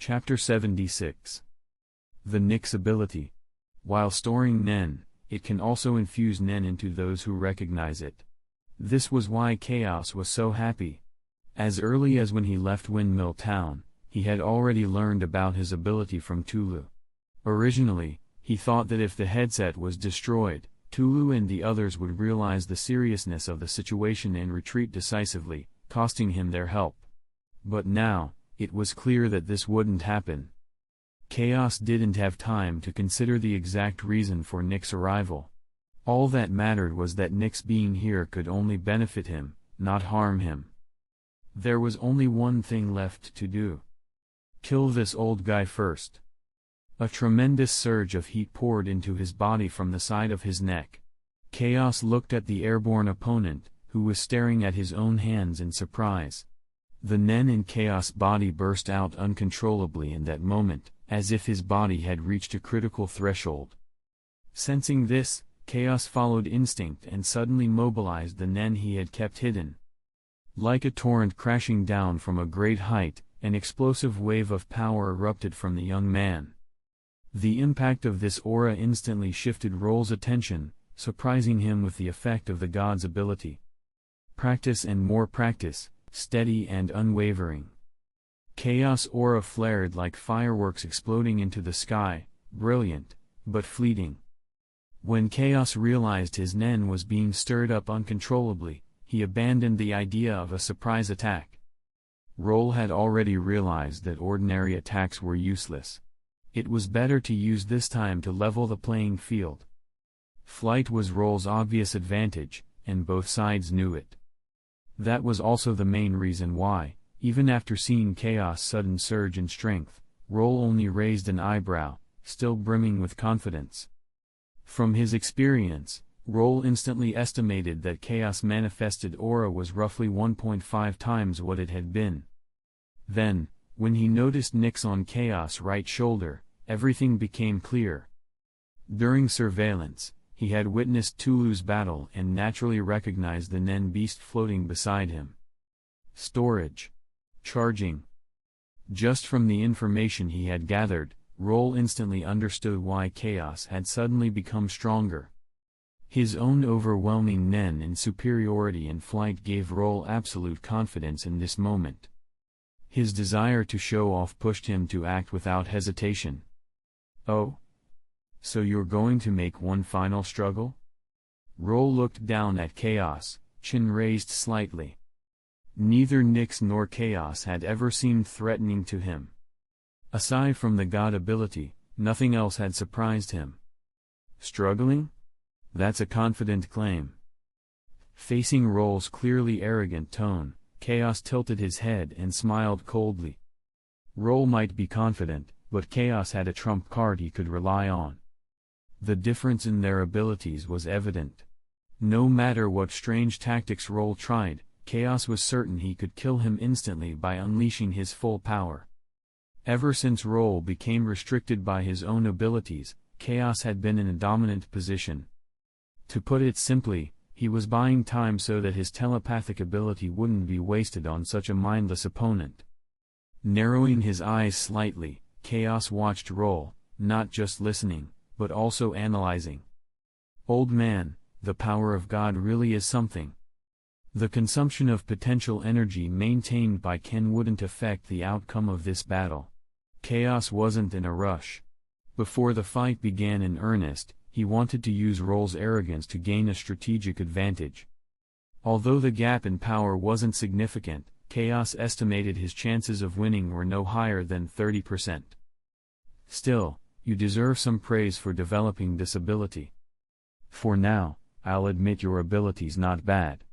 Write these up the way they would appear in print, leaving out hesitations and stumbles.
Chapter 76. The Nyx ability. While storing Nen, it can also infuse Nen into those who recognize it. This was why Chaos was so happy. As early as when he left Windmill Town, he had already learned about his ability from Tulu. Originally, he thought that if the headset was destroyed, Tulu and the others would realize the seriousness of the situation and retreat decisively, costing him their help. But now, it was clear that this wouldn't happen. Chaos didn't have time to consider the exact reason for Nyx's arrival. All that mattered was that Nyx being here could only benefit him, not harm him. There was only one thing left to do. Kill this old guy first. A tremendous surge of heat poured into his body from the side of his neck. Chaos looked at the airborne opponent, who was staring at his own hands in surprise. The Nen in Chaos' body burst out uncontrollably in that moment, as if his body had reached a critical threshold. Sensing this, Chaos followed instinct and suddenly mobilized the Nen he had kept hidden. Like a torrent crashing down from a great height, an explosive wave of power erupted from the young man. The impact of this aura instantly shifted Roll's attention, surprising him with the effect of the god's ability. Practice and more practice, steady and unwavering. Chaos aura flared like fireworks exploding into the sky, brilliant, but fleeting. When Chaos realized his Nen was being stirred up uncontrollably, he abandoned the idea of a surprise attack. Roll had already realized that ordinary attacks were useless. It was better to use this time to level the playing field. Flight was Roll's obvious advantage, and both sides knew it. That was also the main reason why, even after seeing Chaos' sudden surge in strength, Roll only raised an eyebrow, still brimming with confidence. From his experience, Roll instantly estimated that Chaos' manifested aura was roughly 1.5 times what it had been. Then, when he noticed Nyx on Chaos' right shoulder, everything became clear. During surveillance, he had witnessed Tulu's battle and naturally recognized the Nen beast floating beside him. Storage. Charging. Just from the information he had gathered, Roll instantly understood why Chaos had suddenly become stronger. His own overwhelming Nen and superiority in flight gave Roll absolute confidence in this moment. His desire to show off pushed him to act without hesitation. Oh? So you're going to make one final struggle? Roll looked down at Chaos, chin raised slightly. Neither Nyx nor Chaos had ever seemed threatening to him. Aside from the god ability, nothing else had surprised him. Struggling? That's a confident claim. Facing Roll's clearly arrogant tone, Chaos tilted his head and smiled coldly. Roll might be confident, but Chaos had a trump card he could rely on. The difference in their abilities was evident. No matter what strange tactics Roll tried, Chaos was certain he could kill him instantly by unleashing his full power. Ever since Roll became restricted by his own abilities, Chaos had been in a dominant position. To put it simply, he was buying time so that his telepathic ability wouldn't be wasted on such a mindless opponent. Narrowing his eyes slightly, Chaos watched Roll, not just listening, but also analyzing. Old man, the power of God really is something. The consumption of potential energy maintained by Ken wouldn't affect the outcome of this battle. Chaos wasn't in a rush. Before the fight began in earnest, he wanted to use Roll's arrogance to gain a strategic advantage. Although the gap in power wasn't significant, Chaos estimated his chances of winning were no higher than 30%. Still, you deserve some praise for developing this ability. For now, I'll admit your ability's not bad.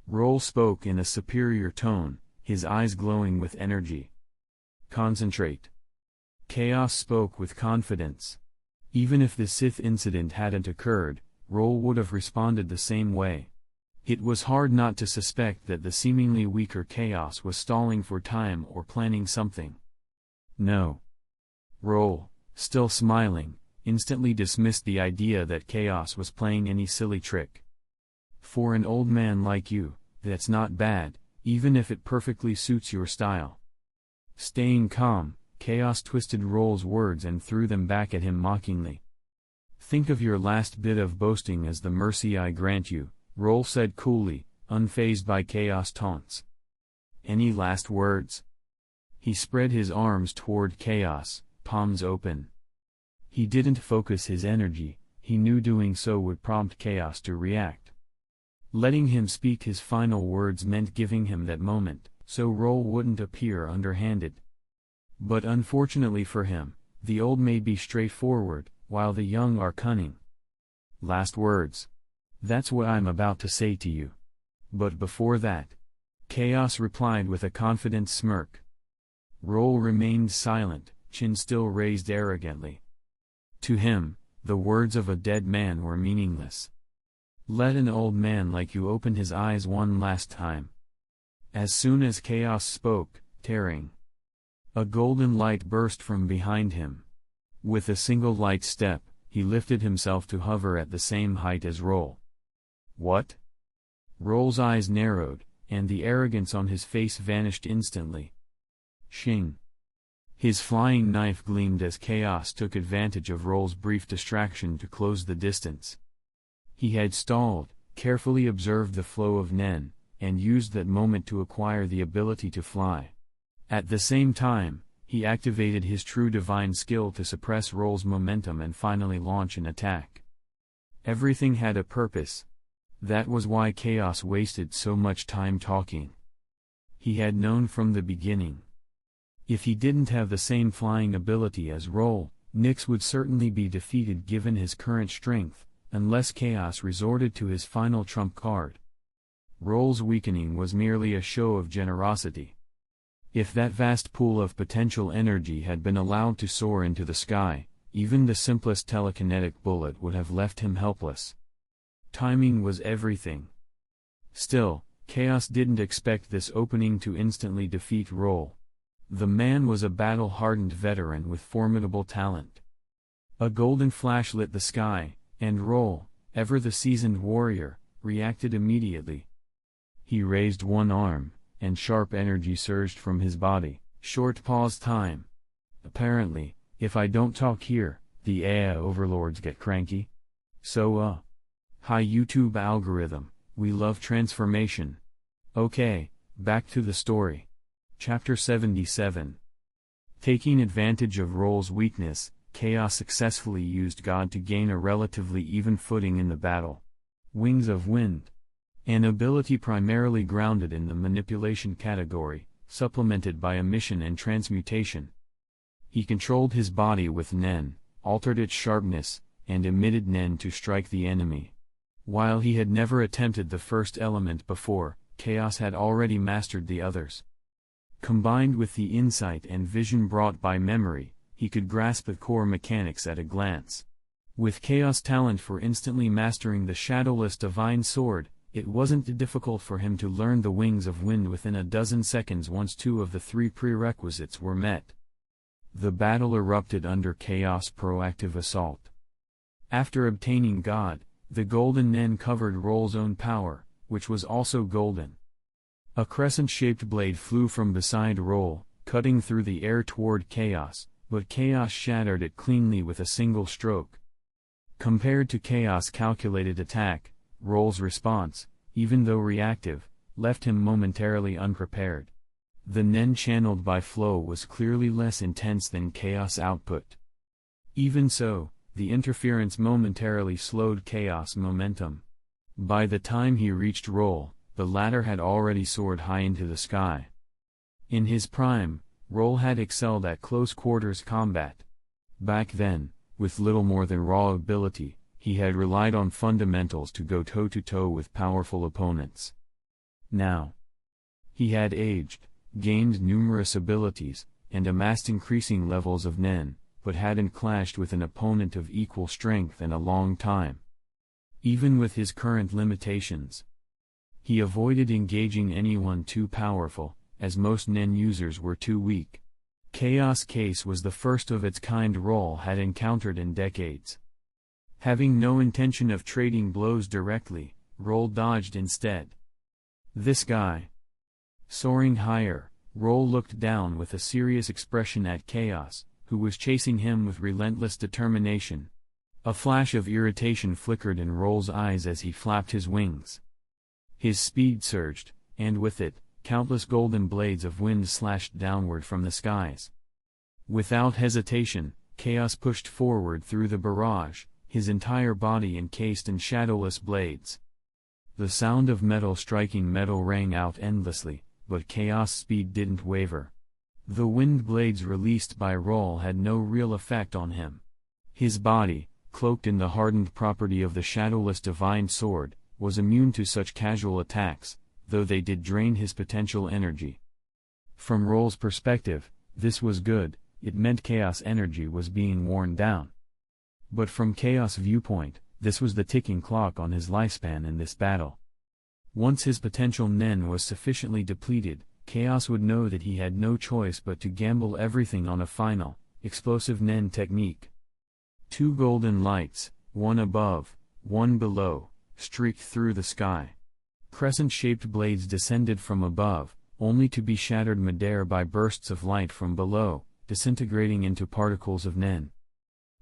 Roll spoke in a superior tone, his eyes glowing with energy. Concentrate. Chaos spoke with confidence. Even if the Sith incident hadn't occurred, Roll would have responded the same way. It was hard not to suspect that the seemingly weaker Chaos was stalling for time or planning something. No. Roll, still smiling, instantly dismissed the idea that Chaos was playing any silly trick. For an old man like you, that's not bad, even if it perfectly suits your style. Staying calm, Chaos twisted Roll's words and threw them back at him mockingly. "Think of your last bit of boasting as the mercy I grant you," Roll said coolly, unfazed by Chaos' taunts. "Any last words?" He spread his arms toward Chaos, palms open. He didn't focus his energy, he knew doing so would prompt Chaos to react. Letting him speak his final words meant giving him that moment, so Roll wouldn't appear underhanded. But unfortunately for him, the old may be straightforward, while the young are cunning. "Last words. That's what I'm about to say to you. But before that," Chaos replied with a confident smirk. Roll remained silent, chin still raised arrogantly. To him, the words of a dead man were meaningless. Let an old man like you open his eyes one last time. As soon as Chaos spoke, tearing, a golden light burst from behind him. With a single light step, he lifted himself to hover at the same height as Roll. "What?" Roll's eyes narrowed, and the arrogance on his face vanished instantly. Shing. His flying knife gleamed as Chaos took advantage of Roll's brief distraction to close the distance. He had stalled, carefully observed the flow of Nen, and used that moment to acquire the ability to fly. At the same time, he activated his true divine skill to suppress Roll's momentum and finally launch an attack. Everything had a purpose. That was why Chaos wasted so much time talking. He had known from the beginning. If he didn't have the same flying ability as Roll, Nyx would certainly be defeated given his current strength, unless Chaos resorted to his final trump card. Roll's weakening was merely a show of generosity. If that vast pool of potential energy had been allowed to soar into the sky, even the simplest telekinetic bullet would have left him helpless. Timing was everything. Still, Chaos didn't expect this opening to instantly defeat Roll. The man was a battle-hardened veteran with formidable talent. A golden flash lit the sky, and Roll, ever the seasoned warrior, reacted immediately. He raised one arm, and sharp energy surged from his body. Short pause time. "Apparently, if I don't talk here, the AI overlords get cranky. So hi YouTube algorithm, we love transformation. Okay, back to the story." Chapter 77. Taking advantage of Roll's weakness, Chaos successfully used God to gain a relatively even footing in the battle. Wings of Wind. An ability primarily grounded in the manipulation category, supplemented by emission and transmutation. He controlled his body with Nen, altered its sharpness, and emitted Nen to strike the enemy. While he had never attempted the first element before, Chaos had already mastered the others. Combined with the insight and vision brought by memory, he could grasp the core mechanics at a glance. With Chaos' talent for instantly mastering the shadowless divine sword, it wasn't difficult for him to learn the Wings of Wind within a dozen seconds once two of the three prerequisites were met. The battle erupted under Chaos' proactive assault. After obtaining God, the golden Nen covered Roll's own power, which was also golden. A crescent-shaped blade flew from beside Roll, cutting through the air toward Chaos, but Chaos shattered it cleanly with a single stroke. Compared to Chaos' calculated attack, Roll's response, even though reactive, left him momentarily unprepared. The Nen channeled by flow was clearly less intense than Chaos' output. Even so, the interference momentarily slowed Chaos' momentum. By the time he reached Roll, the latter had already soared high into the sky. In his prime, Roll had excelled at close-quarters combat. Back then, with little more than raw ability, he had relied on fundamentals to go toe-to-toe with powerful opponents. Now, he had aged, gained numerous abilities, and amassed increasing levels of Nen, but hadn't clashed with an opponent of equal strength in a long time. Even with his current limitations, he avoided engaging anyone too powerful, as most Nen users were too weak. Chaos' case was the first of its kind Roll had encountered in decades. Having no intention of trading blows directly, Roll dodged instead. This guy. Soaring higher, Roll looked down with a serious expression at Chaos, who was chasing him with relentless determination. A flash of irritation flickered in Roll's eyes as he flapped his wings. His speed surged, and with it, countless golden blades of wind slashed downward from the skies. Without hesitation, Chaos pushed forward through the barrage, his entire body encased in shadowless blades. The sound of metal striking metal rang out endlessly, but Chaos' speed didn't waver. The wind blades released by Roll had no real effect on him. His body, cloaked in the hardened property of the shadowless divine sword, was immune to such casual attacks, though they did drain his potential energy. From Roll's perspective, this was good. It meant Chaos' energy was being worn down. But from Chaos' viewpoint, this was the ticking clock on his lifespan in this battle. Once his potential Nen was sufficiently depleted, Chaos would know that he had no choice but to gamble everything on a final, explosive Nen technique. Two golden lights, one above, one below, streaked through the sky. Crescent-shaped blades descended from above, only to be shattered midair by bursts of light from below, disintegrating into particles of Nen.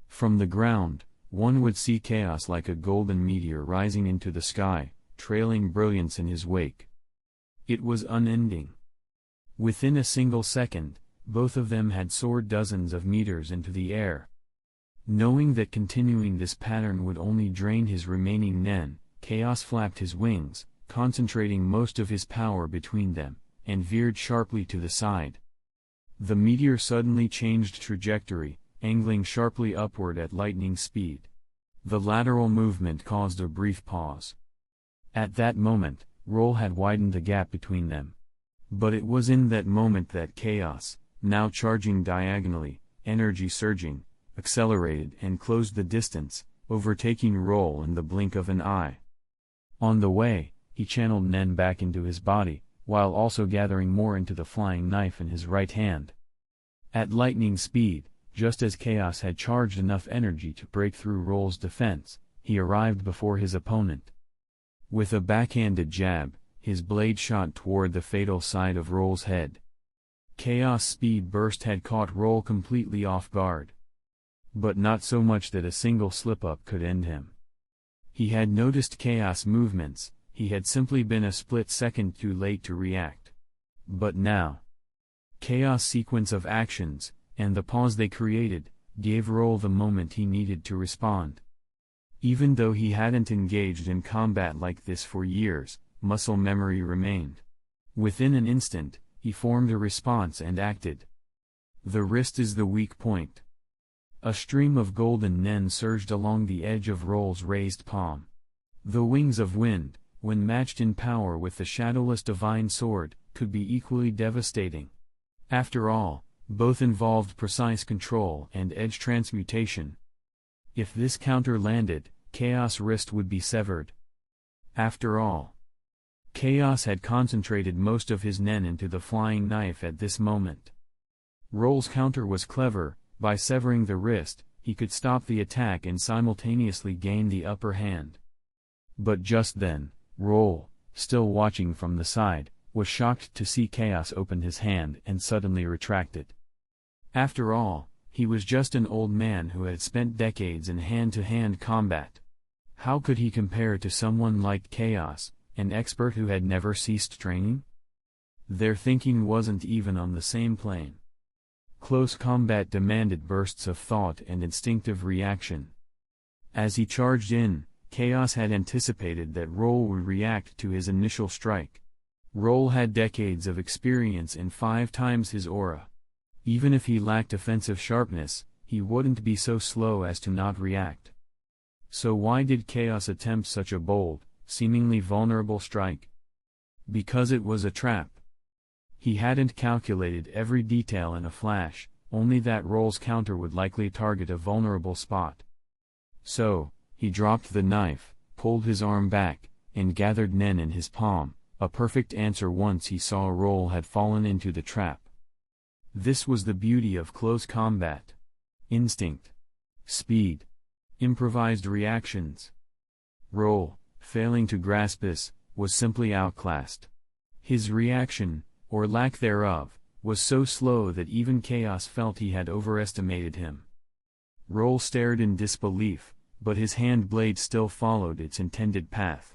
From the ground, one would see Chaos like a golden meteor rising into the sky, trailing brilliance in his wake. It was unending. Within a single second, both of them had soared dozens of meters into the air. Knowing that continuing this pattern would only drain his remaining Nen, Chaos flapped his wings, concentrating most of his power between them, and veered sharply to the side. The meteor suddenly changed trajectory, angling sharply upward at lightning speed. The lateral movement caused a brief pause. At that moment, Roll had widened the gap between them. But it was in that moment that Chaos, now charging diagonally, energy surging, accelerated and closed the distance, overtaking Roll in the blink of an eye. On the way, he channeled Nen back into his body, while also gathering more into the flying knife in his right hand. At lightning speed, just as Chaos had charged enough energy to break through Roll's defense, he arrived before his opponent. With a backhanded jab, his blade shot toward the fatal side of Roll's head. Chaos' speed burst had caught Roll completely off guard. But not so much that a single slip-up could end him. He had noticed Chaos' movements, he had simply been a split second too late to react. But now, Chaos' sequence of actions, and the pause they created, gave Roll the moment he needed to respond. Even though he hadn't engaged in combat like this for years, muscle memory remained. Within an instant, he formed a response and acted. The wrist is the weak point. A stream of golden Nen surged along the edge of Roll's raised palm. The wings of wind, when matched in power with the shadowless divine sword, could be equally devastating. After all, both involved precise control and edge transmutation. If this counter landed, Chaos' wrist would be severed. After all, Chaos had concentrated most of his Nen into the flying knife at this moment. Roll's counter was clever. By severing the wrist, he could stop the attack and simultaneously gain the upper hand. But just then, Roll, still watching from the side, was shocked to see Chaos open his hand and suddenly retract it. After all, he was just an old man who had spent decades in hand-to-hand combat. How could he compare to someone like Chaos, an expert who had never ceased training? Their thinking wasn't even on the same plane. Close combat demanded bursts of thought and instinctive reaction. As he charged in, Chaos had anticipated that Roll would react to his initial strike. Roll had decades of experience and 5 times his aura. Even if he lacked offensive sharpness, he wouldn't be so slow as to not react. So why did Chaos attempt such a bold, seemingly vulnerable strike? Because it was a trap. He hadn't calculated every detail in a flash, only that Roll's counter would likely target a vulnerable spot. So, he dropped the knife, pulled his arm back, and gathered Nen in his palm, a perfect answer once he saw Roll had fallen into the trap. This was the beauty of close combat. Instinct. Speed. Improvised reactions. Roll, failing to grasp this, was simply outclassed. His reaction, or lack thereof, was so slow that even Chaos felt he had overestimated him. Roll stared in disbelief, but his hand blade still followed its intended path.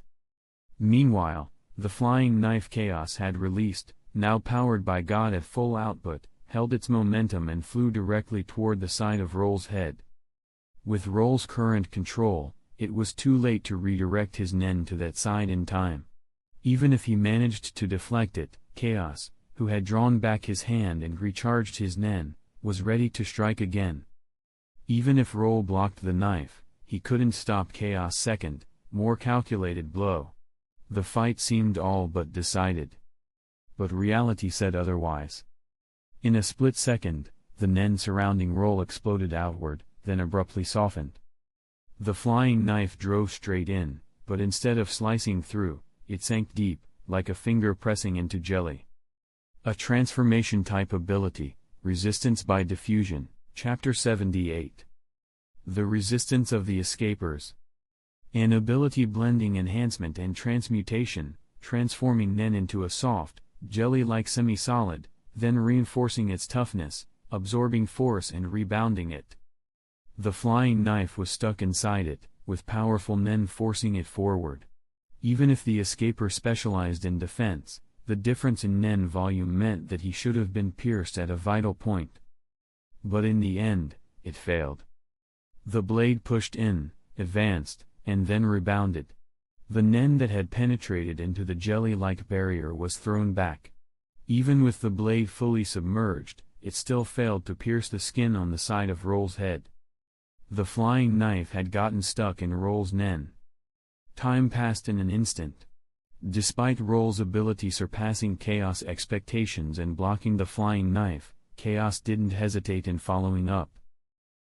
Meanwhile, the flying knife Chaos had released, now powered by God at full output, held its momentum and flew directly toward the side of Roll's head. With Roll's current control, it was too late to redirect his Nen to that side in time. Even if he managed to deflect it, Chaos, who had drawn back his hand and recharged his Nen, was ready to strike again. Even if Roll blocked the knife, he couldn't stop Chaos' second, more calculated blow. The fight seemed all but decided. But reality said otherwise. In a split second, the Nen surrounding Roll exploded outward, then abruptly softened. The flying knife drove straight in, but instead of slicing through, it sank deep, like a finger pressing into jelly. A transformation-type ability, Resistance by Diffusion, Chapter 78. The Resistance of the Escapers. An ability blending enhancement and transmutation, transforming Nen into a soft, jelly-like semi-solid, then reinforcing its toughness, absorbing force and rebounding it. The flying knife was stuck inside it, with powerful Nen forcing it forward. Even if the escaper specialized in defense, the difference in Nen volume meant that he should have been pierced at a vital point. But in the end, it failed. The blade pushed in, advanced, and then rebounded. The Nen that had penetrated into the jelly-like barrier was thrown back. Even with the blade fully submerged, it still failed to pierce the skin on the side of Roll's head. The flying knife had gotten stuck in Roll's Nen. Time passed in an instant. Despite Roll's ability surpassing Chaos' expectations and blocking the flying knife, Chaos didn't hesitate in following up.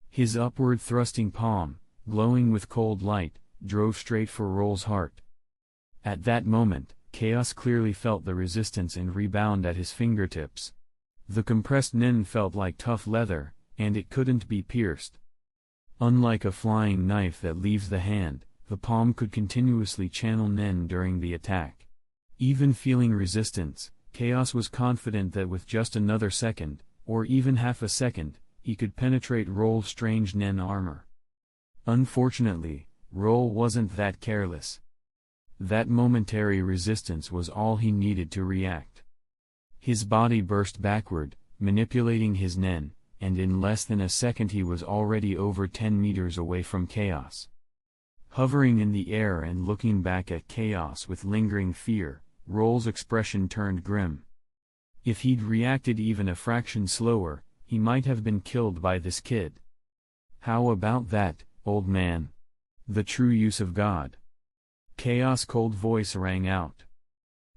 His upward thrusting palm, glowing with cold light, drove straight for Roll's heart. At that moment, Chaos clearly felt the resistance and rebound at his fingertips. The compressed Nen felt like tough leather, and it couldn't be pierced. Unlike a flying knife that leaves the hand, the palm could continuously channel Nen during the attack. Even feeling resistance, Chaos was confident that with just another second, or even half a second, he could penetrate Roll's strange Nen armor. Unfortunately, Roll wasn't that careless. That momentary resistance was all he needed to react. His body burst backward, manipulating his Nen, and in less than a second he was already over 10 meters away from Chaos. Hovering in the air and looking back at Chaos with lingering fear, Roll's expression turned grim. If he'd reacted even a fraction slower, he might have been killed by this kid. How about that, old man? The true use of God. Chaos' cold voice rang out.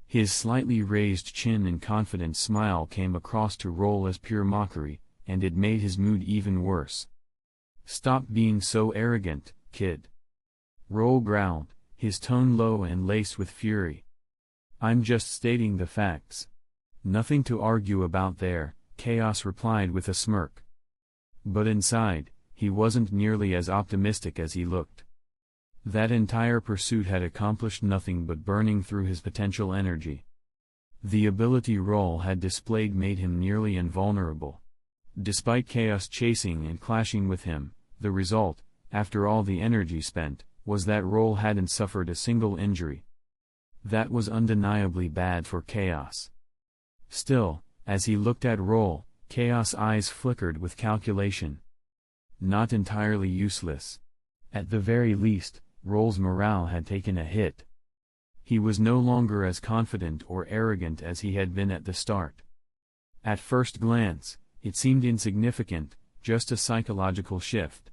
His slightly raised chin and confident smile came across to Roll as pure mockery, and it made his mood even worse. Stop being so arrogant, kid. Roll growled, his tone low and laced with fury. I'm just stating the facts. Nothing to argue about there, Chaos replied with a smirk. But inside, he wasn't nearly as optimistic as he looked. That entire pursuit had accomplished nothing but burning through his potential energy. The ability Roll had displayed made him nearly invulnerable. Despite Chaos chasing and clashing with him, the result, after all the energy spent, was that Roll hadn't suffered a single injury. That was undeniably bad for Chaos. Still, as he looked at Roll, Chaos' eyes flickered with calculation. Not entirely useless. At the very least, Roll's morale had taken a hit. He was no longer as confident or arrogant as he had been at the start. At first glance, it seemed insignificant, just a psychological shift.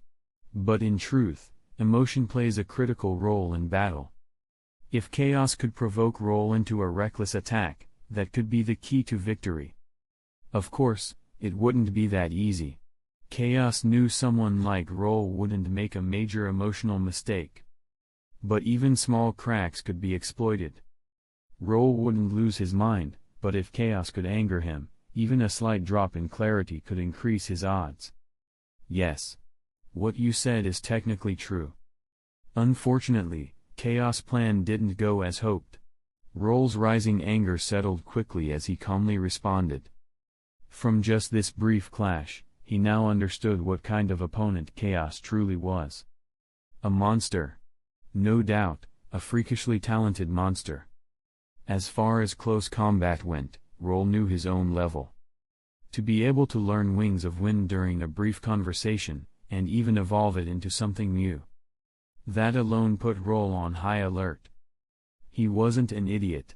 But in truth, emotion plays a critical role in battle. If Chaos could provoke Roll into a reckless attack, that could be the key to victory. Of course, it wouldn't be that easy. Chaos knew someone like Roll wouldn't make a major emotional mistake. But even small cracks could be exploited. Roll wouldn't lose his mind, but if Chaos could anger him, even a slight drop in clarity could increase his odds. Yes. What you said is technically true. Unfortunately, Chaos' plan didn't go as hoped. Roll's rising anger settled quickly as he calmly responded. From just this brief clash, he now understood what kind of opponent Chaos truly was. A monster. No doubt, a freakishly talented monster. As far as close combat went, Roll knew his own level. To be able to learn Wings of Wind during a brief conversation, and even evolve it into something new. That alone put Roll on high alert. He wasn't an idiot.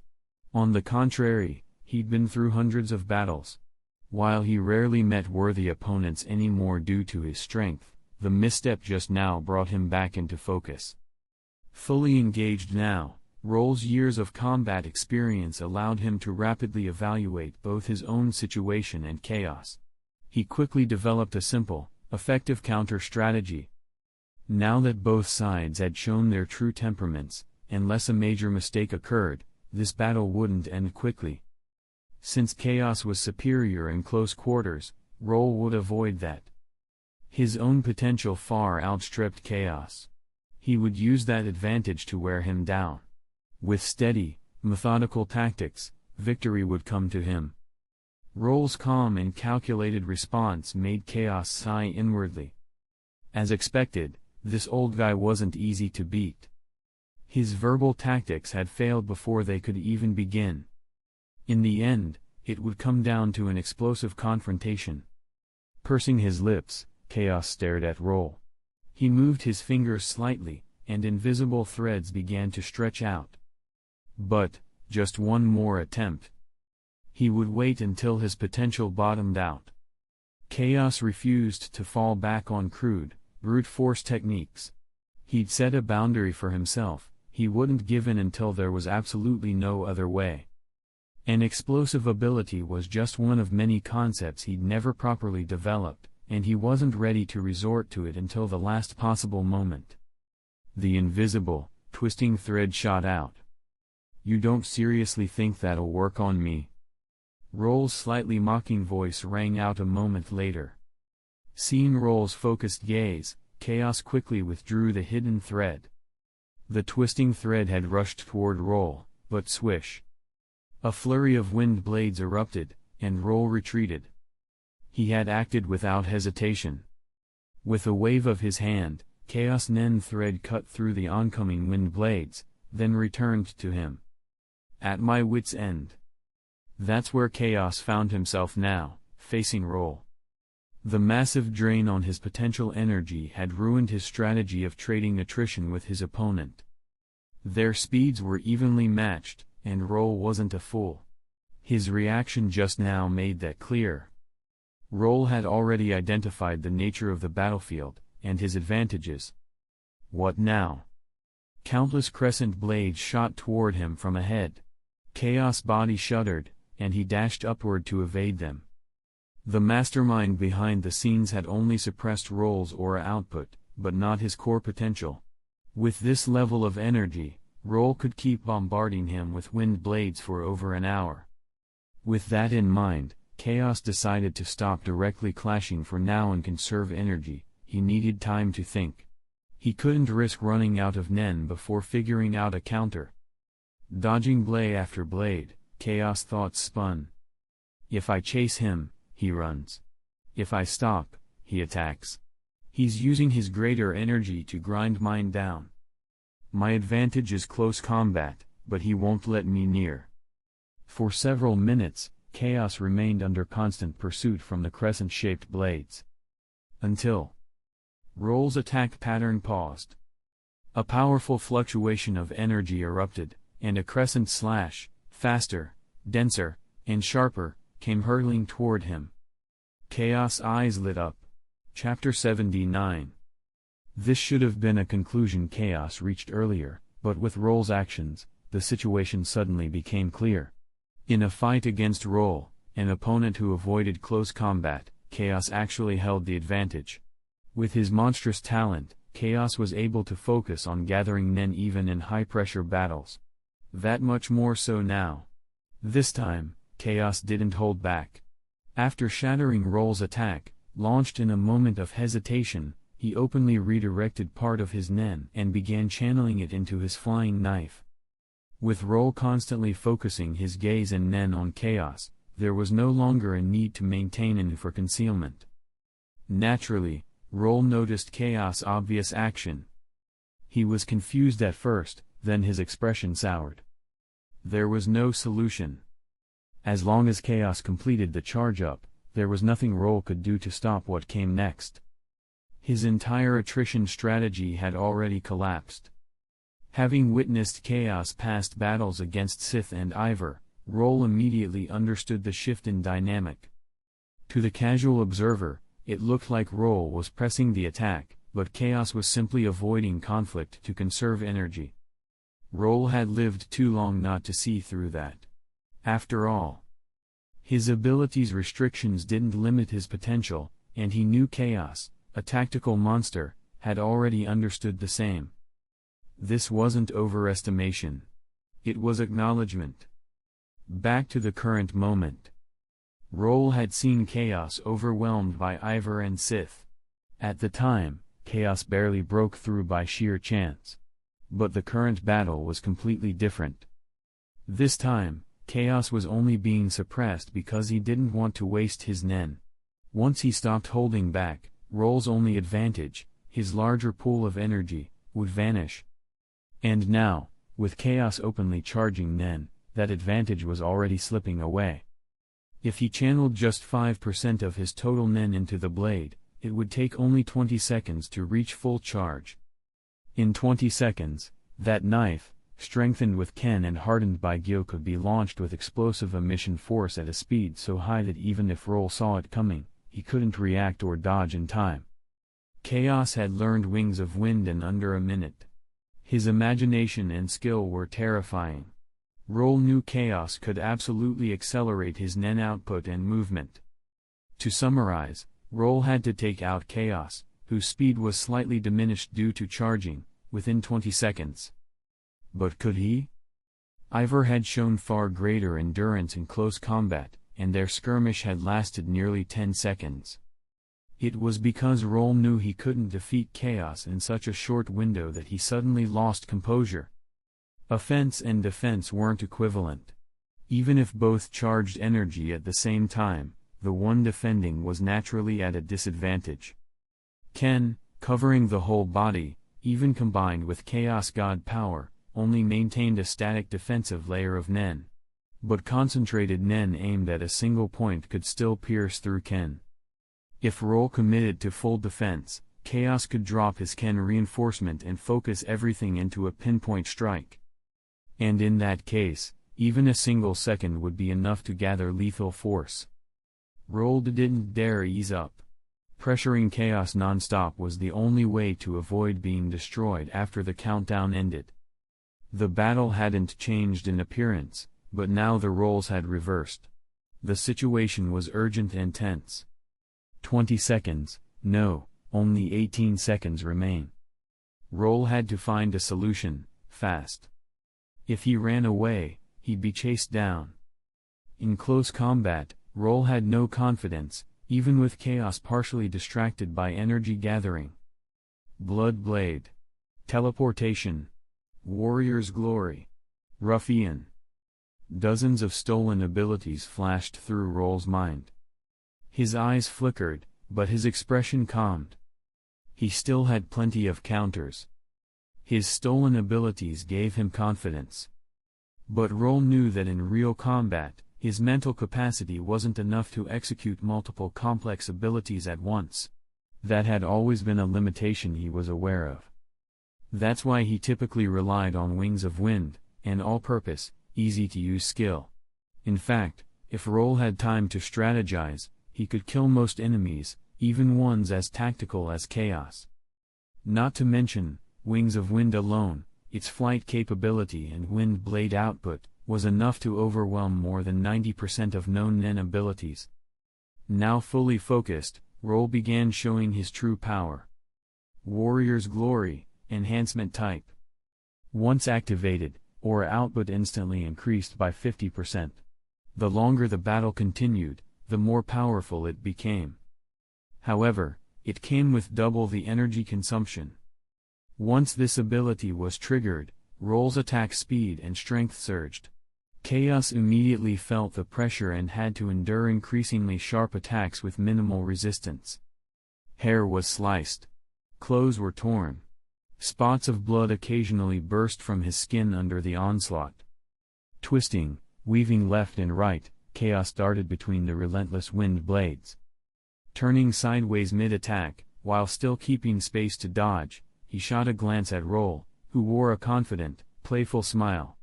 On the contrary, he'd been through hundreds of battles. While he rarely met worthy opponents anymore due to his strength, the misstep just now brought him back into focus. Fully engaged now, Roll's years of combat experience allowed him to rapidly evaluate both his own situation and Chaos. He quickly developed a simple, effective counter strategy. Now that both sides had shown their true temperaments, unless a major mistake occurred, this battle wouldn't end quickly. Since Chaos was superior in close quarters, Roll would avoid that. His own potential far outstripped Chaos. He would use that advantage to wear him down. With steady, methodical tactics, victory would come to him. Roll's calm and calculated response made Chaos sigh inwardly. As expected, this old guy wasn't easy to beat. His verbal tactics had failed before they could even begin. In the end, it would come down to an explosive confrontation. Pursing his lips, Chaos stared at Roll. He moved his fingers slightly, and invisible threads began to stretch out. But, just one more attempt. He would wait until his potential bottomed out. Chaos refused to fall back on crude, brute force techniques. He'd set a boundary for himself. He wouldn't give in until there was absolutely no other way. An explosive ability was just one of many concepts he'd never properly developed, and he wasn't ready to resort to it until the last possible moment. The invisible, twisting thread shot out. "You don't seriously think that'll work on me?" Roll's slightly mocking voice rang out a moment later. Seeing Roll's focused gaze, Chaos quickly withdrew the hidden thread. The twisting thread had rushed toward Roll, but swish. A flurry of wind blades erupted, and Roll retreated. He had acted without hesitation. With a wave of his hand, Chaos Nen thread cut through the oncoming wind blades, then returned to him. At my wit's end. That's where Chaos found himself now, facing Roll. The massive drain on his potential energy had ruined his strategy of trading attrition with his opponent. Their speeds were evenly matched, and Roll wasn't a fool. His reaction just now made that clear. Roll had already identified the nature of the battlefield, and his advantages. What now? Countless crescent blades shot toward him from ahead. Chaos' body shuddered, and he dashed upward to evade them. The mastermind behind the scenes had only suppressed Roll's aura output, but not his core potential. With this level of energy, Roll could keep bombarding him with wind blades for over an hour. With that in mind, Chaos decided to stop directly clashing for now and conserve energy. He needed time to think. He couldn't risk running out of Nen before figuring out a counter. Dodging blade after blade, Chaos' thoughts spun. If I chase him, he runs. If I stop, he attacks. He's using his greater energy to grind mine down. My advantage is close combat, but he won't let me near. For several minutes, Chaos remained under constant pursuit from the crescent-shaped blades. Until Roll's attack pattern paused. A powerful fluctuation of energy erupted, and a crescent slash, faster, denser, and sharper, came hurtling toward him. Chaos' eyes lit up. Chapter 79. This should have been a conclusion Chaos reached earlier, but with Roll's actions, the situation suddenly became clear. In a fight against Roll, an opponent who avoided close combat, Chaos actually held the advantage. With his monstrous talent, Chaos was able to focus on gathering Nen even in high-pressure battles. That much more so now. This time, Chaos didn't hold back. After shattering Roll's attack, launched in a moment of hesitation, he openly redirected part of his Nen and began channeling it into his flying knife. With Roll constantly focusing his gaze and Nen on Chaos, there was no longer a need to maintain an for concealment. Naturally, Roll noticed Chaos' obvious action. He was confused at first, then his expression soured. There was no solution. As long as Chaos completed the charge-up, there was nothing Roll could do to stop what came next. His entire attrition strategy had already collapsed. Having witnessed Chaos' past battles against Sith and Ivor, Roll immediately understood the shift in dynamic. To the casual observer, it looked like Roll was pressing the attack, but Chaos was simply avoiding conflict to conserve energy. Roll had lived too long not to see through that. After all, his abilities' restrictions didn't limit his potential, and he knew Chaos, a tactical monster, had already understood the same. This wasn't overestimation. It was acknowledgement. Back to the current moment. Roll had seen Chaos overwhelmed by Ivor and Sith. At the time, Chaos barely broke through by sheer chance. But the current battle was completely different. This time, Chaos was only being suppressed because he didn't want to waste his Nen. Once he stopped holding back, Roll's only advantage, his larger pool of energy, would vanish. And now, with Chaos openly charging Nen, that advantage was already slipping away. If he channeled just 5% of his total Nen into the blade, it would take only 20 seconds to reach full charge. In 20 seconds, that knife, strengthened with Ken and hardened by Gyo, could be launched with explosive emission force at a speed so high that even if Roll saw it coming, he couldn't react or dodge in time. Chaos had learned Wings of Wind in under a minute. His imagination and skill were terrifying. Roll knew Chaos could absolutely accelerate his Nen output and movement. To summarize, Roll had to take out Chaos, whose speed was slightly diminished due to charging, within 20 seconds. But could he? Ivor had shown far greater endurance in close combat, and their skirmish had lasted nearly 10 seconds. It was because Roll knew he couldn't defeat Chaos in such a short window that he suddenly lost composure. Offense and defense weren't equivalent. Even if both charged energy at the same time, the one defending was naturally at a disadvantage. Ken, covering the whole body, even combined with Chaos God power, only maintained a static defensive layer of Nen. But concentrated Nen aimed at a single point could still pierce through Ken. If Roll committed to full defense, Chaos could drop his Ken reinforcement and focus everything into a pinpoint strike. And in that case, even a single second would be enough to gather lethal force. Roll didn't dare ease up. Pressuring Chaos non-stop was the only way to avoid being destroyed after the countdown ended. The battle hadn't changed in appearance, but now the roles had reversed. The situation was urgent and tense. 20 seconds, no, only 18 seconds remain. Roll had to find a solution, fast. If he ran away, he'd be chased down. In close combat, Roll had no confidence, even with Chaos partially distracted by energy gathering. Blood Blade. Teleportation. Warrior's Glory. Ruffian. Dozens of stolen abilities flashed through Roll's mind. His eyes flickered, but his expression calmed. He still had plenty of counters. His stolen abilities gave him confidence. But Roll knew that in real combat, his mental capacity wasn't enough to execute multiple complex abilities at once. That had always been a limitation he was aware of. That's why he typically relied on Wings of Wind, an all-purpose, easy-to-use skill. In fact, if Roll had time to strategize, he could kill most enemies, even ones as tactical as Chaos. Not to mention, Wings of Wind alone, its flight capability and wind blade output, was enough to overwhelm more than 90% of known Nen abilities. Now fully focused, Roll began showing his true power. Warrior's Glory, Enhancement Type. Once activated, aura output instantly increased by 50%. The longer the battle continued, the more powerful it became. However, it came with double the energy consumption. Once this ability was triggered, Roll's attack speed and strength surged. Chaos immediately felt the pressure and had to endure increasingly sharp attacks with minimal resistance. Hair was sliced. Clothes were torn. Spots of blood occasionally burst from his skin under the onslaught. Twisting, weaving left and right, Chaos darted between the relentless wind blades. Turning sideways mid-attack, while still keeping space to dodge, he shot a glance at Roll, who wore a confident, playful smile.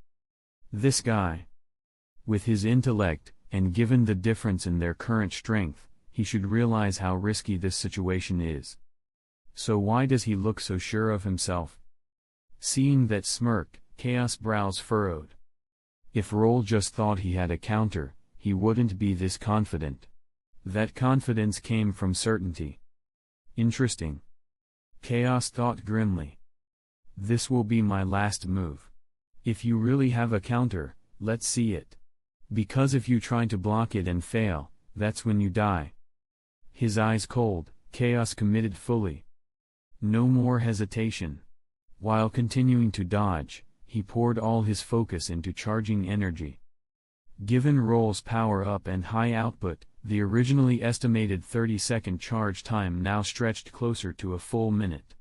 This guy. With his intellect, and given the difference in their current strength, he should realize how risky this situation is. So why does he look so sure of himself? Seeing that smirk, Chaos' brows furrowed. If Roll just thought he had a counter, he wouldn't be this confident. That confidence came from certainty. Interesting. Chaos thought grimly. This will be my last move. If you really have a counter, let's see it. Because if you try to block it and fail, that's when you die. His eyes cold, Chaos committed fully. No more hesitation. While continuing to dodge, he poured all his focus into charging energy. Given Roll's power-up and high output, the originally estimated 30-second charge time now stretched closer to a full minute.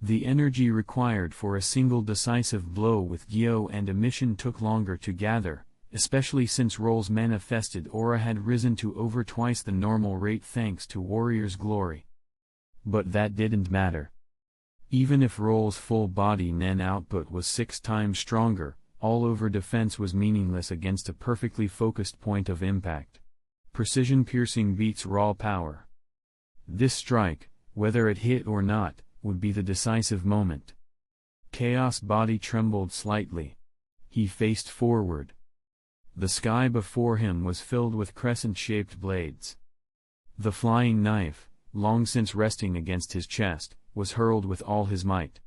The energy required for a single decisive blow with Gyo and emission took longer to gather, especially since Roll's manifested aura had risen to over twice the normal rate thanks to Warrior's Glory. But that didn't matter. Even if Roll's full body Nen output was 6 times stronger, all-over defense was meaningless against a perfectly focused point of impact. Precision piercing beats raw power. This strike, whether it hit or not, would be the decisive moment. Chaos' body trembled slightly. He faced forward. The sky before him was filled with crescent-shaped blades. The flying knife, long since resting against his chest, was hurled with all his might.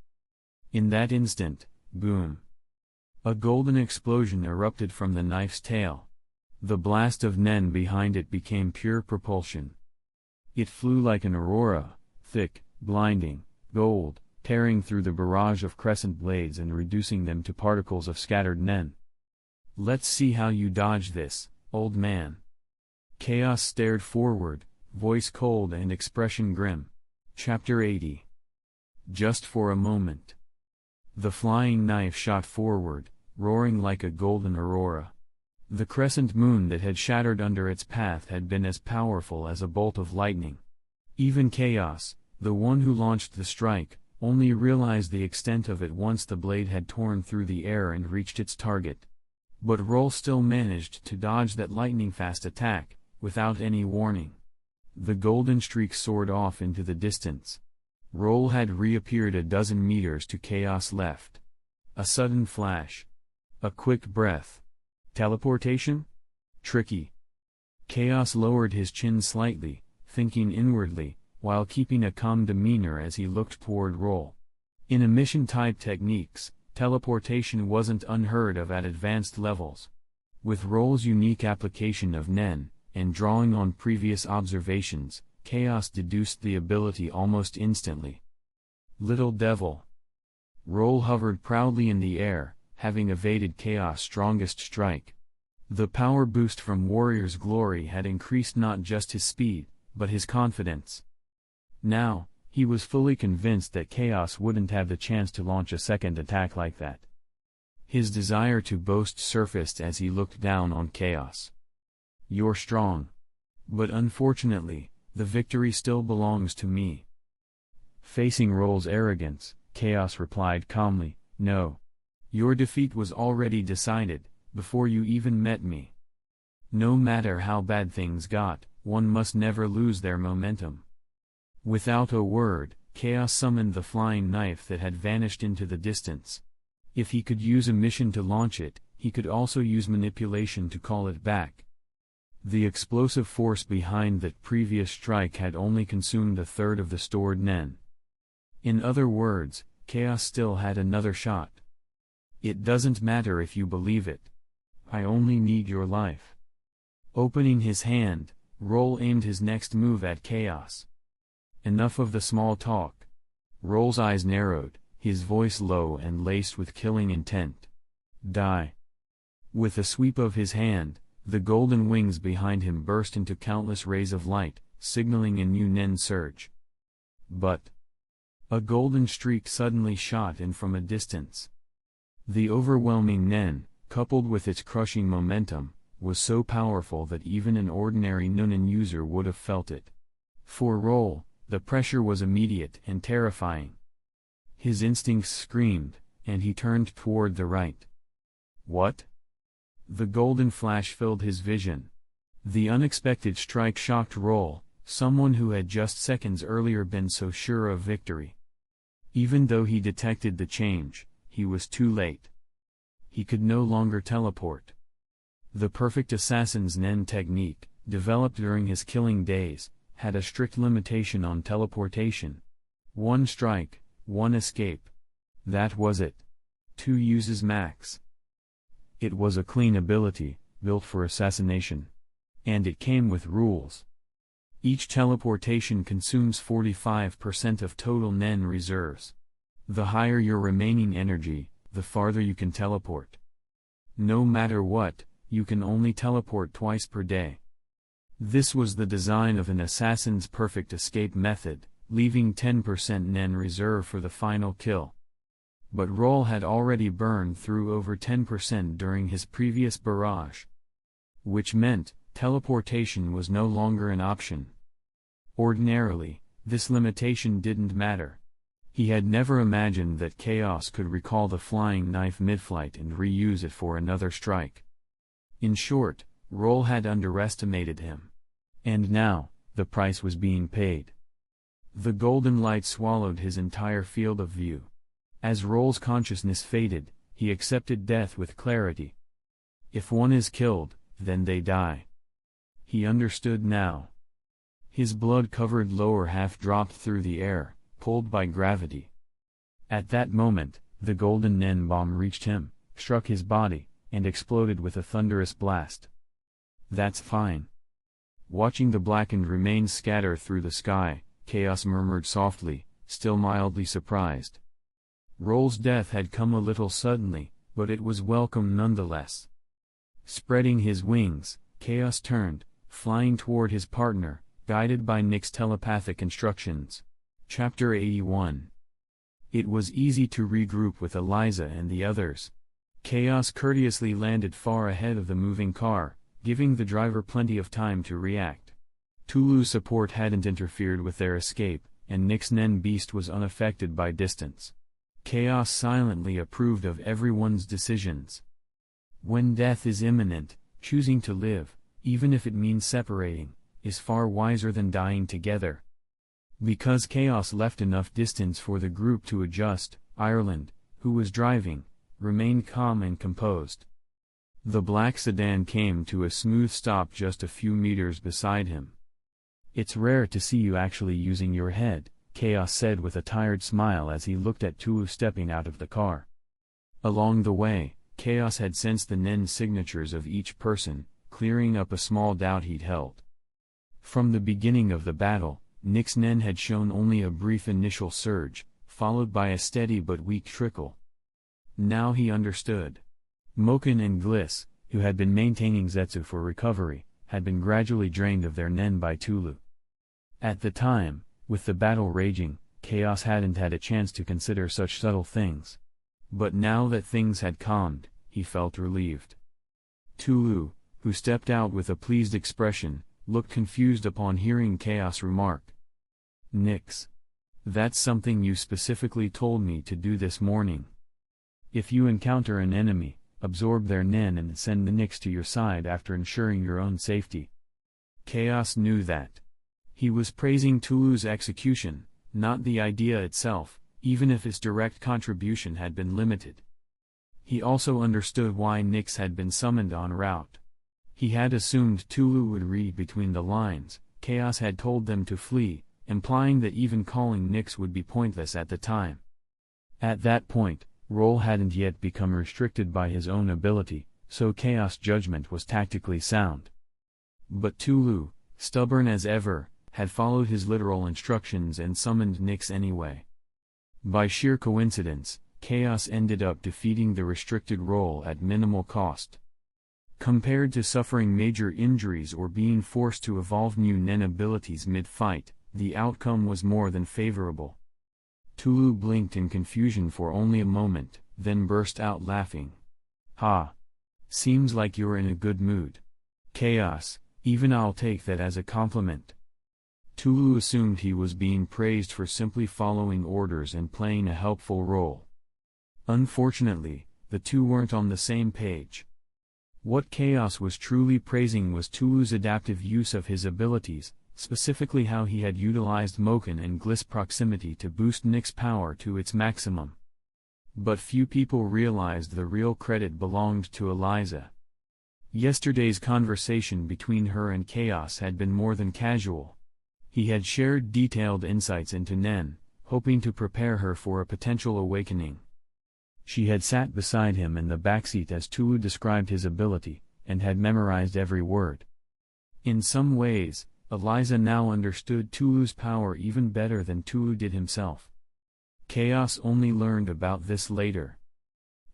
In that instant, boom! A golden explosion erupted from the knife's tail. The blast of Nen behind it became pure propulsion. It flew like an aurora, thick, blinding, gold, tearing through the barrage of crescent blades and reducing them to particles of scattered Nen. Let's see how you dodge this, old man. Chaos stared forward, voice cold and expression grim. Chapter 80. Just for a moment. The flying knife shot forward, roaring like a golden aurora. The crescent moon that had shattered under its path had been as powerful as a bolt of lightning. Even Chaos, the one who launched the strike, only realized the extent of it once the blade had torn through the air and reached its target. But Roll still managed to dodge that lightning-fast attack, without any warning. The golden streak soared off into the distance. Roll had reappeared a dozen meters to Chaos left. A sudden flash. A quick breath. Teleportation? Tricky. Chaos lowered his chin slightly, thinking inwardly, while keeping a calm demeanor as he looked toward Roll. In emission-type techniques, teleportation wasn't unheard of at advanced levels. With Roll's unique application of Nen, and drawing on previous observations, Chaos deduced the ability almost instantly. Little devil. Roll hovered proudly in the air, having evaded Chaos' strongest strike. The power boost from Warrior's Glory had increased not just his speed, but his confidence. Now, he was fully convinced that Chaos wouldn't have the chance to launch a second attack like that. His desire to boast surfaced as he looked down on Chaos. You're strong. But unfortunately, the victory still belongs to me. Facing Roll's arrogance, Chaos replied calmly, No. Your defeat was already decided, before you even met me. No matter how bad things got, one must never lose their momentum. Without a word, Chaos summoned the flying knife that had vanished into the distance. If he could use emission to launch it, he could also use manipulation to call it back. The explosive force behind that previous strike had only consumed a third of the stored Nen. In other words, Chaos still had another shot. It doesn't matter if you believe it. I only need your life. Opening his hand, Roll aimed his next move at Chaos. Enough of the small talk. Roll's eyes narrowed, his voice low and laced with killing intent. Die. With a sweep of his hand, the golden wings behind him burst into countless rays of light, signaling a new Nen surge. But a golden streak suddenly shot in from a distance. The overwhelming Nen, coupled with its crushing momentum, was so powerful that even an ordinary Nunan user would have felt it. For Roll, the pressure was immediate and terrifying. His instincts screamed, and he turned toward the right. What? The golden flash filled his vision. The unexpected strike shocked Roll, someone who had just seconds earlier been so sure of victory. Even though he detected the change, he was too late. He could no longer teleport. The perfect assassin's Nen technique, developed during his killing days, had a strict limitation on teleportation. One strike, one escape. That was it. 2 uses max. It was a clean ability, built for assassination. And it came with rules. Each teleportation consumes 45% of total Nen reserves. The higher your remaining energy, the farther you can teleport. No matter what, you can only teleport twice per day. This was the design of an assassin's perfect escape method, leaving 10% Nen reserve for the final kill. But Roll had already burned through over 10% during his previous barrage. Which meant, teleportation was no longer an option. Ordinarily, this limitation didn't matter. He had never imagined that Chaos could recall the flying knife mid-flight and reuse it for another strike. In short, Roll had underestimated him. And now, the price was being paid. The golden light swallowed his entire field of view. As Roll's consciousness faded, he accepted death with clarity. If one is killed, then they die. He understood now. His blood-covered lower half dropped through the air, pulled by gravity. At that moment, the golden Nen bomb reached him, struck his body, and exploded with a thunderous blast. That's fine. Watching the blackened remains scatter through the sky, Chaos murmured softly, still mildly surprised. Roll's death had come a little suddenly, but it was welcome nonetheless. Spreading his wings, Chaos turned, flying toward his partner, guided by Nick's telepathic instructions. Chapter 81. It was easy to regroup with Eliza and the others. Chaos courteously landed far ahead of the moving car, giving the driver plenty of time to react. Tulu's support hadn't interfered with their escape, and Nick's Nen beast was unaffected by distance. Chaos silently approved of everyone's decisions. When death is imminent, choosing to live, even if it means separating, is far wiser than dying together. Because Chaos left enough distance for the group to adjust, Ireland, who was driving, remained calm and composed. The black sedan came to a smooth stop just a few meters beside him. "It's rare to see you actually using your head," Chaos said with a tired smile as he looked at Tulu stepping out of the car. Along the way, Chaos had sensed the Nen signatures of each person, clearing up a small doubt he'd held. From the beginning of the battle, Nick's Nen had shown only a brief initial surge, followed by a steady but weak trickle. Now he understood. Moken and Gliss, who had been maintaining Zetsu for recovery, had been gradually drained of their Nen by Tulu. At the time, with the battle raging, Chaos hadn't had a chance to consider such subtle things. But now that things had calmed, he felt relieved. Tulu, who stepped out with a pleased expression, looked confused upon hearing Chaos remark. "Nix. That's something you specifically told me to do this morning. If you encounter an enemy, absorb their Nen and send the Nix to your side after ensuring your own safety." Chaos knew that. He was praising Tulu's execution, not the idea itself, even if its direct contribution had been limited. He also understood why Nix had been summoned en route. He had assumed Tulu would read between the lines. Chaos had told them to flee, implying that even calling Nix would be pointless at the time. At that point, Roll hadn't yet become restricted by his own ability, so Chaos' judgment was tactically sound. But Tulu, stubborn as ever, had followed his literal instructions and summoned Nix anyway. By sheer coincidence, Chaos ended up defeating the restricted Roll at minimal cost. Compared to suffering major injuries or being forced to evolve new Nen abilities mid-fight, the outcome was more than favorable. Tulu blinked in confusion for only a moment, then burst out laughing. Ha! Seems like you're in a good mood. Chaos, even I'll take that as a compliment. Tulu assumed he was being praised for simply following orders and playing a helpful role. Unfortunately, the two weren't on the same page. What Chaos was truly praising was Tulu's adaptive use of his abilities, specifically how he had utilized Moken and Gliss proximity to boost Nick's power to its maximum. But few people realized the real credit belonged to Eliza. Yesterday's conversation between her and Chaos had been more than casual. He had shared detailed insights into Nen, hoping to prepare her for a potential awakening. She had sat beside him in the backseat as Tulu described his ability, and had memorized every word. In some ways, Eliza now understood Tulu's power even better than Tulu did himself. Chaos only learned about this later.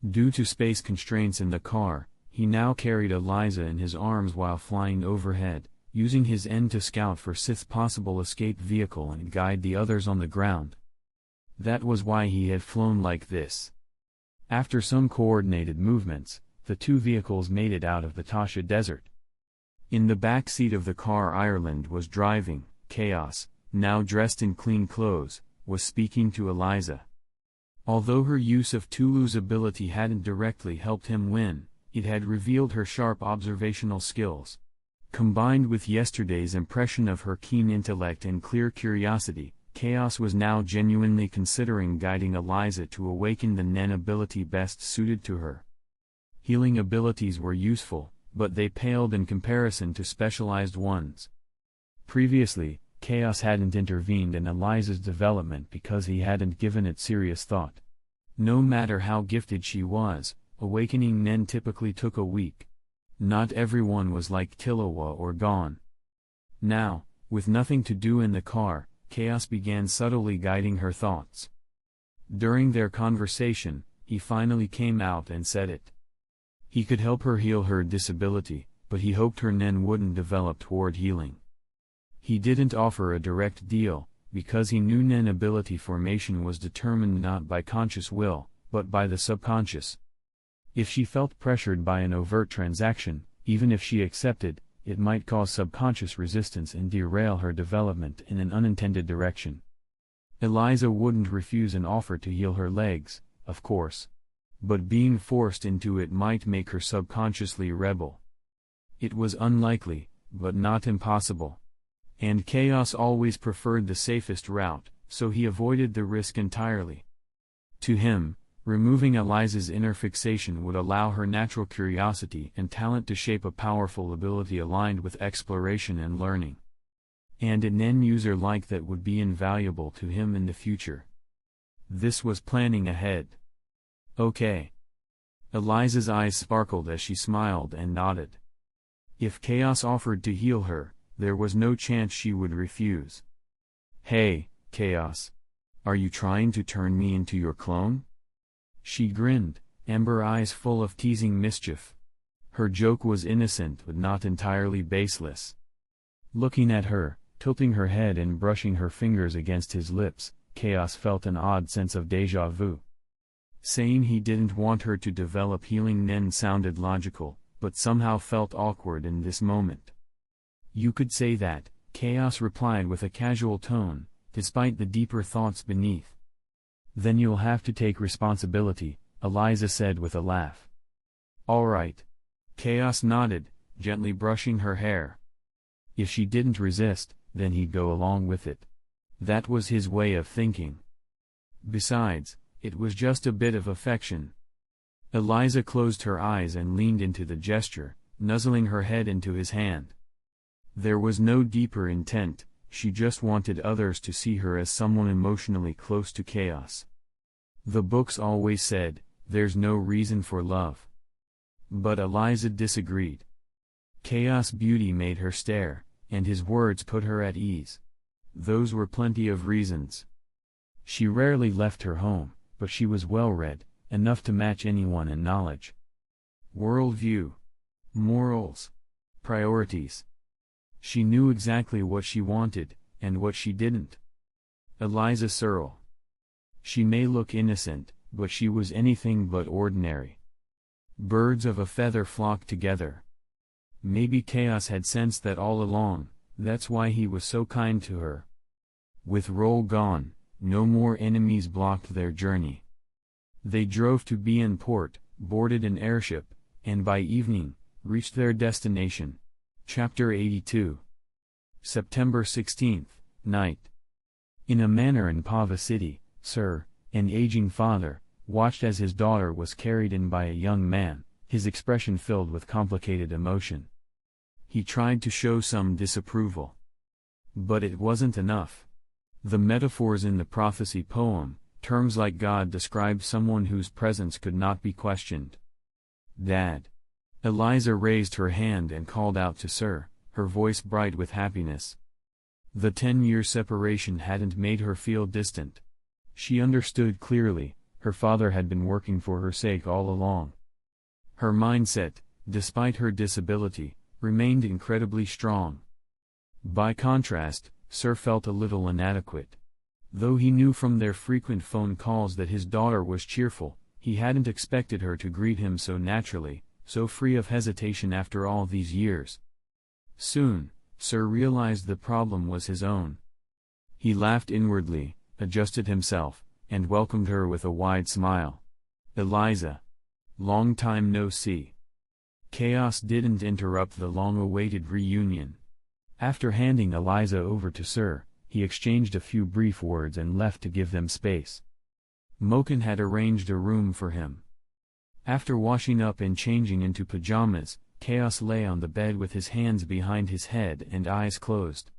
Due to space constraints in the car, he now carried Eliza in his arms while flying overhead, using his end to scout for Sith's possible escape vehicle and guide the others on the ground. That was why he had flown like this. After some coordinated movements, the two vehicles made it out of the Tasha Desert. In the back seat of the car Ireland was driving. Chaos, now dressed in clean clothes, was speaking to Eliza. Although her use of Tulu's ability hadn't directly helped him win, it had revealed her sharp observational skills. Combined with yesterday's impression of her keen intellect and clear curiosity, Chaos was now genuinely considering guiding Eliza to awaken the Nen ability best suited to her. Healing abilities were useful, but they paled in comparison to specialized ones. Previously, Chaos hadn't intervened in Eliza's development because he hadn't given it serious thought. No matter how gifted she was, awakening Nen typically took a week. Not everyone was like Killua or Gon. Now, with nothing to do in the car, Chaos began subtly guiding her thoughts. During their conversation, he finally came out and said it. He could help her heal her disability, but he hoped her Nen wouldn't develop toward healing. He didn't offer a direct deal, because he knew Nen ability formation was determined not by conscious will, but by the subconscious. If she felt pressured by an overt transaction, even if she accepted, it might cause subconscious resistance and derail her development in an unintended direction. Eliza wouldn't refuse an offer to heal her legs, of course. But being forced into it might make her subconsciously rebel. It was unlikely, but not impossible. And Chaos always preferred the safest route, so he avoided the risk entirely. To him, removing Eliza's inner fixation would allow her natural curiosity and talent to shape a powerful ability aligned with exploration and learning. And a Nen user like that would be invaluable to him in the future. This was planning ahead. Okay. Eliza's eyes sparkled as she smiled and nodded. If Chaos offered to heal her, there was no chance she would refuse. Hey, Chaos. Are you trying to turn me into your clone? She grinned, amber eyes full of teasing mischief. Her joke was innocent but not entirely baseless. Looking at her, tilting her head and brushing her fingers against his lips, Chaos felt an odd sense of déjà vu. Saying he didn't want her to develop healing Nen sounded logical, but somehow felt awkward in this moment. You could say that, Chaos replied with a casual tone, despite the deeper thoughts beneath. Then you'll have to take responsibility, Eliza said with a laugh. All right. Chaos nodded, gently brushing her hair. If she didn't resist, then he'd go along with it. That was his way of thinking. Besides, it was just a bit of affection. Eliza closed her eyes and leaned into the gesture, nuzzling her head into his hand. There was no deeper intent, she just wanted others to see her as someone emotionally close to Chaos. The books always said, there's no reason for love. But Eliza disagreed. Chaos' beauty made her stare, and his words put her at ease. Those were plenty of reasons. She rarely left her home, but she was well-read, enough to match anyone in knowledge. Worldview. Morals. Priorities. She knew exactly what she wanted, and what she didn't. Eliza Searle. She may look innocent, but she was anything but ordinary. Birds of a feather flock together. Maybe Chaos had sensed that all along, that's why he was so kind to her. With Roll gone, no more enemies blocked their journey. They drove to Bienport, boarded an airship, and by evening, reached their destination. Chapter 82. September 16th, night. In a manor in Pava City, Sir, an aging father, watched as his daughter was carried in by a young man, his expression filled with complicated emotion. He tried to show some disapproval. But it wasn't enough. The metaphors in the prophecy poem, terms like God described someone whose presence could not be questioned. Dad. Eliza raised her hand and called out to Sir, her voice bright with happiness. The 10-year separation hadn't made her feel distant. She understood clearly, her father had been working for her sake all along. Her mindset, despite her disability, remained incredibly strong. By contrast, Sir felt a little inadequate. Though he knew from their frequent phone calls that his daughter was cheerful, he hadn't expected her to greet him so naturally, so free of hesitation after all these years. Soon, Sir realized the problem was his own. He laughed inwardly, adjusted himself, and welcomed her with a wide smile. Eliza. Long time no see. Chaos didn't interrupt the long-awaited reunion. After handing Eliza over to Sir, he exchanged a few brief words and left to give them space. Moken had arranged a room for him. After washing up and changing into pajamas, Chaos lay on the bed with his hands behind his head and eyes closed.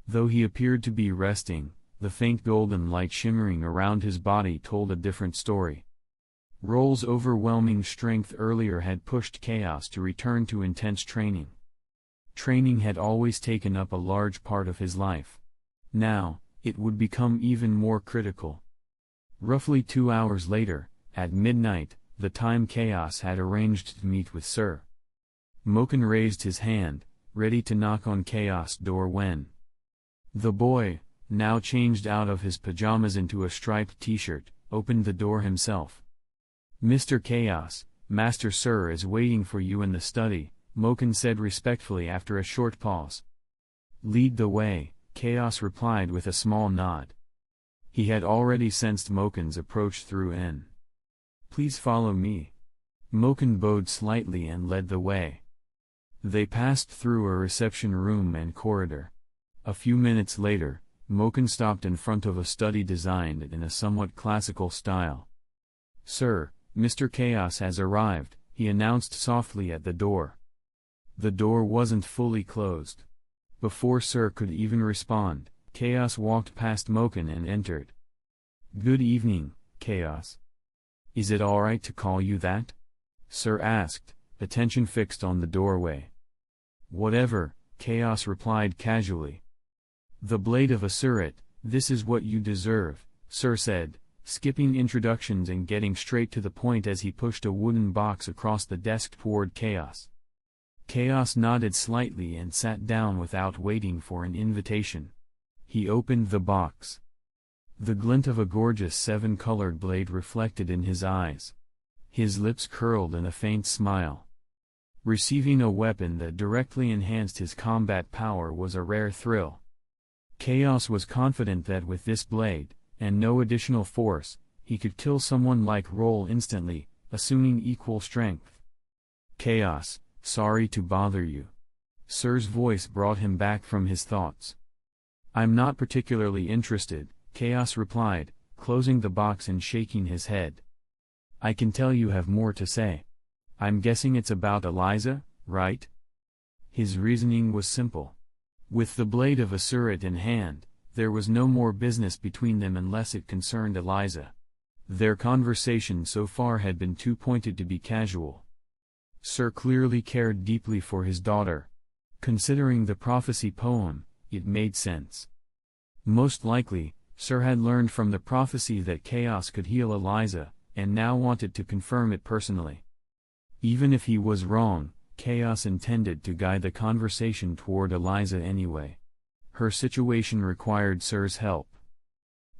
Though he appeared to be resting, the faint golden light shimmering around his body told a different story. Roll's overwhelming strength earlier had pushed Chaos to return to intense training. Training had always taken up a large part of his life. Now, it would become even more critical. Roughly 2 hours later, at midnight, the time Chaos had arranged to meet with Sir. Moken raised his hand, ready to knock on Chaos' door when the boy, now changed out of his pajamas into a striped t-shirt, opened the door himself. Mr. Chaos, Master Sir is waiting for you in the study, Moken said respectfully after a short pause. Lead the way, Chaos replied with a small nod. He had already sensed Moken's approach through in. Please follow me. Moken bowed slightly and led the way. They passed through a reception room and corridor. A few minutes later, Moken stopped in front of a study designed in a somewhat classical style. Sir, Mr. Chaos has arrived, he announced softly at the door. The door wasn't fully closed. Before Sir could even respond, Chaos walked past Moken and entered. Good evening, Chaos. Is it alright to call you that? Sir asked, attention fixed on the doorway. Whatever, Chaos replied casually. The blade of a Suret, this is what you deserve, Sir said, skipping introductions and getting straight to the point as he pushed a wooden box across the desk toward Chaos. Chaos nodded slightly and sat down without waiting for an invitation. He opened the box. The glint of a gorgeous 7-colored blade reflected in his eyes. His lips curled in a faint smile. Receiving a weapon that directly enhanced his combat power was a rare thrill. Chaos was confident that with this blade, and no additional force, he could kill someone like Roll instantly, assuming equal strength. Chaos, sorry to bother you. Sir's voice brought him back from his thoughts. I'm not particularly interested, Chaos replied, closing the box and shaking his head. I can tell you have more to say. I'm guessing it's about Eliza, right? His reasoning was simple. With the blade of a Suret in hand, there was no more business between them unless it concerned Eliza. Their conversation so far had been too pointed to be casual. Sir clearly cared deeply for his daughter. Considering the prophecy poem, it made sense. Most likely, Sir had learned from the prophecy that Chaos could heal Eliza, and now wanted to confirm it personally. Even if he was wrong, Chaos intended to guide the conversation toward Eliza anyway. Her situation required Sir's help.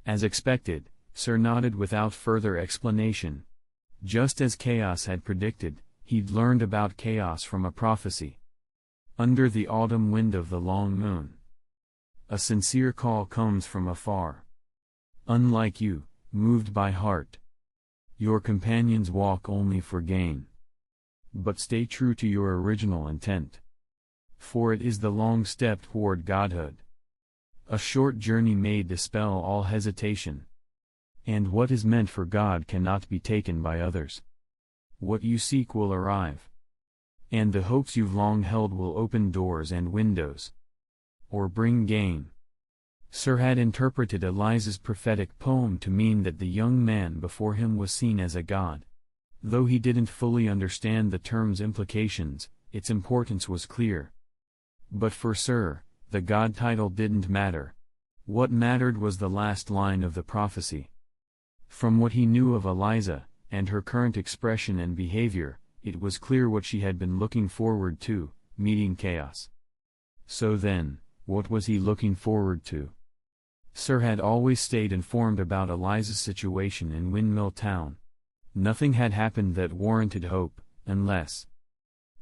As expected, Sir nodded without further explanation. Just as Chaos had predicted, he'd learned about Chaos from a prophecy. Under the autumn wind of the long moon, a sincere call comes from afar. Unlike you, moved by heart, your companions walk only for gain. But stay true to your original intent. For it is the long step toward godhood. A short journey may dispel all hesitation. And what is meant for God cannot be taken by others. What you seek will arrive. And the hopes you've long held will open doors and windows. Or bring gain. Sir had interpreted Eliza's prophetic poem to mean that the young man before him was seen as a god. Though he didn't fully understand the term's implications, its importance was clear. But for Sir, the god title didn't matter. What mattered was the last line of the prophecy. From what he knew of Eliza, and her current expression and behavior, it was clear what she had been looking forward to, meeting Chaos. So then, what was he looking forward to? Sir had always stayed informed about Eliza's situation in Windmill Town. Nothing had happened that warranted hope, unless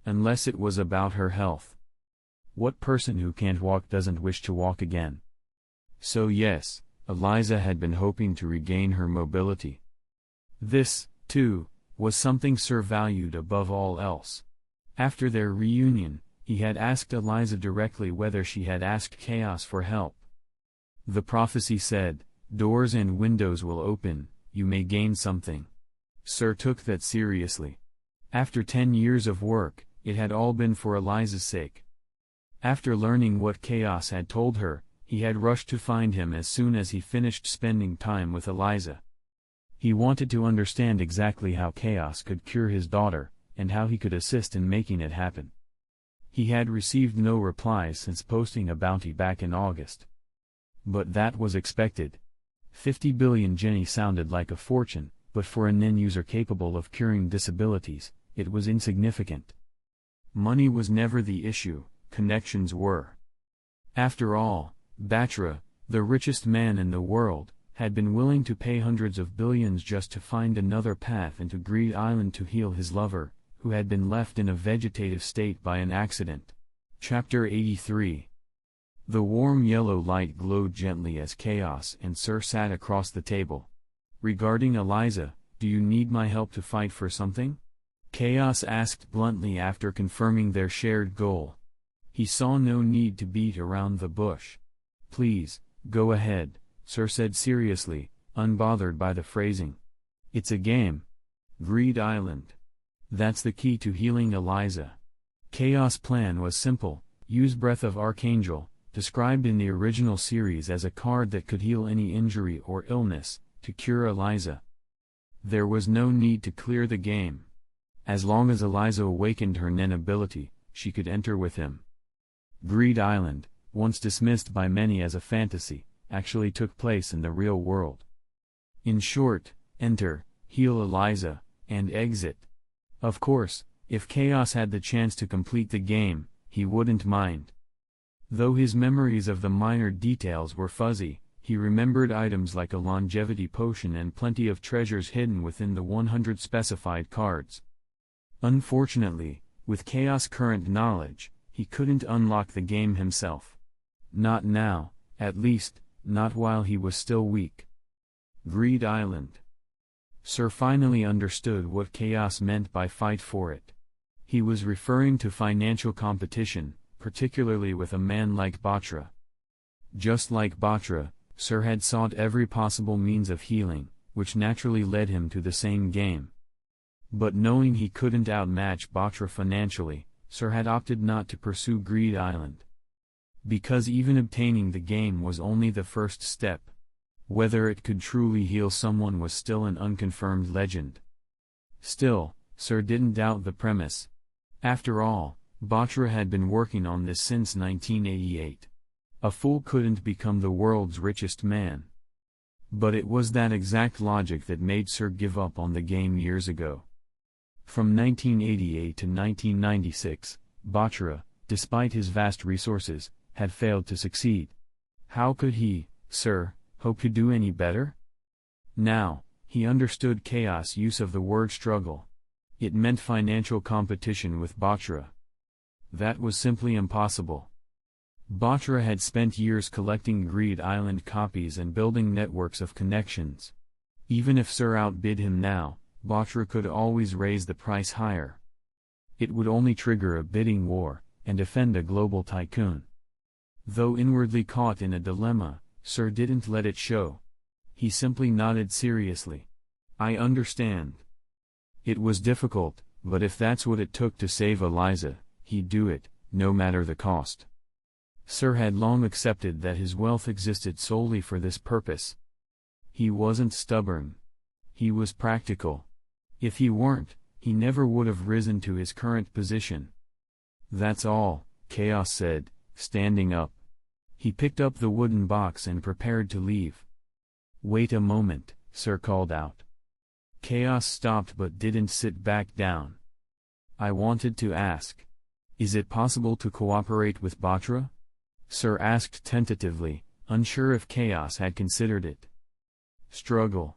it was about her health. What person who can't walk doesn't wish to walk again? So yes, Eliza had been hoping to regain her mobility. This, too, was something Sir valued above all else. After their reunion, he had asked Eliza directly whether she had asked Chaos for help. The prophecy said, "Doors and windows will open, you may gain something." Sir took that seriously. After 10 years of work, it had all been for Eliza's sake. After learning what Chaos had told her, he had rushed to find him as soon as he finished spending time with Eliza. He wanted to understand exactly how Chaos could cure his daughter, and how he could assist in making it happen. He had received no replies since posting a bounty back in August. But that was expected. 50 billion Jenny sounded like a fortune, but for a NIN user capable of curing disabilities, it was insignificant. Money was never the issue, connections were. After all, Batra, the richest man in the world, had been willing to pay hundreds of billions just to find another path into Greed Island to heal his lover, who had been left in a vegetative state by an accident. Chapter 83. The warm yellow light glowed gently as Chaos and Sir sat across the table. "Regarding Eliza, do you need my help to fight for something?" Chaos asked bluntly after confirming their shared goal. He saw no need to beat around the bush. "Please, go ahead," Sir said seriously, unbothered by the phrasing. "It's a game. Greed Island. That's the key to healing Eliza." Chaos' plan was simple: use Breath of Archangel, described in the original series as a card that could heal any injury or illness, to cure Eliza. There was no need to clear the game. As long as Eliza awakened her NIN ability, she could enter with him. Greed Island, once dismissed by many as a fantasy, actually took place in the real world. In short, enter, heal Eliza, and exit. Of course, if Chaos had the chance to complete the game, he wouldn't mind. Though his memories of the minor details were fuzzy, he remembered items like a longevity potion and plenty of treasures hidden within the 100 specified cards. Unfortunately, with Chaos' current knowledge, he couldn't unlock the game himself. Not now, at least, not while he was still weak. Greed Island. Sir finally understood what Chaos meant by fight for it. He was referring to financial competition, particularly with a man like Batra. Just like Batra, Sir had sought every possible means of healing, which naturally led him to the same game. But knowing he couldn't outmatch Batra financially, Sir had opted not to pursue Greed Island. Because even obtaining the game was only the first step. Whether it could truly heal someone was still an unconfirmed legend. Still, Sir didn't doubt the premise. After all, Batra had been working on this since 1988. A fool couldn't become the world's richest man. But it was that exact logic that made Sir give up on the game years ago. From 1988 to 1996, Bachra, despite his vast resources, had failed to succeed. How could he, sir, hope to do any better? Now, he understood Chaos' use of the word struggle. It meant financial competition with Bachra. That was simply impossible. Bachra had spent years collecting Greed Island copies and building networks of connections. Even if Sir outbid him now, Bachra could always raise the price higher. It would only trigger a bidding war, and offend a global tycoon. Though inwardly caught in a dilemma, Sir didn't let it show. He simply nodded seriously. I understand. It was difficult, but if that's what it took to save Eliza, he'd do it, no matter the cost. Sir had long accepted that his wealth existed solely for this purpose. He wasn't stubborn. He was practical. If he weren't, he never would have risen to his current position. That's all, Chaos said, standing up. He picked up the wooden box and prepared to leave. Wait a moment, Sir called out. Chaos stopped but didn't sit back down. I wanted to ask. Is it possible to cooperate with Bachra? Sir asked tentatively, unsure if Chaos had considered it. Struggle.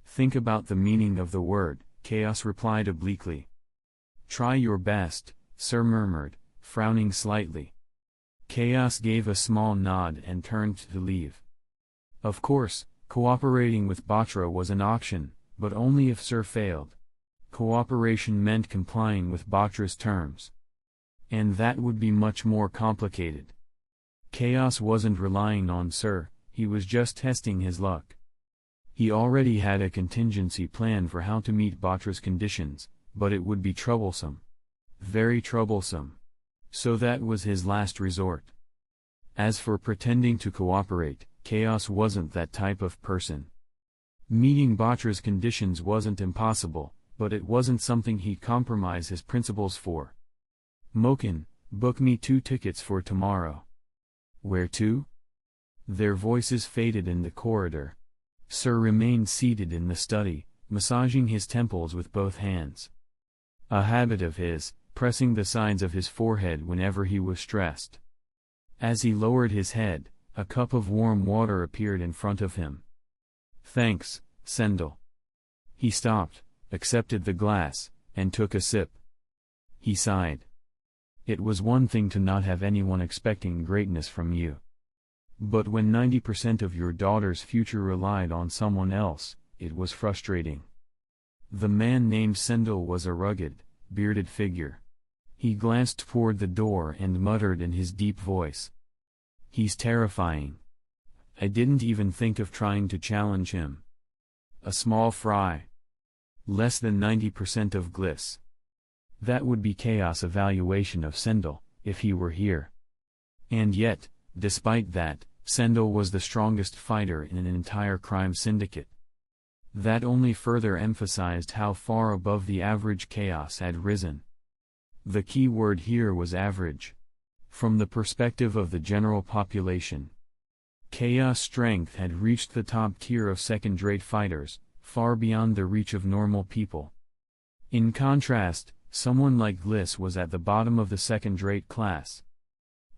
Think about the meaning of the word, Chaos replied obliquely. Try your best, Sir murmured, frowning slightly. Chaos gave a small nod and turned to leave. Of course, cooperating with Bachra was an option, but only if Sir failed. Cooperation meant complying with Bachra's terms. And that would be much more complicated. Chaos wasn't relying on Sir, he was just testing his luck. He already had a contingency plan for how to meet Bachra's conditions, but it would be troublesome. Very troublesome. So that was his last resort. As for pretending to cooperate, Chaos wasn't that type of person. Meeting Bachra's conditions wasn't impossible, but it wasn't something he'd compromise his principles for. Mokin, book me 2 tickets for tomorrow. Where to? Their voices faded in the corridor. Sir remained seated in the study, massaging his temples with both hands. A habit of his, pressing the sides of his forehead whenever he was stressed. As he lowered his head, a cup of warm water appeared in front of him. Thanks, Sendel. He stopped, accepted the glass, and took a sip. He sighed. It was one thing to not have anyone expecting greatness from you. But when 90% of your daughter's future relied on someone else, it was frustrating. The man named Sendel was a rugged, bearded figure. He glanced toward the door and muttered in his deep voice. He's terrifying. I didn't even think of trying to challenge him. A small fry. Less than 90% of Gliss. That would be Chaos' evaluation of Sendel, if he were here. And yet, despite that, Sendel was the strongest fighter in an entire crime syndicate. That only further emphasized how far above the average Chaos had risen. The key word here was average. From the perspective of the general population, Chaos' strength had reached the top tier of second-rate fighters, far beyond the reach of normal people. In contrast, someone like Gliss was at the bottom of the second-rate class.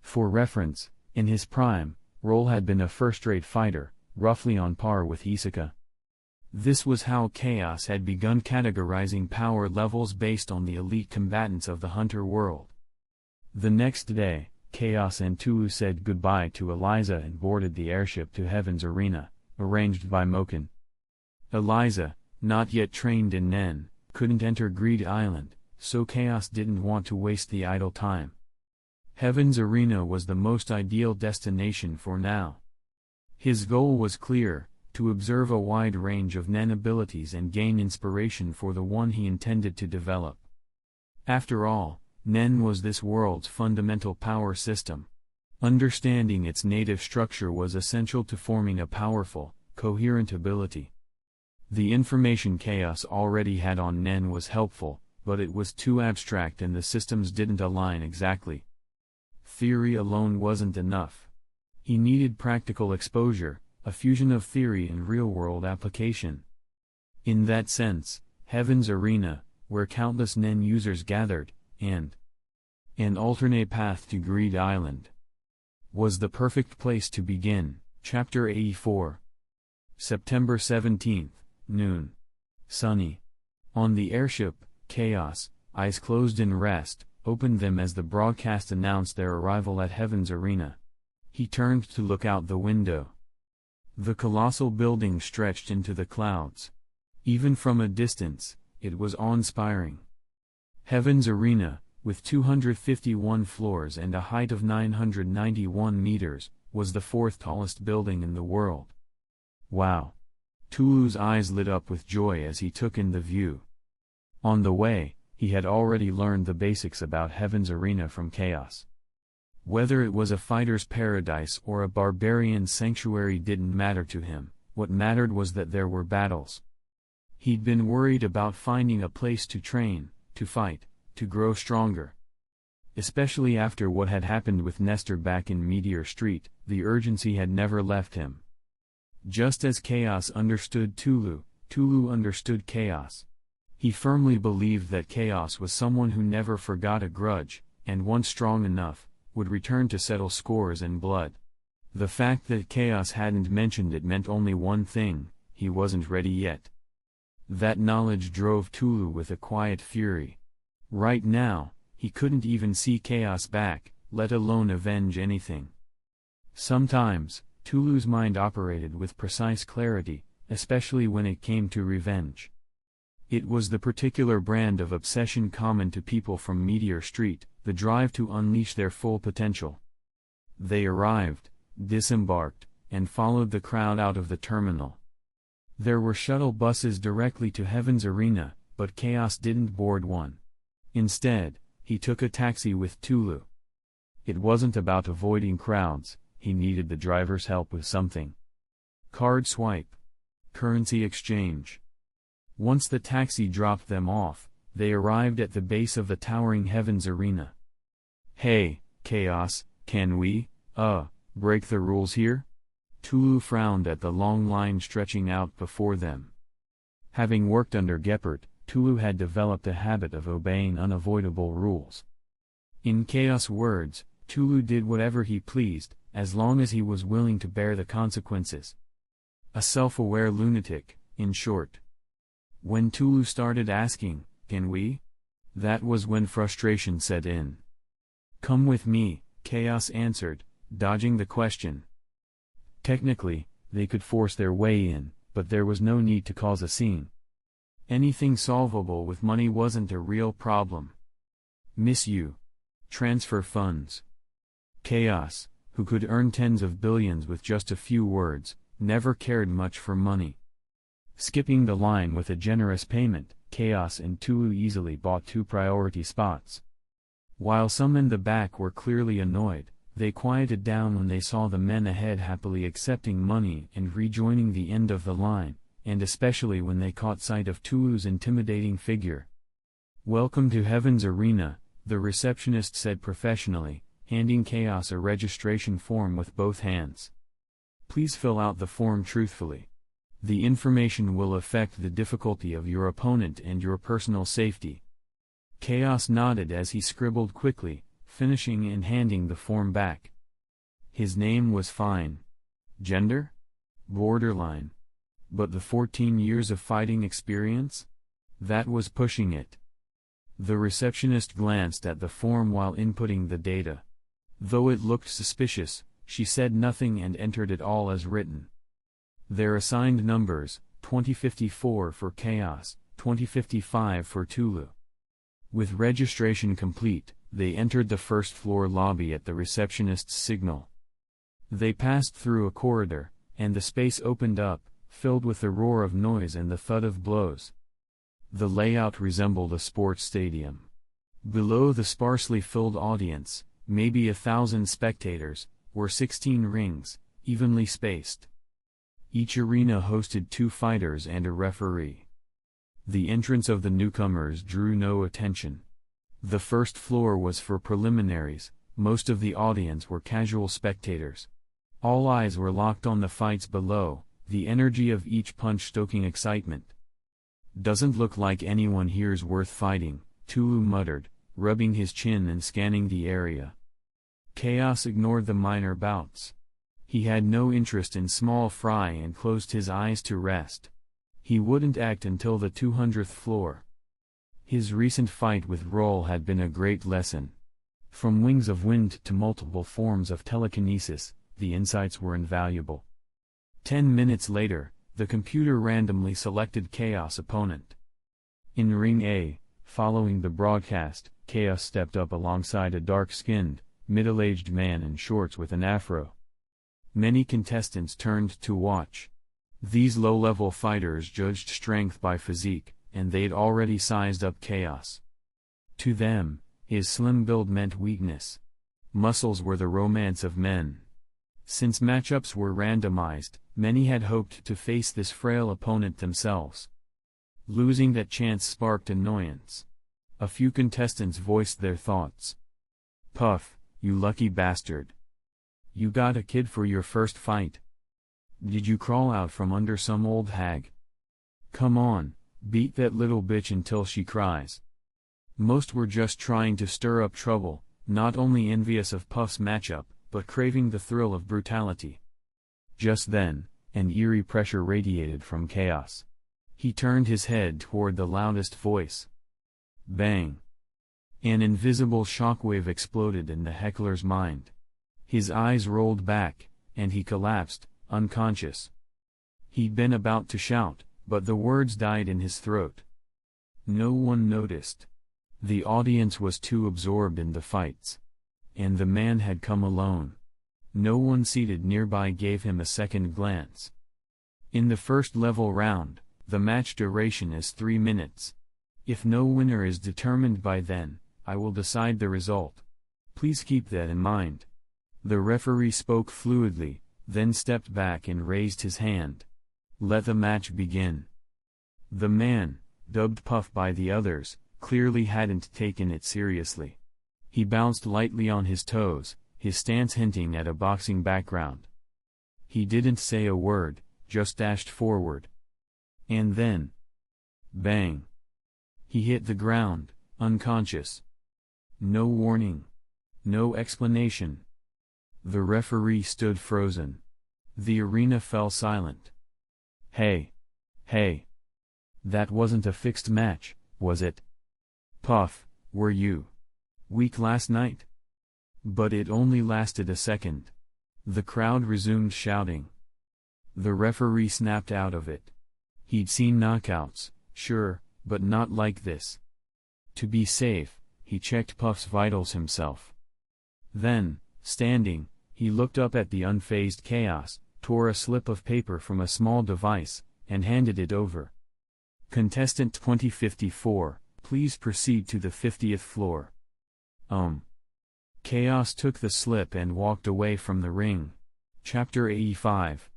For reference, in his prime, Roll had been a first-rate fighter, roughly on par with Isaka. This was how Chaos had begun categorizing power levels based on the elite combatants of the Hunter world. The next day, Chaos and Tuu said goodbye to Eliza and boarded the airship to Heaven's Arena, arranged by Mokin. Eliza, not yet trained in Nen, couldn't enter Greed Island, so Chaos didn't want to waste the idle time. Heaven's Arena was the most ideal destination for now. His goal was clear, to observe a wide range of Nen abilities and gain inspiration for the one he intended to develop. After all, Nen was this world's fundamental power system. Understanding its native structure was essential to forming a powerful, coherent ability. The information Chaos already had on Nen was helpful, but it was too abstract and the systems didn't align exactly. Theory alone wasn't enough. He needed practical exposure, a fusion of theory and real-world application. In that sense, Heaven's Arena, where countless Nen users gathered, and an alternate path to Greed Island was the perfect place to begin. Chapter 84. September 17th, noon. Sunny. On the airship, Chaos, eyes closed in rest, opened them as the broadcast announced their arrival at Heaven's Arena. He turned to look out the window. The colossal building stretched into the clouds. Even from a distance, it was awe-inspiring. Heaven's Arena, with 251 floors and a height of 991 meters, was the fourth tallest building in the world. Wow! Tulu's eyes lit up with joy as he took in the view. On the way, he had already learned the basics about Heaven's Arena from Chaos. Whether it was a fighter's paradise or a barbarian's sanctuary didn't matter to him, what mattered was that there were battles. He'd been worried about finding a place to train, to fight, to grow stronger. Especially after what had happened with Nestor back in Meteor Street, the urgency had never left him. Just as Chaos understood Tulu, Tulu understood Chaos. He firmly believed that Chaos was someone who never forgot a grudge, and once strong enough, would return to settle scores and blood. The fact that Chaos hadn't mentioned it meant only one thing: he wasn't ready yet. That knowledge drove Tulu with a quiet fury. Right now, he couldn't even see Chaos back, let alone avenge anything. Sometimes, Tulu's mind operated with precise clarity, especially when it came to revenge. It was the particular brand of obsession common to people from Meteor Street, the drive to unleash their full potential. They arrived, disembarked, and followed the crowd out of the terminal. There were shuttle buses directly to Heaven's Arena, but Chaos didn't board one. Instead, he took a taxi with Tulu. It wasn't about avoiding crowds, he needed the driver's help with something. Card swipe. Currency exchange. Once the taxi dropped them off, they arrived at the base of the towering Heaven's Arena. "Hey, Chaos, can we, break the rules here?" Tulu frowned at the long line stretching out before them. Having worked under Geppert, Tulu had developed a habit of obeying unavoidable rules. In Chaos' words, Tulu did whatever he pleased, as long as he was willing to bear the consequences. A self-aware lunatic, in short. When Tulu started asking, "Can we?" that was when frustration set in. "Come with me," Chaos answered, dodging the question. Technically, they could force their way in, but there was no need to cause a scene. Anything solvable with money wasn't a real problem. "Miss you. Transfer funds." Chaos, who could earn tens of billions with just a few words, never cared much for money. Skipping the line with a generous payment, Chaos and Tulu easily bought 2 priority spots. While some in the back were clearly annoyed, they quieted down when they saw the men ahead happily accepting money and rejoining the end of the line, and especially when they caught sight of Tulu's intimidating figure. "Welcome to Heaven's Arena," the receptionist said professionally, handing Chaos a registration form with both hands. "Please fill out the form truthfully. The information will affect the difficulty of your opponent and your personal safety." Chaos nodded as he scribbled quickly, finishing and handing the form back. His name was fine. Gender? Borderline. But the 14 years of fighting experience? That was pushing it. The receptionist glanced at the form while inputting the data. Though it looked suspicious, she said nothing and entered it all as written. Their assigned numbers, 2054 for Chaos, 2055 for Tulu. With registration complete, they entered the first-floor lobby at the receptionist's signal. They passed through a corridor, and the space opened up, filled with the roar of noise and the thud of blows. The layout resembled a sports stadium. Below the sparsely filled audience, maybe 1,000 spectators, were 16 rings, evenly spaced. Each arena hosted 2 fighters and a referee. The entrance of the newcomers drew no attention. The first floor was for preliminaries, most of the audience were casual spectators. All eyes were locked on the fights below, the energy of each punch stoking excitement. Doesn't look like anyone here's worth fighting, Tulu muttered, rubbing his chin and scanning the area. Chaos ignored the minor bouts. He had no interest in small fry and closed his eyes to rest. He wouldn't act until the 200th floor. His recent fight with Roll had been a great lesson. From wings of wind to multiple forms of telekinesis, the insights were invaluable. 10 minutes later, the computer randomly selected Chaos' opponent. In Ring A, following the broadcast, Chaos stepped up alongside a dark-skinned, middle-aged man in shorts with an afro. Many contestants turned to watch. These low-level fighters judged strength by physique, and they'd already sized up Chaos. To them, his slim build meant weakness. Muscles were the romance of men. Since matchups were randomized, many had hoped to face this frail opponent themselves. Losing that chance sparked annoyance. A few contestants voiced their thoughts. "Puff, you lucky bastard. You got a kid for your first fight. Did you crawl out from under some old hag? Come on, beat that little bitch until she cries." Most were just trying to stir up trouble, not only envious of Puff's matchup, but craving the thrill of brutality. Just then, an eerie pressure radiated from Chaos. He turned his head toward the loudest voice. Bang! An invisible shockwave exploded in the heckler's mind. His eyes rolled back, and he collapsed, unconscious. He'd been about to shout, but the words died in his throat. No one noticed. The audience was too absorbed in the fights. And the man had come alone. No one seated nearby gave him a second glance. In the first level round, the match duration is 3 minutes. If no winner is determined by then, I will decide the result. Please keep that in mind. The referee spoke fluidly, then stepped back and raised his hand. Let the match begin. The man, dubbed Puff by the others, clearly hadn't taken it seriously. He bounced lightly on his toes, his stance hinting at a boxing background. He didn't say a word, just dashed forward. And then, bang! He hit the ground, unconscious. No warning. No explanation. The referee stood frozen. The arena fell silent. Hey! Hey! That wasn't a fixed match, was it? Puff, were you weak last night? But it only lasted a second. The crowd resumed shouting. The referee snapped out of it. He'd seen knockouts, sure, but not like this. To be safe, he checked Puff's vitals himself. Then, standing, he looked up at the unfazed Chaos, tore a slip of paper from a small device, and handed it over. Contestant 2054, please proceed to the 50th floor. Chaos took the slip and walked away from the ring. Chapter 85.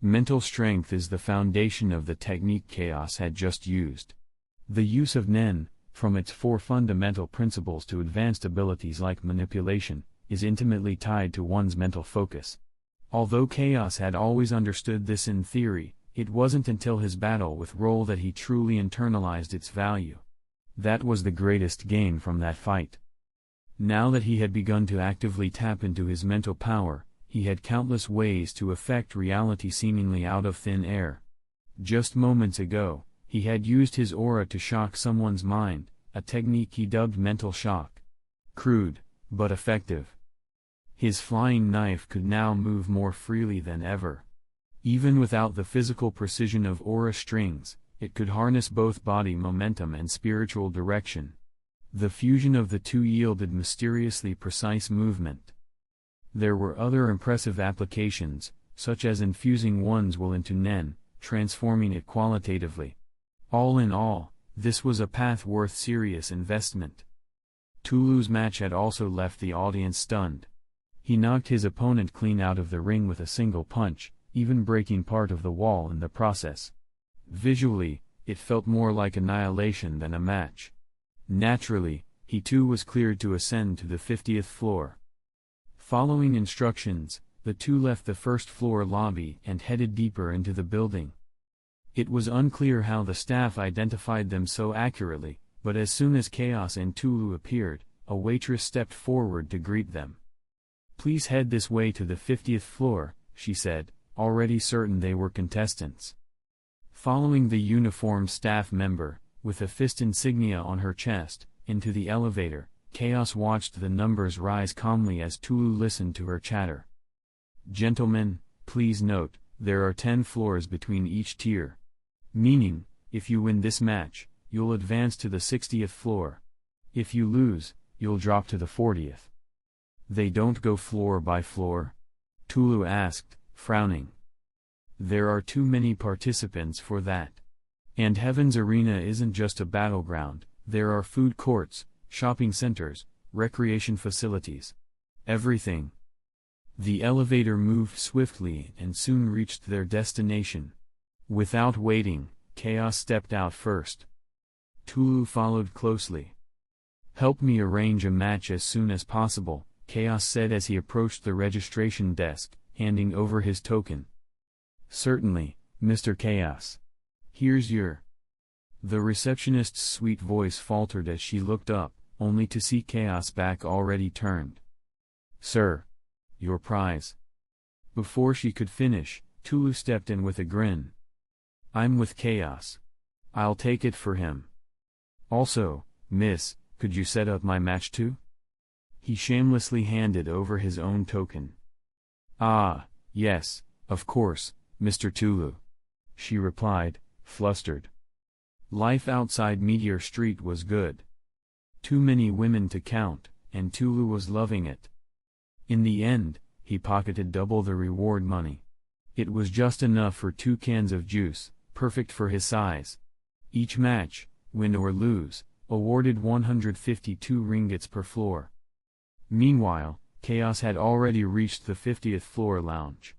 Mental strength is the foundation of the technique Chaos had just used. The use of Nen, from its 4 fundamental principles to advanced abilities like manipulation, is intimately tied to one's mental focus. Although Chaos had always understood this in theory, it wasn't until his battle with Roll that he truly internalized its value. That was the greatest gain from that fight. Now that he had begun to actively tap into his mental power, he had countless ways to affect reality seemingly out of thin air. Just moments ago, he had used his aura to shock someone's mind, a technique he dubbed mental shock. Crude, but effective. His flying knife could now move more freely than ever. Even without the physical precision of aura strings, it could harness both body momentum and spiritual direction. The fusion of the two yielded mysteriously precise movement. There were other impressive applications, such as infusing one's will into Nen, transforming it qualitatively. All in all, this was a path worth serious investment. Tulu's match had also left the audience stunned. He knocked his opponent clean out of the ring with a single punch, even breaking part of the wall in the process. Visually, it felt more like annihilation than a match. Naturally, he too was cleared to ascend to the 50th floor. Following instructions, the two left the first floor lobby and headed deeper into the building. It was unclear how the staff identified them so accurately, but as soon as Chaos and Tulu appeared, a waitress stepped forward to greet them. "Please head this way to the 50th floor," she said, already certain they were contestants. Following the uniformed staff member, with a fist insignia on her chest, into the elevator, Chaos watched the numbers rise calmly as Tulu listened to her chatter. "Gentlemen, please note, there are 10 floors between each tier. Meaning, if you win this match, you'll advance to the 60th floor. If you lose, you'll drop to the 40th. "They don't go floor by floor?" Tulu asked, frowning. "There are too many participants for that. And Heaven's Arena isn't just a battleground, there are food courts, shopping centers, recreation facilities. Everything." The elevator moved swiftly and soon reached their destination. Without waiting, Chaos stepped out first. Tulu followed closely. "Help me arrange a match as soon as possible," Chaos said as he approached the registration desk, handing over his token. "Certainly, Mr. Chaos. Here's your..." The receptionist's sweet voice faltered as she looked up, only to see Chaos' back already turned. "Sir. Your prize." Before she could finish, Tulu stepped in with a grin. "I'm with Chaos. I'll take it for him. Also, miss, could you set up my match too?" He shamelessly handed over his own token. "Ah, yes, of course, Mr. Tulu," she replied, flustered. Life outside Meteor Street was good. Too many women to count, and Tulu was loving it. In the end, he pocketed double the reward money. It was just enough for 2 cans of juice, perfect for his size. Each match, win or lose, awarded 152 ringgits per floor. Meanwhile, Chaos had already reached the 50th floor lounge.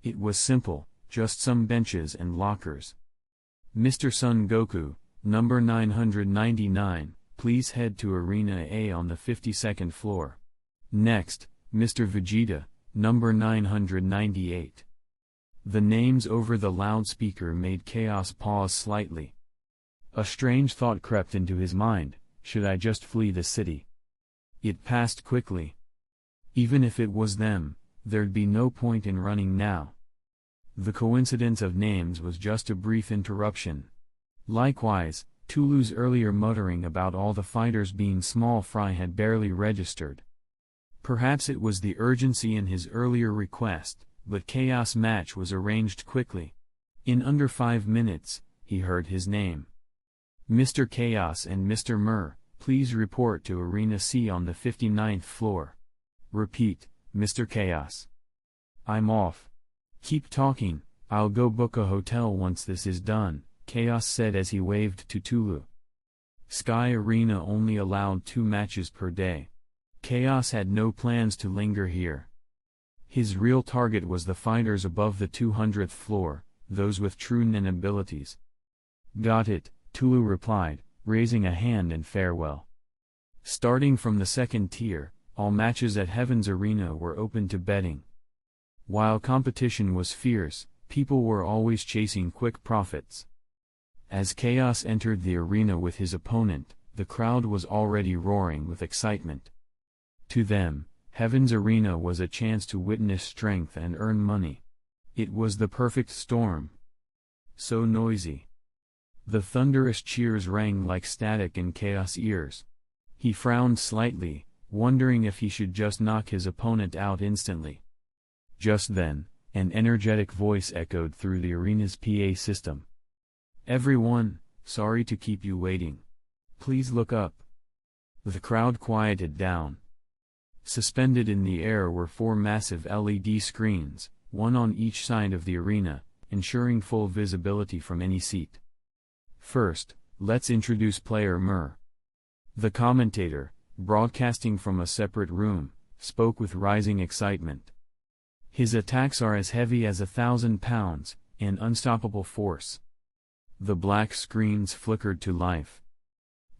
It was simple, just some benches and lockers. "Mr. Son Goku, number 999, please head to Arena A on the 52nd floor. Next, Mr. Vegeta, number 998. The names over the loudspeaker made Chaos pause slightly. A strange thought crept into his mind: should I just flee the city? It passed quickly. Even if it was them, there'd be no point in running now. The coincidence of names was just a brief interruption. Likewise, Tulu's earlier muttering about all the fighters being small fry had barely registered. Perhaps it was the urgency in his earlier request, but Chaos' match was arranged quickly. In under 5 minutes, he heard his name. "Mr. Chaos and Mr. Mur, please report to Arena C on the 59th floor. Repeat, Mr. Chaos. I'm off. Keep talking, I'll go book a hotel once this is done," Chaos said as he waved to Tulu. Sky Arena only allowed 2 matches per day. Chaos had no plans to linger here. His real target was the fighters above the 200th floor, those with true nin abilities. "Got it," Tulu replied, raising a hand in farewell. Starting from the 2nd tier, all matches at Heaven's Arena were open to betting. While competition was fierce, people were always chasing quick profits. As Chaos entered the arena with his opponent, the crowd was already roaring with excitement. To them, Heaven's Arena was a chance to witness strength and earn money. It was the perfect storm. So noisy. The thunderous cheers rang like static in Chaos' ears. He frowned slightly, wondering if he should just knock his opponent out instantly. Just then, an energetic voice echoed through the arena's PA system. "Everyone, sorry to keep you waiting. Please look up." The crowd quieted down. Suspended in the air were 4 massive LED screens, one on each side of the arena, ensuring full visibility from any seat. "First, let's introduce player Mur." The commentator, broadcasting from a separate room, spoke with rising excitement. "His attacks are as heavy as 1,000 pounds, an unstoppable force." The black screens flickered to life.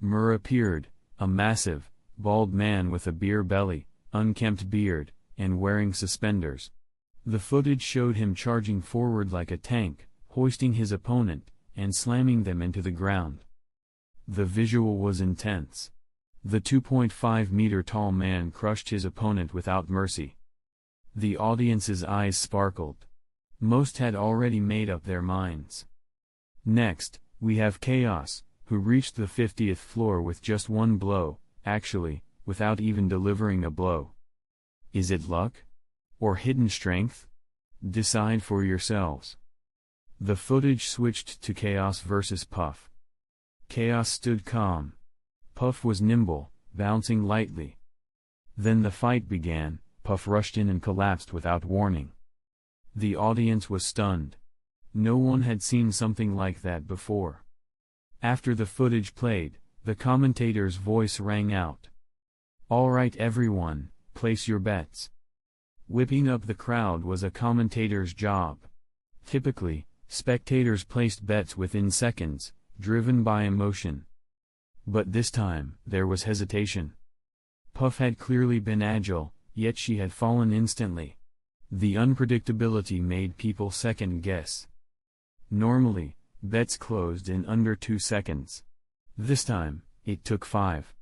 Mur appeared, a massive, bald man with a beer belly, unkempt beard, and wearing suspenders. The footage showed him charging forward like a tank, hoisting his opponent, and slamming them into the ground. The visual was intense. The 2.5-meter-tall man crushed his opponent without mercy. The audience's eyes sparkled. Most had already made up their minds. Next, we have Chaos, who reached the 50th floor with just one blow, actually, without even delivering a blow. Is it luck? Or hidden strength? Decide for yourselves. The footage switched to Chaos versus Puff. Chaos stood calm. Puff was nimble, bouncing lightly. Then the fight began. Puff rushed in and collapsed without warning. The audience was stunned. No one had seen something like that before. After the footage played, the commentator's voice rang out. "All right everyone, place your bets." Whipping up the crowd was a commentator's job. Typically, spectators placed bets within seconds, driven by emotion. But this time, there was hesitation. Puff had clearly been agile, yet she had fallen instantly. The unpredictability made people second-guess. Normally, bets closed in under 2 seconds. This time, it took 5.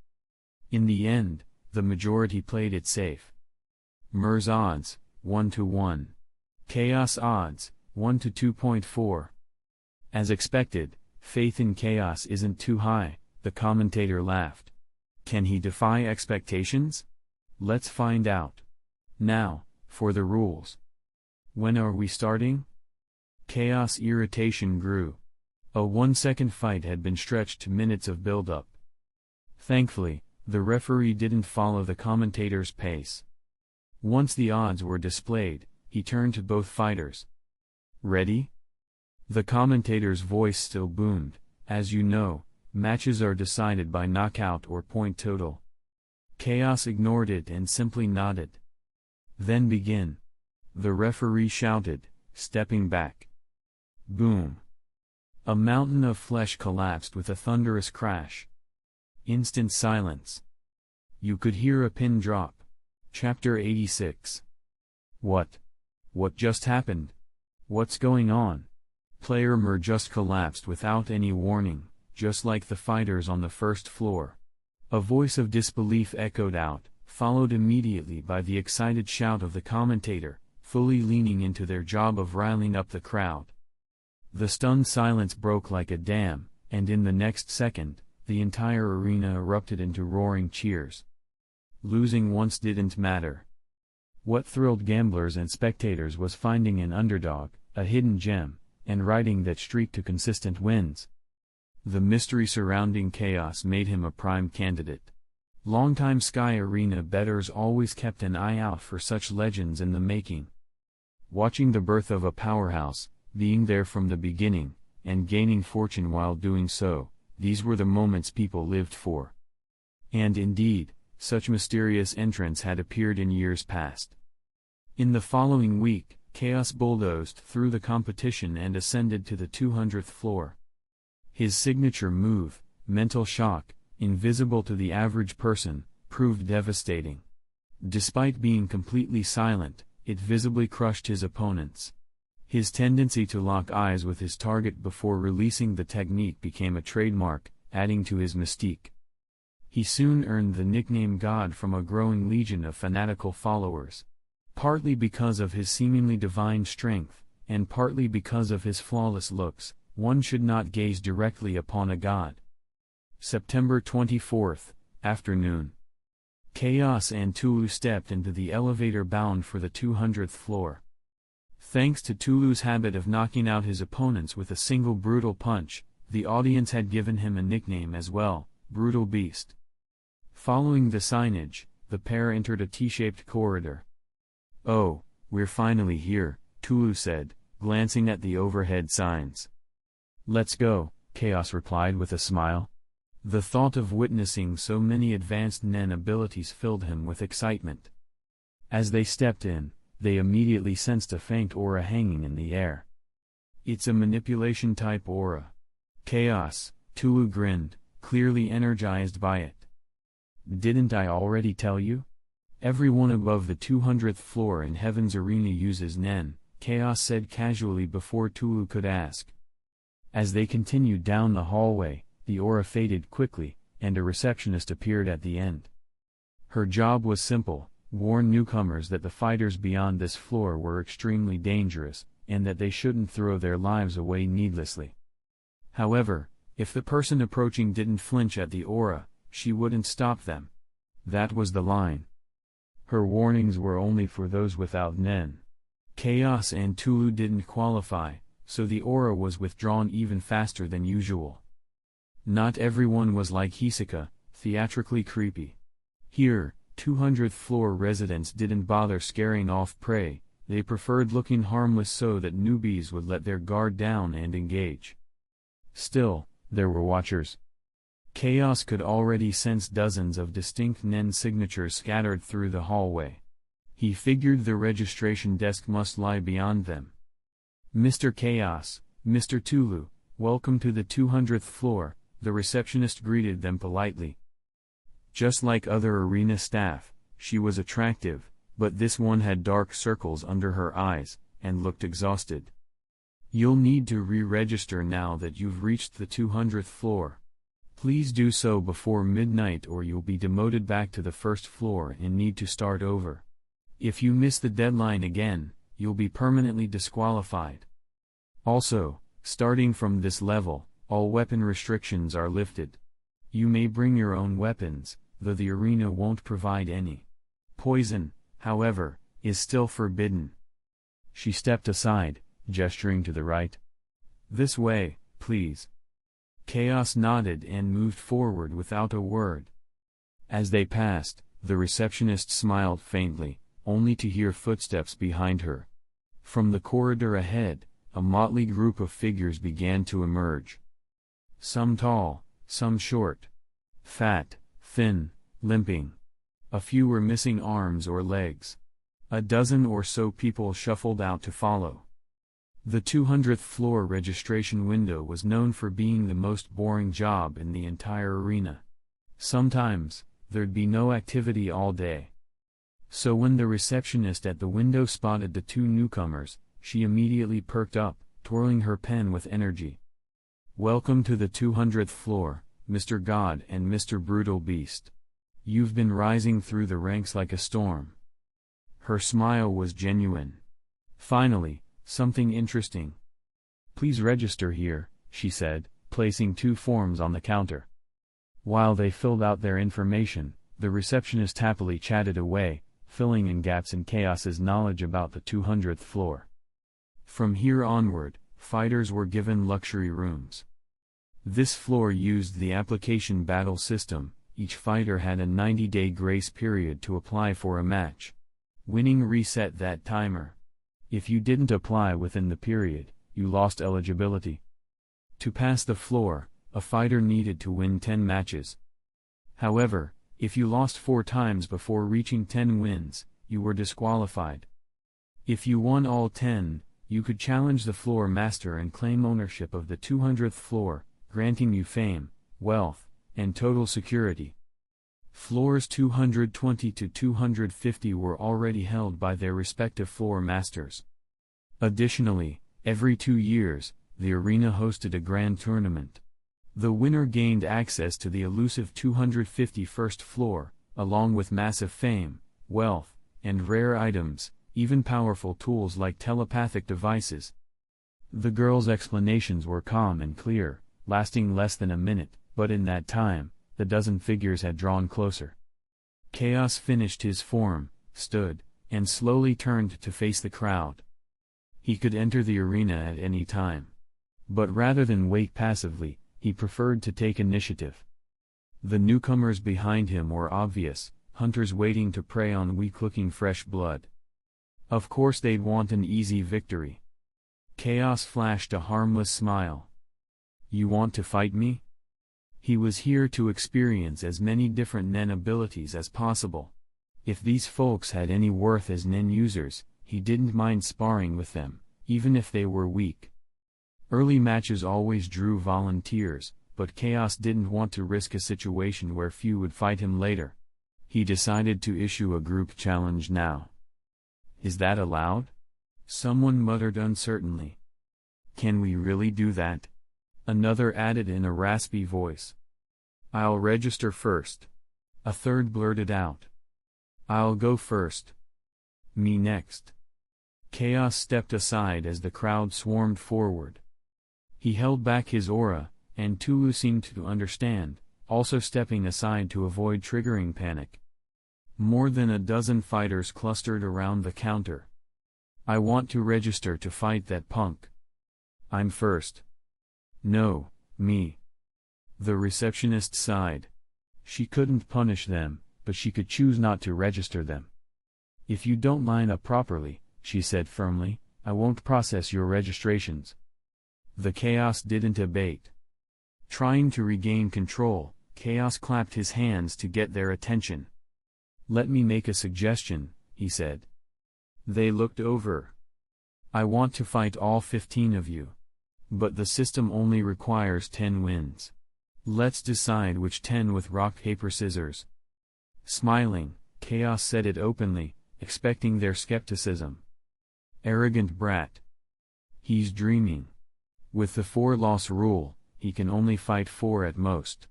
In the end, the majority played it safe. Mur's odds, 1-1. Chaos odds, 1-2.4. As expected, faith in Chaos isn't too high, the commentator laughed. Can he defy expectations? Let's find out. Now, for the rules. When are we starting? Chaos irritation grew. A 1-second fight had been stretched to minutes of build-up. Thankfully, the referee didn't follow the commentator's pace. Once the odds were displayed, he turned to both fighters. Ready? The commentator's voice still boomed. As you know, matches are decided by knockout or point total. Chaos ignored it and simply nodded. Then begin. The referee shouted, stepping back. Boom. A mountain of flesh collapsed with a thunderous crash. Instant silence. You could hear a pin drop. Chapter 86. What? What just happened? What's going on? Player Mur just collapsed without any warning, just like the fighters on the first floor. A voice of disbelief echoed out, followed immediately by the excited shout of the commentator, fully leaning into their job of riling up the crowd. The stunned silence broke like a dam, and in the next second, the entire arena erupted into roaring cheers. Losing once didn't matter. What thrilled gamblers and spectators was finding an underdog, a hidden gem, and riding that streak to consistent wins. The mystery surrounding Chaos made him a prime candidate. Longtime Sky Arena bettors always kept an eye out for such legends in the making. Watching the birth of a powerhouse, being there from the beginning, and gaining fortune while doing so, these were the moments people lived for. And indeed, such mysterious entrants had appeared in years past. In the following week, Chaos bulldozed through the competition and ascended to the 200th floor. His signature move, Mental Shock, invisible to the average person, proved devastating. Despite being completely silent, it visibly crushed his opponents. His tendency to lock eyes with his target before releasing the technique became a trademark, adding to his mystique. He soon earned the nickname God from a growing legion of fanatical followers. Partly because of his seemingly divine strength, and partly because of his flawless looks, one should not gaze directly upon a god. September 24th, afternoon. Chaos and Tulu stepped into the elevator bound for the 200th floor. Thanks to Tulu's habit of knocking out his opponents with a single brutal punch, the audience had given him a nickname as well, Brutal Beast. Following the signage, the pair entered a T-shaped corridor. "Oh, we're finally here," Tulu said, glancing at the overhead signs. "Let's go," Chaos replied with a smile. The thought of witnessing so many advanced Nen abilities filled him with excitement. As they stepped in, they immediately sensed a faint aura hanging in the air. "It's a manipulation-type aura." "Chaos," Tulu grinned, clearly energized by it. "Didn't I already tell you? Everyone above the 200th floor in Heaven's Arena uses Nen, Chaos said casually before Tulu could ask. As they continued down the hallway, the aura faded quickly, and a receptionist appeared at the end. Her job was simple: warn newcomers that the fighters beyond this floor were extremely dangerous, and that they shouldn't throw their lives away needlessly. However, if the person approaching didn't flinch at the aura, she wouldn't stop them. That was the line. Her warnings were only for those without Nen. Chaos and Tulu didn't qualify, so the aura was withdrawn even faster than usual. Not everyone was like Hisaka, theatrically creepy. Here, 200th floor residents didn't bother scaring off prey, they preferred looking harmless so that newbies would let their guard down and engage. Still, there were watchers. Chaos could already sense dozens of distinct Nen signatures scattered through the hallway. He figured the registration desk must lie beyond them. "Mr. Chaos, Mr. Tulu, welcome to the 200th floor," the receptionist greeted them politely. Just like other arena staff, she was attractive, but this one had dark circles under her eyes, and looked exhausted. "You'll need to re-register now that you've reached the 200th floor. Please do so before midnight or you'll be demoted back to the first floor and need to start over. If you miss the deadline again, you'll be permanently disqualified. Also, starting from this level, all weapon restrictions are lifted. You may bring your own weapons, though the arena won't provide any. Poison, however, is still forbidden." She stepped aside, gesturing to the right. "This way, please." Chaos nodded and moved forward without a word. As they passed, the receptionist smiled faintly, only to hear footsteps behind her. From the corridor ahead, a motley group of figures began to emerge. Some tall, some short. Fat, thin, limping. A few were missing arms or legs. A dozen or so people shuffled out to follow. The 200th floor registration window was known for being the most boring job in the entire arena. Sometimes, there'd be no activity all day. So when the receptionist at the window spotted the two newcomers, she immediately perked up, twirling her pen with energy. "Welcome to the 200th floor, Mr. God and Mr. Brutal Beast. You've been rising through the ranks like a storm." Her smile was genuine. "Finally, something interesting. Please register here," she said, placing two forms on the counter. While they filled out their information, the receptionist happily chatted away, filling in gaps in Chaos's knowledge about the 200th floor. From here onward, fighters were given luxury rooms. This floor used the application battle system. Each fighter had a 90-day grace period to apply for a match. Winning reset that timer. If you didn't apply within the period, you lost eligibility. To pass the floor, a fighter needed to win 10 matches. However, if you lost 4 times before reaching 10 wins, you were disqualified. If you won all 10, you could challenge the floor master and claim ownership of the 200th floor, granting you fame, wealth, and total security. Floors 220 to 250 were already held by their respective floor masters. Additionally, every 2 years, the arena hosted a grand tournament. The winner gained access to the elusive 251st floor, along with massive fame, wealth, and rare items, even powerful tools like telepathic devices. The girl's explanations were calm and clear, lasting less than a minute, but in that time, the dozen figures had drawn closer. Chaos finished his form, stood, and slowly turned to face the crowd. He could enter the arena at any time. But rather than wait passively, he preferred to take initiative. The newcomers behind him were obvious, hunters waiting to prey on weak-looking fresh blood. Of course they'd want an easy victory. Chaos flashed a harmless smile. "You want to fight me?" He was here to experience as many different Nen abilities as possible. If these folks had any worth as Nen users, he didn't mind sparring with them, even if they were weak. Early matches always drew volunteers, but Chaos didn't want to risk a situation where few would fight him later. He decided to issue a group challenge now. "Is that allowed?" Someone muttered uncertainly. Can we really do that? Another added in a raspy voice. I'll register first. A third blurted out. I'll go first. Me next. Chaos stepped aside as the crowd swarmed forward. He held back his aura, and Tulu seemed to understand, also stepping aside to avoid triggering panic. More than a dozen fighters clustered around the counter. I want to register to fight that punk. I'm first. No, me. The receptionist sighed. She couldn't punish them, but she could choose not to register them. If you don't line up properly, she said firmly, I won't process your registrations. The Chaos didn't abate. Trying to regain control, Chaos clapped his hands to get their attention. Let me make a suggestion, he said. They looked over. I want to fight all 15 of you. But the system only requires 10 wins. Let's decide which 10 with rock paper scissors. Smiling, Chaos said it openly, expecting their skepticism. Arrogant brat. He's dreaming. With the 4-loss rule, he can only fight 4 at most.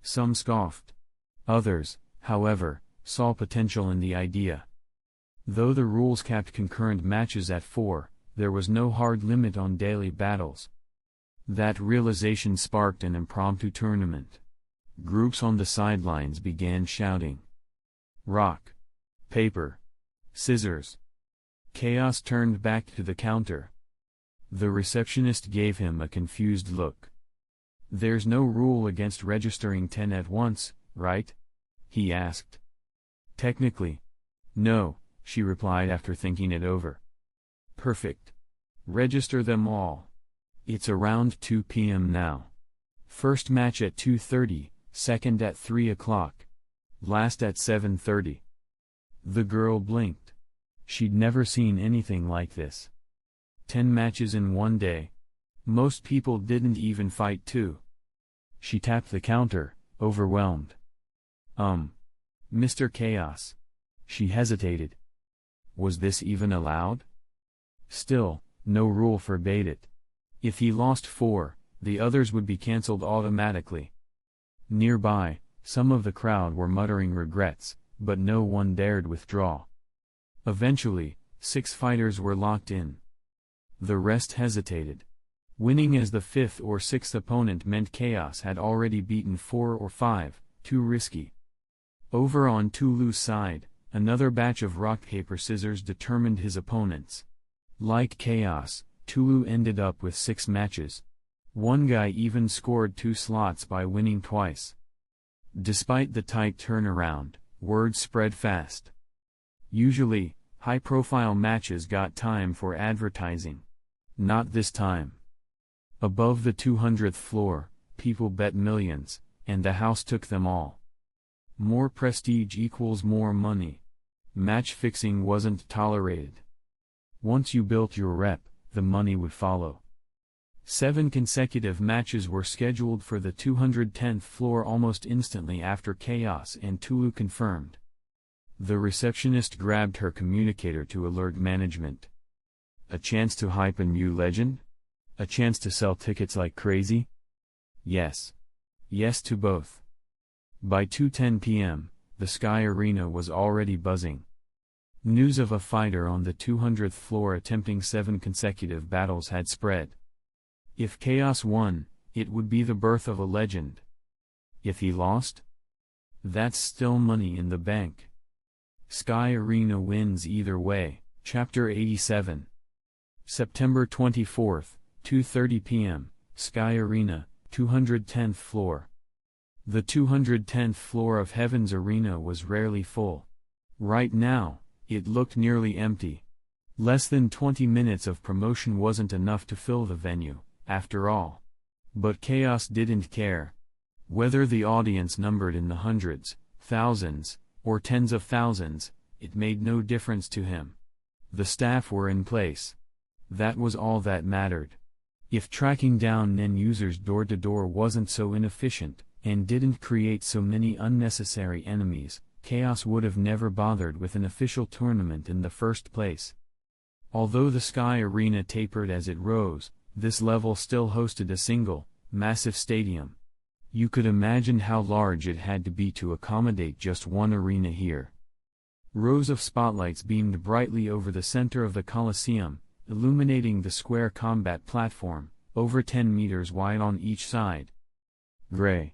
Some scoffed. Others, however, saw potential in the idea. Though the rules capped concurrent matches at 4, there was no hard limit on daily battles. That realization sparked an impromptu tournament. Groups on the sidelines began shouting. Rock. Paper. Scissors. Chaos turned back to the counter. The receptionist gave him a confused look. There's no rule against registering 10 at once, right? He asked. Technically. No, she replied after thinking it over. Perfect. Register them all. It's around 2 p.m. now. First match at 2:30, second at 3 o'clock. Last at 7:30. The girl blinked. She'd never seen anything like this. 10 matches in one day. Most people didn't even fight 2. She tapped the counter, overwhelmed. Mr. Chaos. She hesitated. Was this even allowed? Still, no rule forbade it. If he lost 4, the others would be cancelled automatically. Nearby, some of the crowd were muttering regrets, but no one dared withdraw. Eventually, 6 fighters were locked in. The rest hesitated. Winning as the 5th or 6th opponent meant Chaos had already beaten 4 or 5, too risky. Over on Tulu's side, another batch of rock paper scissors determined his opponents. Like Chaos, Tulu ended up with 6 matches. One guy even scored 2 slots by winning twice. Despite the tight turnaround, word spread fast. Usually, high-profile matches got time for advertising. Not this time. Above the 200th floor, people bet millions, and the house took them all. More prestige equals more money. Match fixing wasn't tolerated. Once you built your rep, the money would follow. 7 consecutive matches were scheduled for the 210th floor almost instantly after Chaos and Tulu confirmed. The receptionist grabbed her communicator to alert management. A chance to hype a new legend? A chance to sell tickets like crazy? Yes. Yes to both. By 2:10 p.m., the Sky Arena was already buzzing. News of a fighter on the 200th floor attempting 7 consecutive battles had spread. If Chaos won, it would be the birth of a legend. If he lost? That's still money in the bank. Sky Arena wins either way. Chapter 87. September 24th, 2:30 p.m., Sky Arena, 210th floor. The 210th floor of Heaven's Arena was rarely full. Right now, it looked nearly empty. Less than 20 minutes of promotion wasn't enough to fill the venue, after all. But Chaos didn't care. Whether the audience numbered in the hundreds, thousands, or tens of thousands, it made no difference to him. The staff were in place. That was all that mattered. If tracking down NEN users door to door wasn't so inefficient, and didn't create so many unnecessary enemies, Chaos would have never bothered with an official tournament in the first place. Although the Sky Arena tapered as it rose, this level still hosted a single, massive stadium. You could imagine how large it had to be to accommodate just one arena here. Rows of spotlights beamed brightly over the center of the Colosseum, illuminating the square combat platform, over 10 meters wide on each side. Gray.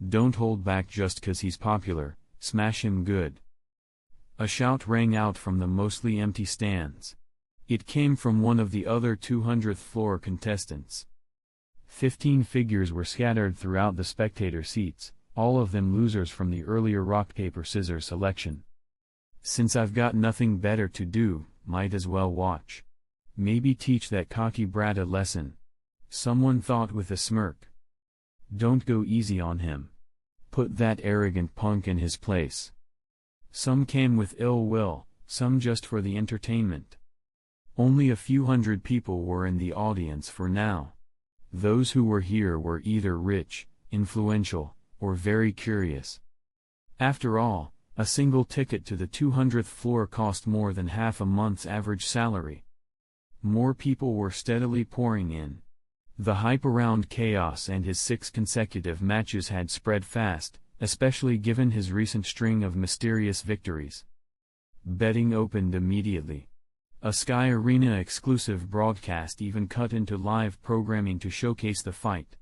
Don't hold back just 'cause he's popular, smash him good. A shout rang out from the mostly empty stands. It came from one of the other 200th floor contestants. 15 figures were scattered throughout the spectator seats, all of them losers from the earlier rock-paper-scissors selection. Since I've got nothing better to do, might as well watch. Maybe teach that cocky brat a lesson. Someone thought with a smirk. Don't go easy on him. Put that arrogant punk in his place. Some came with ill will, some just for the entertainment. Only a few hundred people were in the audience for now. Those who were here were either rich, influential, or very curious. After all, a single ticket to the 200th floor cost more than half a month's average salary. More people were steadily pouring in. The hype around Chaos and his 6 consecutive matches had spread fast, especially given his recent string of mysterious victories. Betting opened immediately. A Sky Arena exclusive broadcast even cut into live programming to showcase the fight.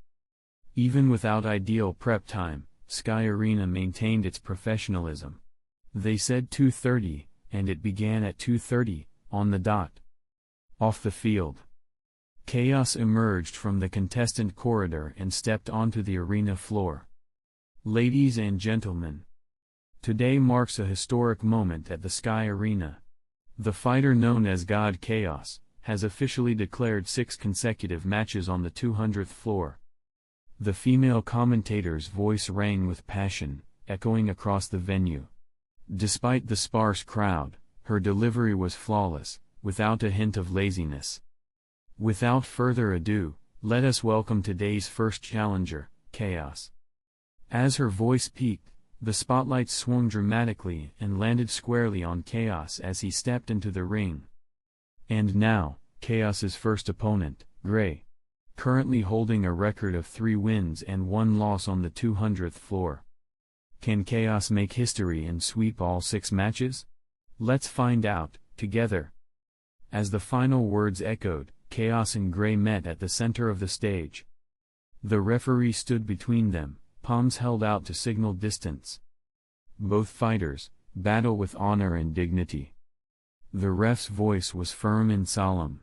Even without ideal prep time, Sky Arena maintained its professionalism. They said 2:30, and it began at 2:30, on the dot. Off the field. Chaos emerged from the contestant corridor and stepped onto the arena floor. Ladies and gentlemen, today marks a historic moment at the Sky Arena. The fighter known as God Chaos has officially declared 6 consecutive matches on the 200th floor. The female commentator's voice rang with passion, echoing across the venue. Despite the sparse crowd, her delivery was flawless, without a hint of laziness. Without further ado, let us welcome today's first challenger, Chaos. As her voice peaked, the spotlight swung dramatically and landed squarely on Chaos as he stepped into the ring. And now, Chaos's first opponent, Gray. Currently holding a record of 3 wins and 1 loss on the 200th floor. Can Chaos make history and sweep all 6 matches? Let's find out, together. As the final words echoed, Chaos and Gray met at the center of the stage. The referee stood between them, palms held out to signal distance. Both fighters battle with honor and dignity. The ref's voice was firm and solemn.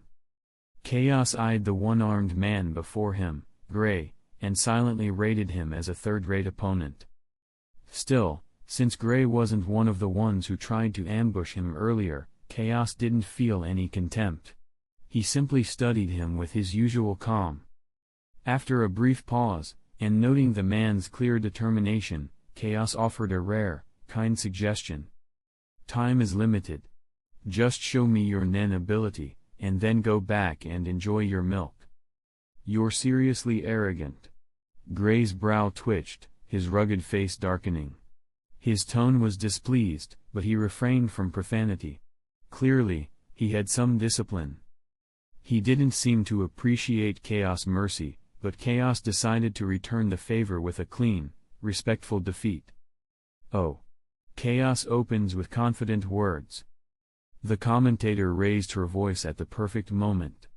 Chaos eyed the one-armed man before him, Gray, and silently rated him as a third-rate opponent. Still, since Gray wasn't one of the ones who tried to ambush him earlier, Chaos didn't feel any contempt. He simply studied him with his usual calm. After a brief pause, and noting the man's clear determination, Chaos offered a rare, kind suggestion. Time is limited. Just show me your nen ability, and then go back and enjoy your milk. You're seriously arrogant. Gray's brow twitched, his rugged face darkening. His tone was displeased, but he refrained from profanity. Clearly, he had some discipline. He didn't seem to appreciate Chaos' mercy, but Chaos decided to return the favor with a clean, respectful defeat. Oh. Chaos opens with confident words. The commentator raised her voice at the perfect moment.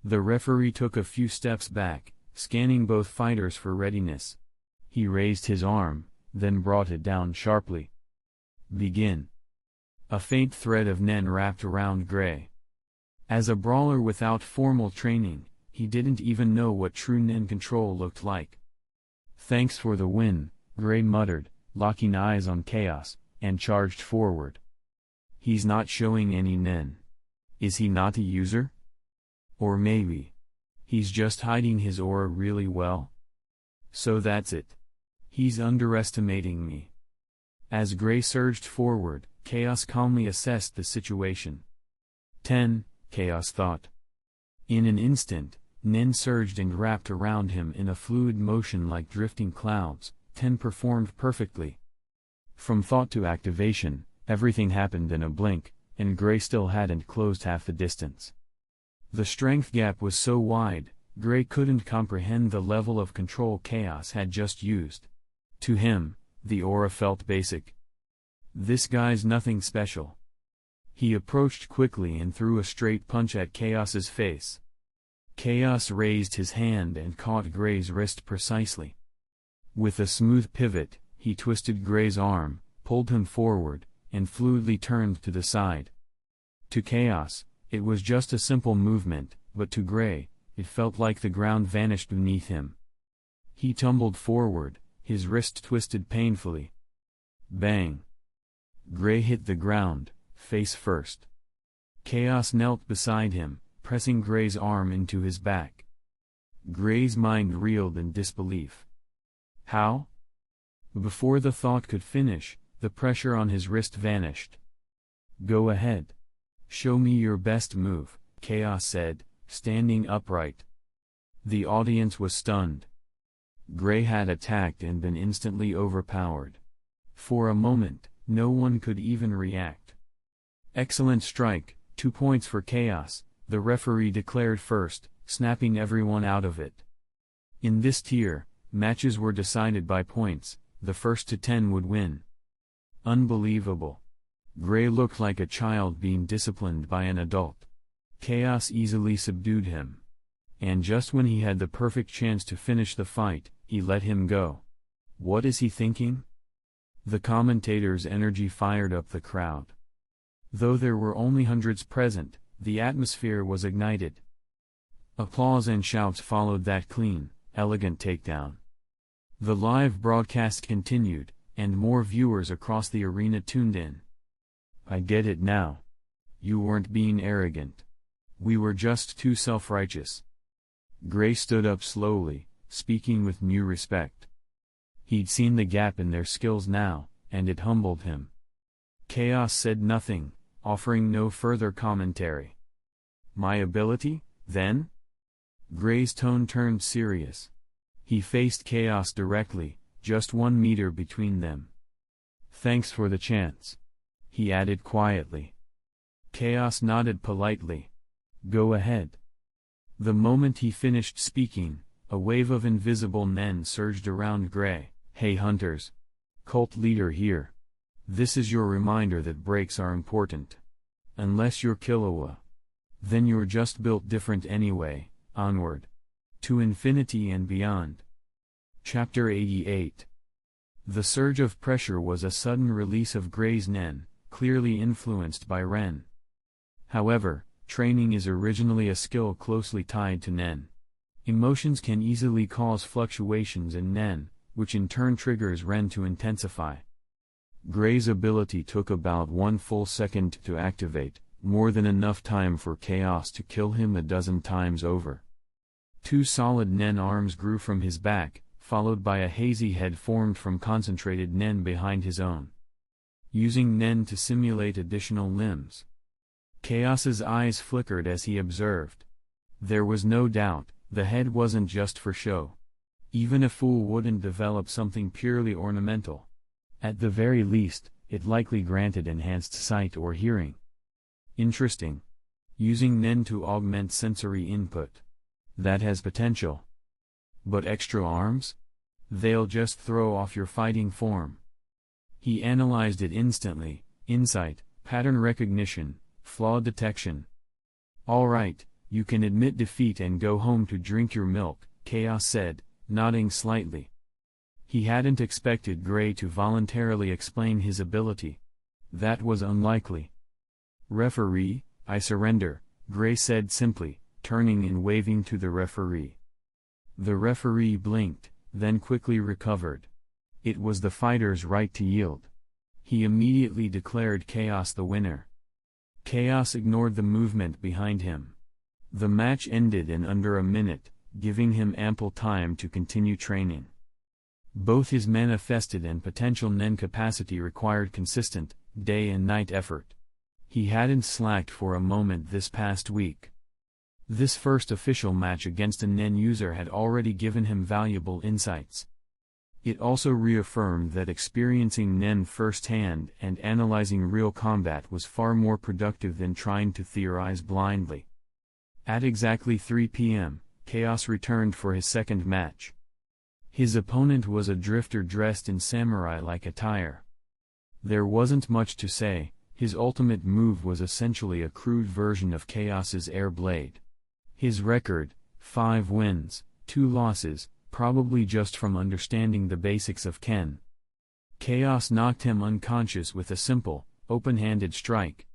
The referee took a few steps back, scanning both fighters for readiness. He raised his arm, then brought it down sharply. Begin. A faint thread of nen wrapped around Gray. As a brawler without formal training, he didn't even know what true nen control looked like. Thanks for the win, Gray muttered, locking eyes on Chaos, and charged forward. He's not showing any nen. Is he not a user? Or maybe he's just hiding his aura really well? So that's it. He's underestimating me. As Gray surged forward, Chaos calmly assessed the situation. 10, Chaos thought. In an instant, nen surged and wrapped around him in a fluid motion like drifting clouds. 10 performed perfectly. From thought to activation, everything happened in a blink, and Gray still hadn't closed half the distance. The strength gap was so wide, Gray couldn't comprehend the level of control Chaos had just used. To him, the aura felt basic. This guy's nothing special. He approached quickly and threw a straight punch at Chaos's face. Chaos raised his hand and caught Gray's wrist precisely. With a smooth pivot, he twisted Gray's arm, pulled him forward, and fluidly turned to the side. To Chaos, it was just a simple movement, but to Gray, it felt like the ground vanished beneath him. He tumbled forward, his wrist twisted painfully. Bang! Gray hit the ground, face first. Chaos knelt beside him, pressing Gray's arm into his back. Gray's mind reeled in disbelief. How? Before the thought could finish, the pressure on his wrist vanished. Go ahead. Show me your best move, Chaos said, standing upright. The audience was stunned. Gray had attacked and been instantly overpowered. For a moment, no one could even react. Excellent strike, 2 points for Chaos, the referee declared first, snapping everyone out of it. In this tier, matches were decided by points, the first to 10 would win. Unbelievable. Gray looked like a child being disciplined by an adult. Chaos easily subdued him. And just when he had the perfect chance to finish the fight, he let him go. What is he thinking? The commentator's energy fired up the crowd. Though there were only hundreds present, the atmosphere was ignited. Applause and shouts followed that clean, elegant takedown. The live broadcast continued, and more viewers across the arena tuned in. I get it now. You weren't being arrogant. We were just too self-righteous. Gray stood up slowly, speaking with new respect. He'd seen the gap in their skills now, and it humbled him. Chaos said nothing, offering no further commentary. My ability, then? Gray's tone turned serious. He faced Chaos directly, just 1 meter between them. Thanks for the chance. He added quietly. Chaos nodded politely. Go ahead. The moment he finished speaking, a wave of invisible nen surged around Gray. Hey hunters. Cult leader here. This is your reminder that breaks are important. Unless you're Killua. Then you're just built different anyway. Onward. To infinity and beyond. Chapter 88. The surge of pressure was a sudden release of Gray's nen, clearly influenced by Ren. However, training is originally a skill closely tied to nen. Emotions can easily cause fluctuations in nen, which in turn triggers Ren to intensify. Gray's ability took about 1 full second to activate, more than enough time for Chaos to kill him a dozen times over. 2 solid nen arms grew from his back, followed by a hazy head formed from concentrated nen behind his own. Using nen to simulate additional limbs. Chaos's eyes flickered as he observed. There was no doubt, the head wasn't just for show. Even a fool wouldn't develop something purely ornamental. At the very least, it likely granted enhanced sight or hearing. Interesting. Using nen to augment sensory input. That has potential. But extra arms? They'll just throw off your fighting form. He analyzed it instantly: insight, pattern recognition, flaw detection. Alright, you can admit defeat and go home to drink your milk, Chaos said, nodding slightly. He hadn't expected Gray to voluntarily explain his ability. That was unlikely. Referee, I surrender, Gray said simply, turning and waving to the referee. The referee blinked, then quickly recovered. It was the fighter's right to yield. He immediately declared Chaos the winner. Chaos ignored the movement behind him. The match ended in under a minute, giving him ample time to continue training. Both his manifested and potential nen capacity required consistent, day and night effort. He hadn't slacked for a moment this past week. This first official match against a nen user had already given him valuable insights. It also reaffirmed that experiencing Nen firsthand and analyzing real combat was far more productive than trying to theorize blindly. At exactly 3 p.m., Chaos returned for his second match. His opponent was a drifter dressed in samurai-like attire. There wasn't much to say. His ultimate move was essentially a crude version of Chaos's air blade. His record, 5 wins, 2 losses, probably just from understanding the basics of Ken. Chaos knocked him unconscious with a simple, open-handed strike.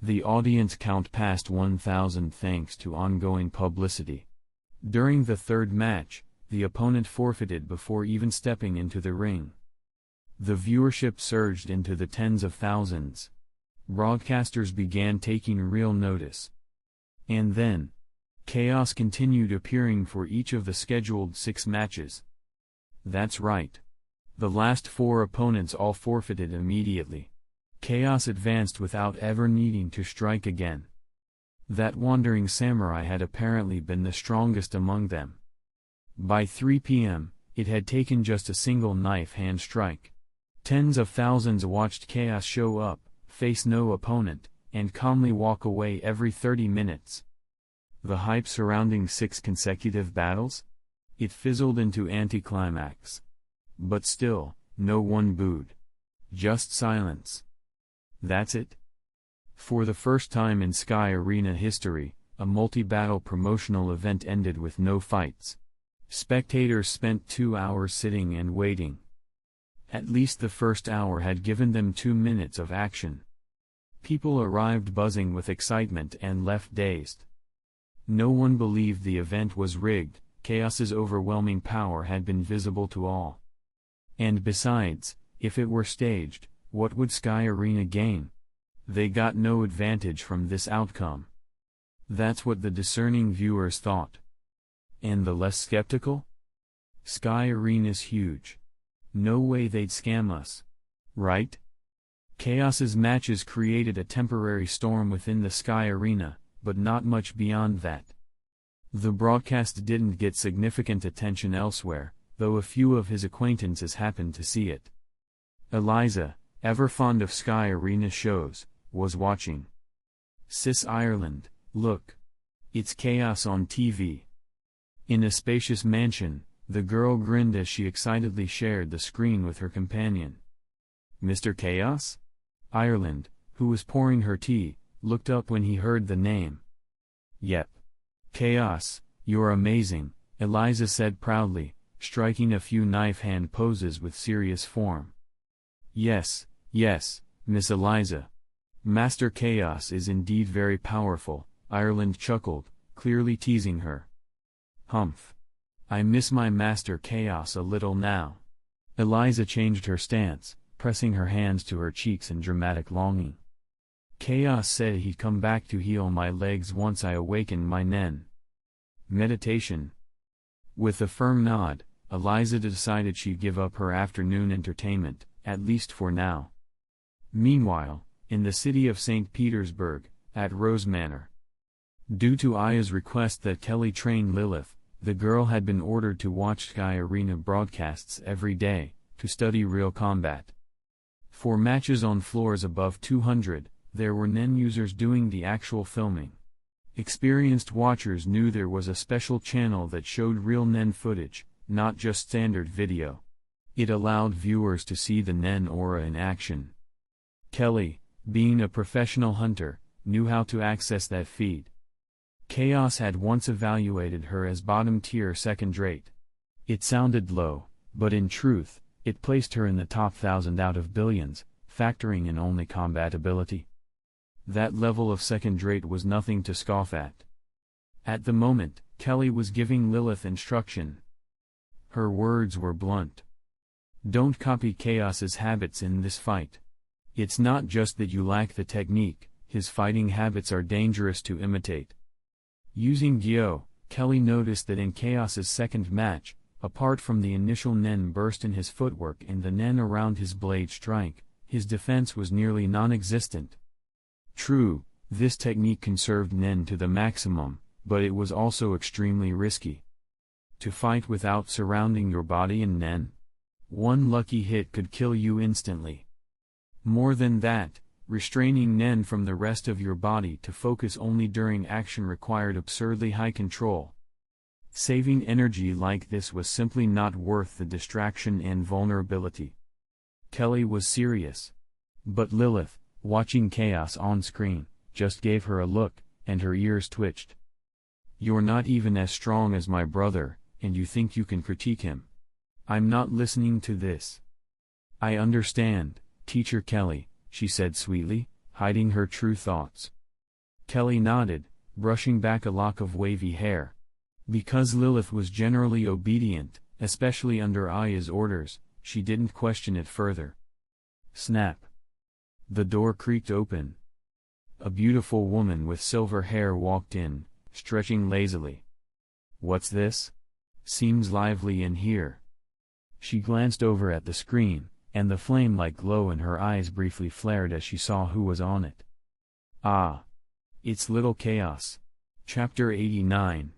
The audience count passed 1,000 thanks to ongoing publicity. During the third match, the opponent forfeited before even stepping into the ring. The viewership surged into the tens of thousands. Broadcasters began taking real notice. And then, Chaos continued appearing for each of the scheduled 6 matches. That's right. The last 4 opponents all forfeited immediately. Chaos advanced without ever needing to strike again. That wandering samurai had apparently been the strongest among them. By 3 p.m., it had taken just a single knife hand strike. Tens of thousands watched Chaos show up, face no opponent, and calmly walk away every 30 minutes. The hype surrounding 6 consecutive battles? It fizzled into anticlimax. But still, no one booed. Just silence. That's it? For the first time in Sky Arena history, a multi-battle promotional event ended with no fights. Spectators spent 2 hours sitting and waiting. At least the first hour had given them 2 minutes of action. People arrived buzzing with excitement and left dazed. No one believed the event was rigged. Chaos's overwhelming power had been visible to all. And besides, if it were staged, what would Sky Arena gain? They got no advantage from this outcome. That's what the discerning viewers thought. And the less skeptical? Sky Arena's huge. No way they'd scam us. Right? Chaos's matches created a temporary storm within the Sky Arena, but not much beyond that. The broadcast didn't get significant attention elsewhere, though a few of his acquaintances happened to see it. Eliza, ever fond of Sky Arena shows, was watching. "Sis Ireland, look. It's Chaos on TV." In a spacious mansion, the girl grinned as she excitedly shared the screen with her companion. "Mr. Chaos?" Ireland, who was pouring her tea, looked up when he heard the name. "Yep. Chaos, you're amazing," Eliza said proudly, striking a few knife-hand poses with serious form. Yes, Miss Eliza. Master Chaos is indeed very powerful," Ireland chuckled, clearly teasing her. "Humph. I miss my Master Chaos a little now." Eliza changed her stance, pressing her hands to her cheeks in dramatic longing. "Chaos said he'd come back to heal my legs once I awakened my Nen." Meditation. With a firm nod, Eliza decided she'd give up her afternoon entertainment, at least for now. Meanwhile, in the city of St. Petersburg, at Rose Manor. Due to Aya's request that Kelly train Lilith, the girl had been ordered to watch Sky Arena broadcasts every day, to study real combat. For matches on floors above 200, there were Nen users doing the actual filming. Experienced watchers knew there was a special channel that showed real Nen footage, not just standard video. It allowed viewers to see the Nen aura in action. Kelly, being a professional hunter, knew how to access that feed. Chaos had once evaluated her as bottom-tier second-rate. It sounded low, but in truth, it placed her in the top 1,000 out of billions, factoring in only combat ability. That level of second-rate was nothing to scoff at. At the moment, Kelly was giving Lilith instruction. Her words were blunt. "Don't copy Chaos's habits in this fight. It's not just that you lack the technique, his fighting habits are dangerous to imitate." Using Gyo, Kelly noticed that in Chaos's second match, apart from the initial Nen burst in his footwork and the Nen around his blade strike, his defense was nearly non-existent. True, this technique conserved Nen to the maximum, but it was also extremely risky. To fight without surrounding your body in Nen? One lucky hit could kill you instantly. More than that, restraining Nen from the rest of your body to focus only during action required absurdly high control. Saving energy like this was simply not worth the distraction and vulnerability. Kelly was serious. But Lilith, watching chaos on screen, just gave her a look, and her ears twitched. "You're not even as strong as my brother, and you think you can critique him. I'm not listening to this." "I understand, Teacher Kelly," she said sweetly, hiding her true thoughts. Kelly nodded, brushing back a lock of wavy hair. Because Lilith was generally obedient, especially under Aya's orders, she didn't question it further. Snap. The door creaked open. A beautiful woman with silver hair walked in, stretching lazily. "What's this? Seems lively in here." She glanced over at the screen, and the flame-like glow in her eyes briefly flared as she saw who was on it. Ah! It's Little Chaos. Chapter 89.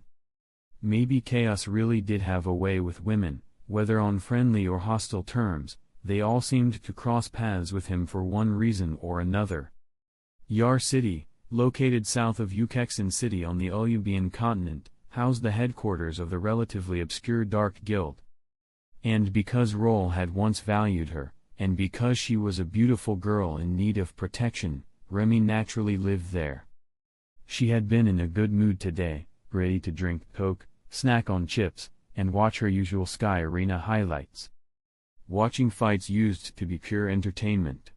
Maybe Chaos really did have a way with women, whether on friendly or hostile terms. They all seemed to cross paths with him for one reason or another. Yar City, located south of Ukexin City on the Ulubian continent, housed the headquarters of the relatively obscure Dark Guild. And because Roll had once valued her, and because she was a beautiful girl in need of protection, Remy naturally lived there. She had been in a good mood today, ready to drink Coke, snack on chips, and watch her usual Sky Arena highlights. Watching fights used to be pure entertainment.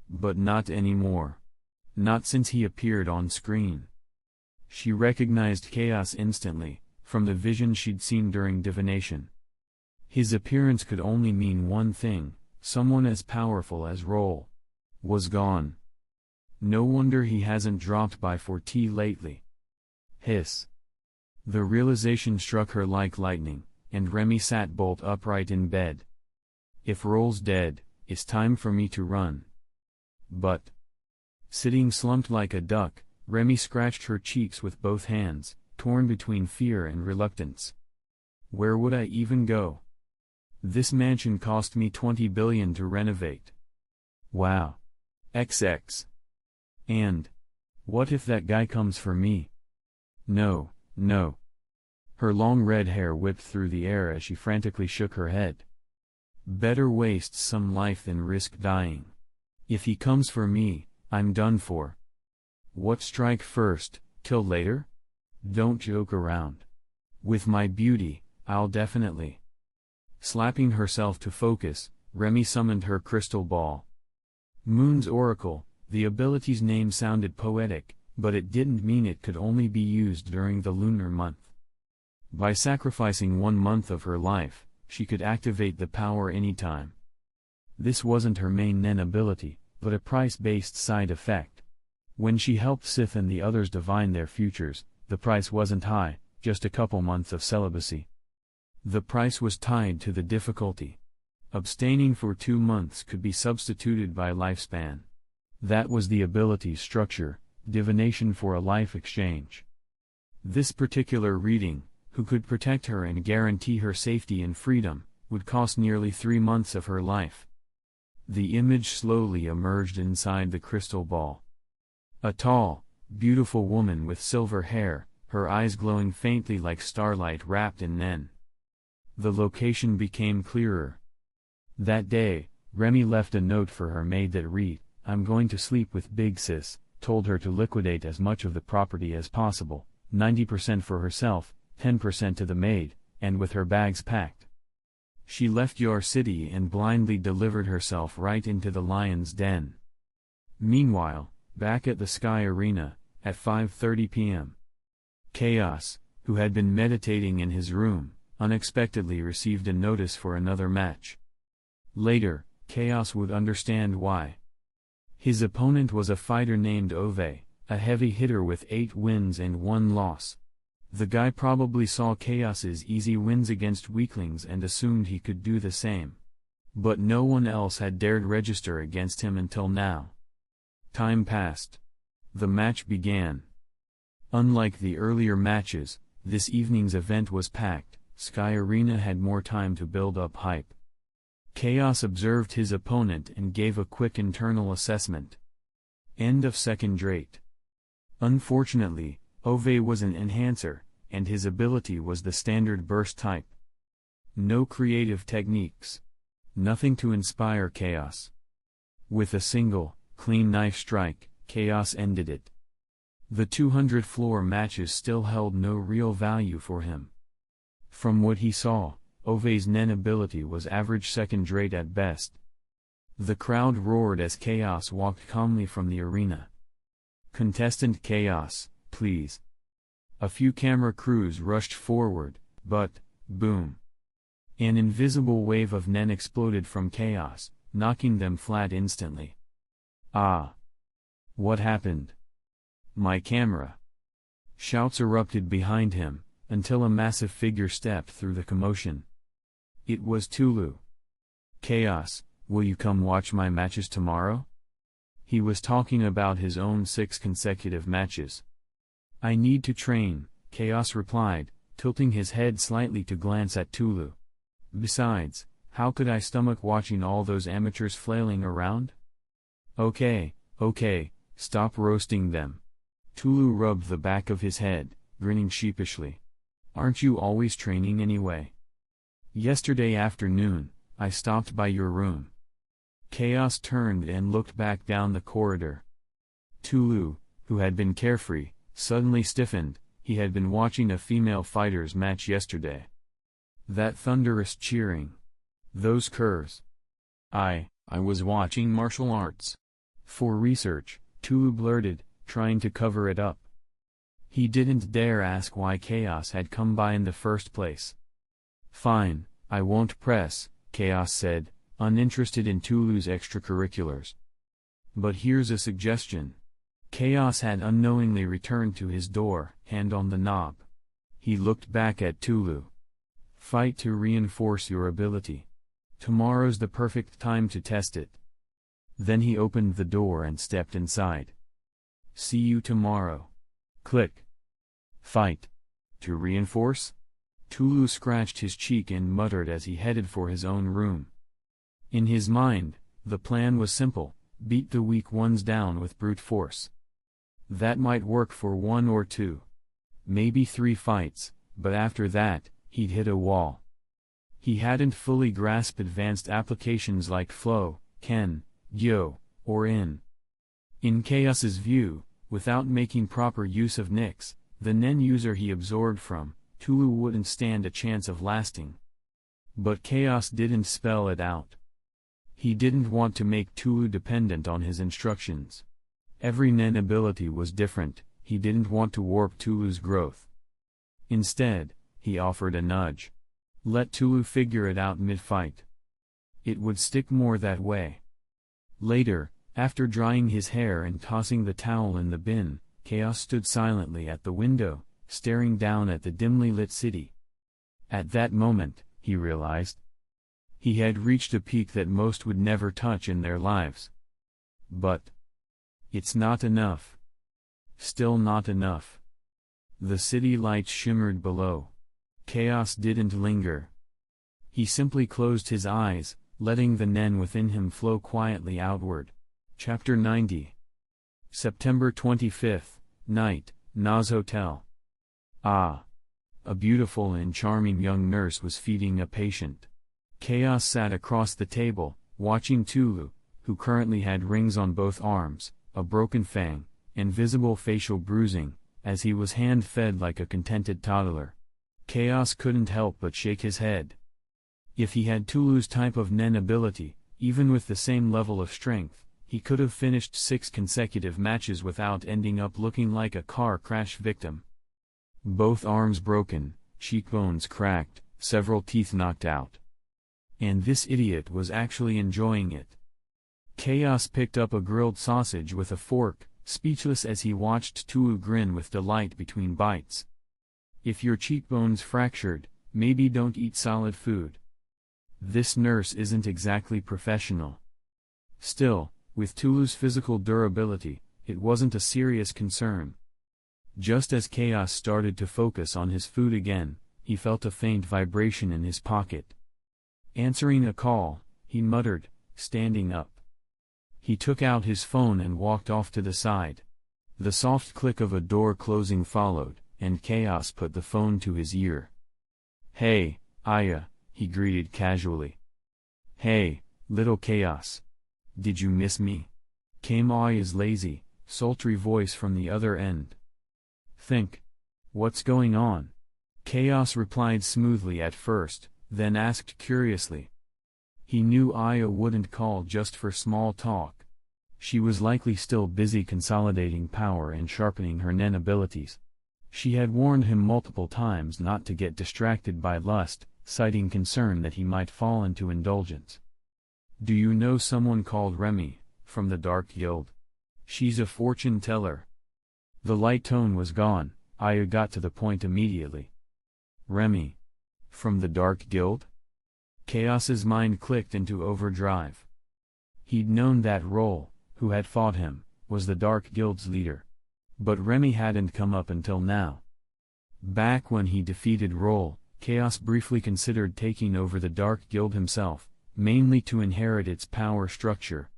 But not anymore. Not since he appeared on screen. She recognized Chaos instantly, from the vision she'd seen during divination. His appearance could only mean one thing: someone as powerful as Roll was gone. No wonder he hasn't dropped by for tea lately. Hiss. The realization struck her like lightning, and Remy sat bolt upright in bed. If Roll's dead, it's time for me to run. But, sitting slumped like a duck, Remy scratched her cheeks with both hands, torn between fear and reluctance. Where would I even go? This mansion cost me 20 billion to renovate. Wow. XX. And, what if that guy comes for me? No, no. Her long red hair whipped through the air as she frantically shook her head. Better waste some life than risk dying. If he comes for me, I'm done for. What, strike first, kill later? Don't joke around. With my beauty, I'll definitely. Slapping herself to focus, Remy summoned her crystal ball. Moon's Oracle. The ability's name sounded poetic, but it didn't mean it could only be used during the lunar month. By sacrificing 1 month of her life, she could activate the power anytime. This wasn't her main Nen ability, but a price-based side effect. When she helped Sith and the others divine their futures, the price wasn't high, just a couple months of celibacy. The price was tied to the difficulty. Abstaining for 2 months could be substituted by lifespan. That was the ability's structure, divination for a life exchange. This particular reading, who could protect her and guarantee her safety and freedom, would cost nearly 3 months of her life. The image slowly emerged inside the crystal ball. A tall, beautiful woman with silver hair, her eyes glowing faintly like starlight wrapped in Nen. The location became clearer. That day, Remy left a note for her maid that read, "I'm going to sleep with Big Sis," told her to liquidate as much of the property as possible, 90% for herself, 10% to the maid, and with her bags packed. She left Yar City and blindly delivered herself right into the lion's den. Meanwhile, back at the Sky Arena, at 5:30 p.m. Chaos, who had been meditating in his room, unexpectedly received a notice for another match. Later, Chaos would understand why. His opponent was a fighter named Ove, a heavy hitter with 8 wins and 1 loss. The guy probably saw Chaos's easy wins against weaklings and assumed he could do the same. But no one else had dared register against him until now. Time passed. The match began. Unlike the earlier matches, this evening's event was packed. Sky Arena had more time to build up hype. Chaos observed his opponent and gave a quick internal assessment. End of second rate. Unfortunately, Ove was an enhancer, and his ability was the standard burst type. No creative techniques. Nothing to inspire chaos. With a single, clean knife strike, Chaos ended it. The 200 floor matches still held no real value for him. From what he saw, Ove's Nen ability was average second rate at best. The crowd roared as Chaos walked calmly from the arena. Contestant Chaos, please. A few camera crews rushed forward, but, boom. An invisible wave of Nen exploded from Chaos, knocking them flat instantly. Ah! What happened? My camera! Shouts erupted behind him, until a massive figure stepped through the commotion. It was Tulu. Chaos, will you come watch my matches tomorrow? He was talking about his own 6 consecutive matches. I need to train, Chaos replied, tilting his head slightly to glance at Tulu. Besides, how could I stomach watching all those amateurs flailing around? Okay, stop roasting them. Tulu rubbed the back of his head, grinning sheepishly. Aren't you always training anyway? Yesterday afternoon, I stopped by your room. Chaos turned and looked back down the corridor. Tulu, who had been carefree, suddenly stiffened. He had been watching a female fighters match yesterday. That thunderous cheering. Those curves. I was watching martial arts. For research, Tulu blurted, trying to cover it up. He didn't dare ask why Chaos had come by in the first place. Fine, I won't press, Chaos said, uninterested in Tulu's extracurriculars. But here's a suggestion. Chaos had unknowingly returned to his door, hand on the knob. He looked back at Tulu. Fight to reinforce your ability. Tomorrow's the perfect time to test it. Then he opened the door and stepped inside. See you tomorrow. Click. Fight. To reinforce? Tulu scratched his cheek and muttered as he headed for his own room. In his mind, the plan was simple: beat the weak ones down with brute force. That might work for 1 or 2. Maybe 3 fights, but after that, he'd hit a wall. He hadn't fully grasped advanced applications like Flow, Ken, Yo, or In. In Chaos's view, without making proper use of Nyx, the Nen user he absorbed from, Tulu wouldn't stand a chance of lasting. But Chaos didn't spell it out. He didn't want to make Tulu dependent on his instructions. Every Nen ability was different. He didn't want to warp Tulu's growth. Instead, he offered a nudge. Let Tulu figure it out mid-fight. It would stick more that way. Later, after drying his hair and tossing the towel in the bin, Chaos stood silently at the window, staring down at the dimly lit city. At that moment, he realized, he had reached a peak that most would never touch in their lives. But it's not enough. Still not enough. The city lights shimmered below. Chaos didn't linger. He simply closed his eyes, letting the Nen within him flow quietly outward. Chapter 90. September 25th, night, Naz Hotel. Ah! A beautiful and charming young nurse was feeding a patient. Chaos sat across the table, watching Tulu, who currently had rings on both arms, a broken fang, and visible facial bruising, as he was hand-fed like a contented toddler. Chaos couldn't help but shake his head. If he had Tulu's type of Nen ability, even with the same level of strength, he could have finished 6 consecutive matches without ending up looking like a car crash victim. Both arms broken, cheekbones cracked, several teeth knocked out. And this idiot was actually enjoying it. Chaos picked up a grilled sausage with a fork, speechless as he watched Tulu grin with delight between bites. If your cheekbone's fractured, maybe don't eat solid food. This nurse isn't exactly professional. Still, with Tulu's physical durability, it wasn't a serious concern. Just as Chaos started to focus on his food again, he felt a faint vibration in his pocket. Answering a call, he muttered, standing up. He took out his phone and walked off to the side. The soft click of a door closing followed, and Chaos put the phone to his ear. "Hey, Aya," he greeted casually. "Hey, little Chaos. Did you miss me?" came Aya's lazy, sultry voice from the other end. "Think. What's going on?" Chaos replied smoothly at first, then asked curiously. He knew Aya wouldn't call just for small talk. She was likely still busy consolidating power and sharpening her Nen abilities. She had warned him multiple times not to get distracted by lust, citing concern that he might fall into indulgence. "Do you know someone called Remy, from the Dark Guild? She's a fortune teller." The light tone was gone. Aya got to the point immediately. "Remy? From the Dark Guild?" Chaos's mind clicked into overdrive. He'd known that Roll, who had fought him, was the Dark Guild's leader. But Remy hadn't come up until now. Back when he defeated Roll, Chaos briefly considered taking over the Dark Guild himself, mainly to inherit its power structure.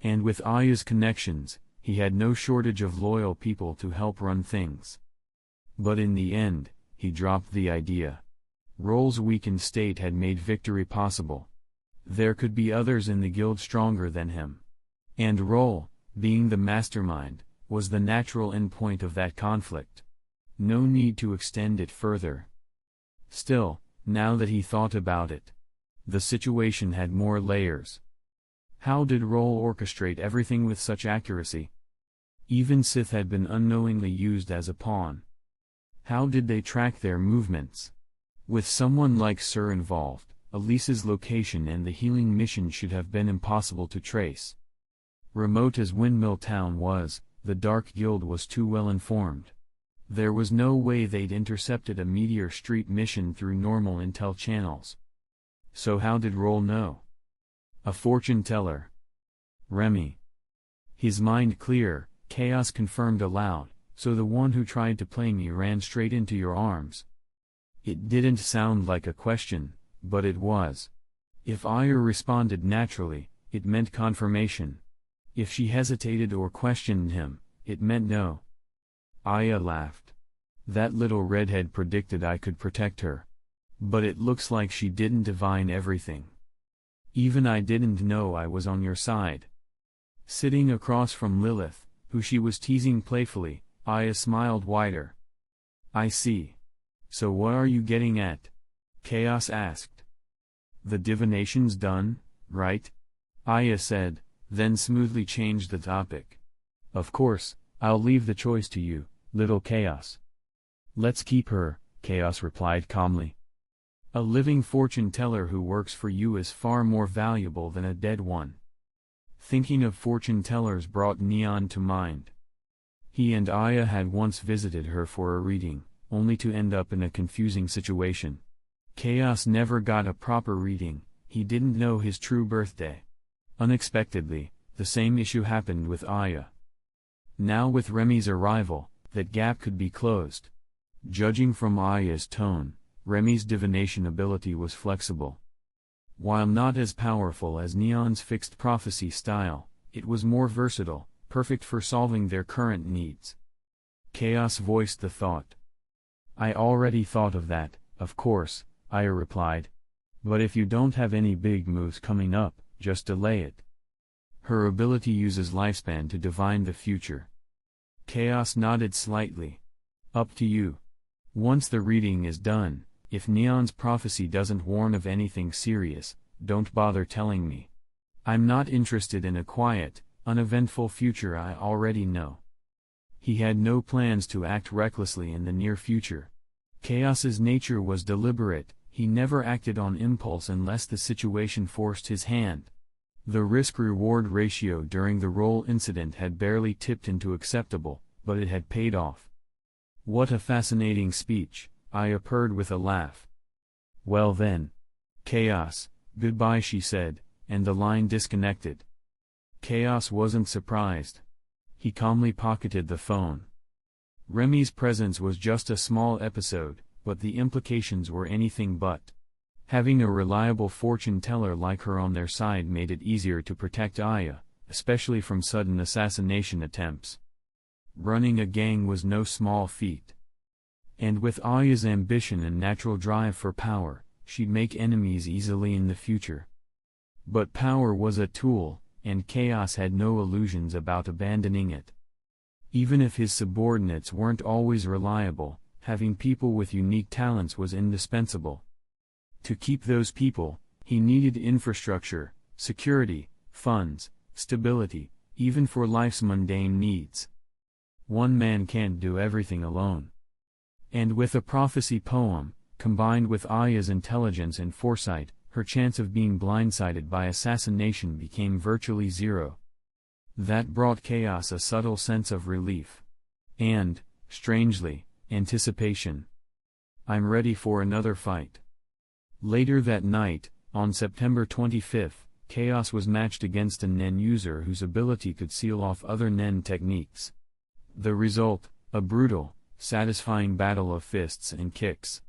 And with Aya's connections, he had no shortage of loyal people to help run things. But in the end, he dropped the idea. Roll's weakened state had made victory possible. There could be others in the guild stronger than him. And Roll, being the mastermind, was the natural endpoint of that conflict. No need to extend it further. Still, now that he thought about it, the situation had more layers. How did Roll orchestrate everything with such accuracy? Even Sith had been unknowingly used as a pawn. How did they track their movements? With someone like Sir involved, Elise's location and the healing mission should have been impossible to trace. Remote as Windmill Town was, the Dark Guild was too well informed. There was no way they'd intercepted a Meteor Street mission through normal intel channels. So how did Roll know? A fortune teller. Remy. His mind clear, Chaos confirmed aloud, "So the one who tried to play me ran straight into your arms." It didn't sound like a question, but it was. If Aya responded naturally, it meant confirmation. If she hesitated or questioned him, it meant no. Aya laughed. "That little redhead predicted I could protect her. But it looks like she didn't divine everything. Even I didn't know I was on your side." Sitting across from Lilith, who she was teasing playfully, Aya smiled wider. "I see. So what are you getting at?" Chaos asked. "The divination's done, right?" Aya said, then smoothly changed the topic. "Of course, I'll leave the choice to you, little Chaos." "Let's keep her," Chaos replied calmly. "A living fortune teller who works for you is far more valuable than a dead one." Thinking of fortune tellers brought Neon to mind. He and Aya had once visited her for a reading, only to end up in a confusing situation. Chaos never got a proper reading, he didn't know his true birthday. Unexpectedly, the same issue happened with Aya. Now with Remy's arrival, that gap could be closed. Judging from Aya's tone, Remy's divination ability was flexible. While not as powerful as Neon's fixed prophecy style, it was more versatile, perfect for solving their current needs. Chaos voiced the thought. "I already thought of that, of course," Aya replied. "But if you don't have any big moves coming up, just delay it." Her ability uses lifespan to divine the future. Chaos nodded slightly. "Up to you. Once the reading is done, if Neon's prophecy doesn't warn of anything serious, don't bother telling me. I'm not interested in a quiet, uneventful future I already know." He had no plans to act recklessly in the near future. Chaos's nature was deliberate, he never acted on impulse unless the situation forced his hand. The risk-reward ratio during the Roll incident had barely tipped into acceptable, but it had paid off. "What a fascinating speech," Aya purred with a laugh. "Well then. Chaos, goodbye," she said, and the line disconnected. Chaos wasn't surprised. He calmly pocketed the phone. Remy's presence was just a small episode, but the implications were anything but. Having a reliable fortune teller like her on their side made it easier to protect Aya, especially from sudden assassination attempts. Running a gang was no small feat. And with Aya's ambition and natural drive for power, she'd make enemies easily in the future. But power was a tool, and Chaos had no illusions about abandoning it. Even if his subordinates weren't always reliable, having people with unique talents was indispensable. To keep those people, he needed infrastructure, security, funds, stability, even for life's mundane needs. One man can't do everything alone. And with a prophecy poem, combined with Aya's intelligence and foresight, her chance of being blindsided by assassination became virtually zero. That brought Chaos a subtle sense of relief. And, strangely, anticipation. I'm ready for another fight. Later that night, on September 25th, Chaos was matched against a Nen user whose ability could seal off other Nen techniques. The result, a brutal, satisfying battle of fists and kicks.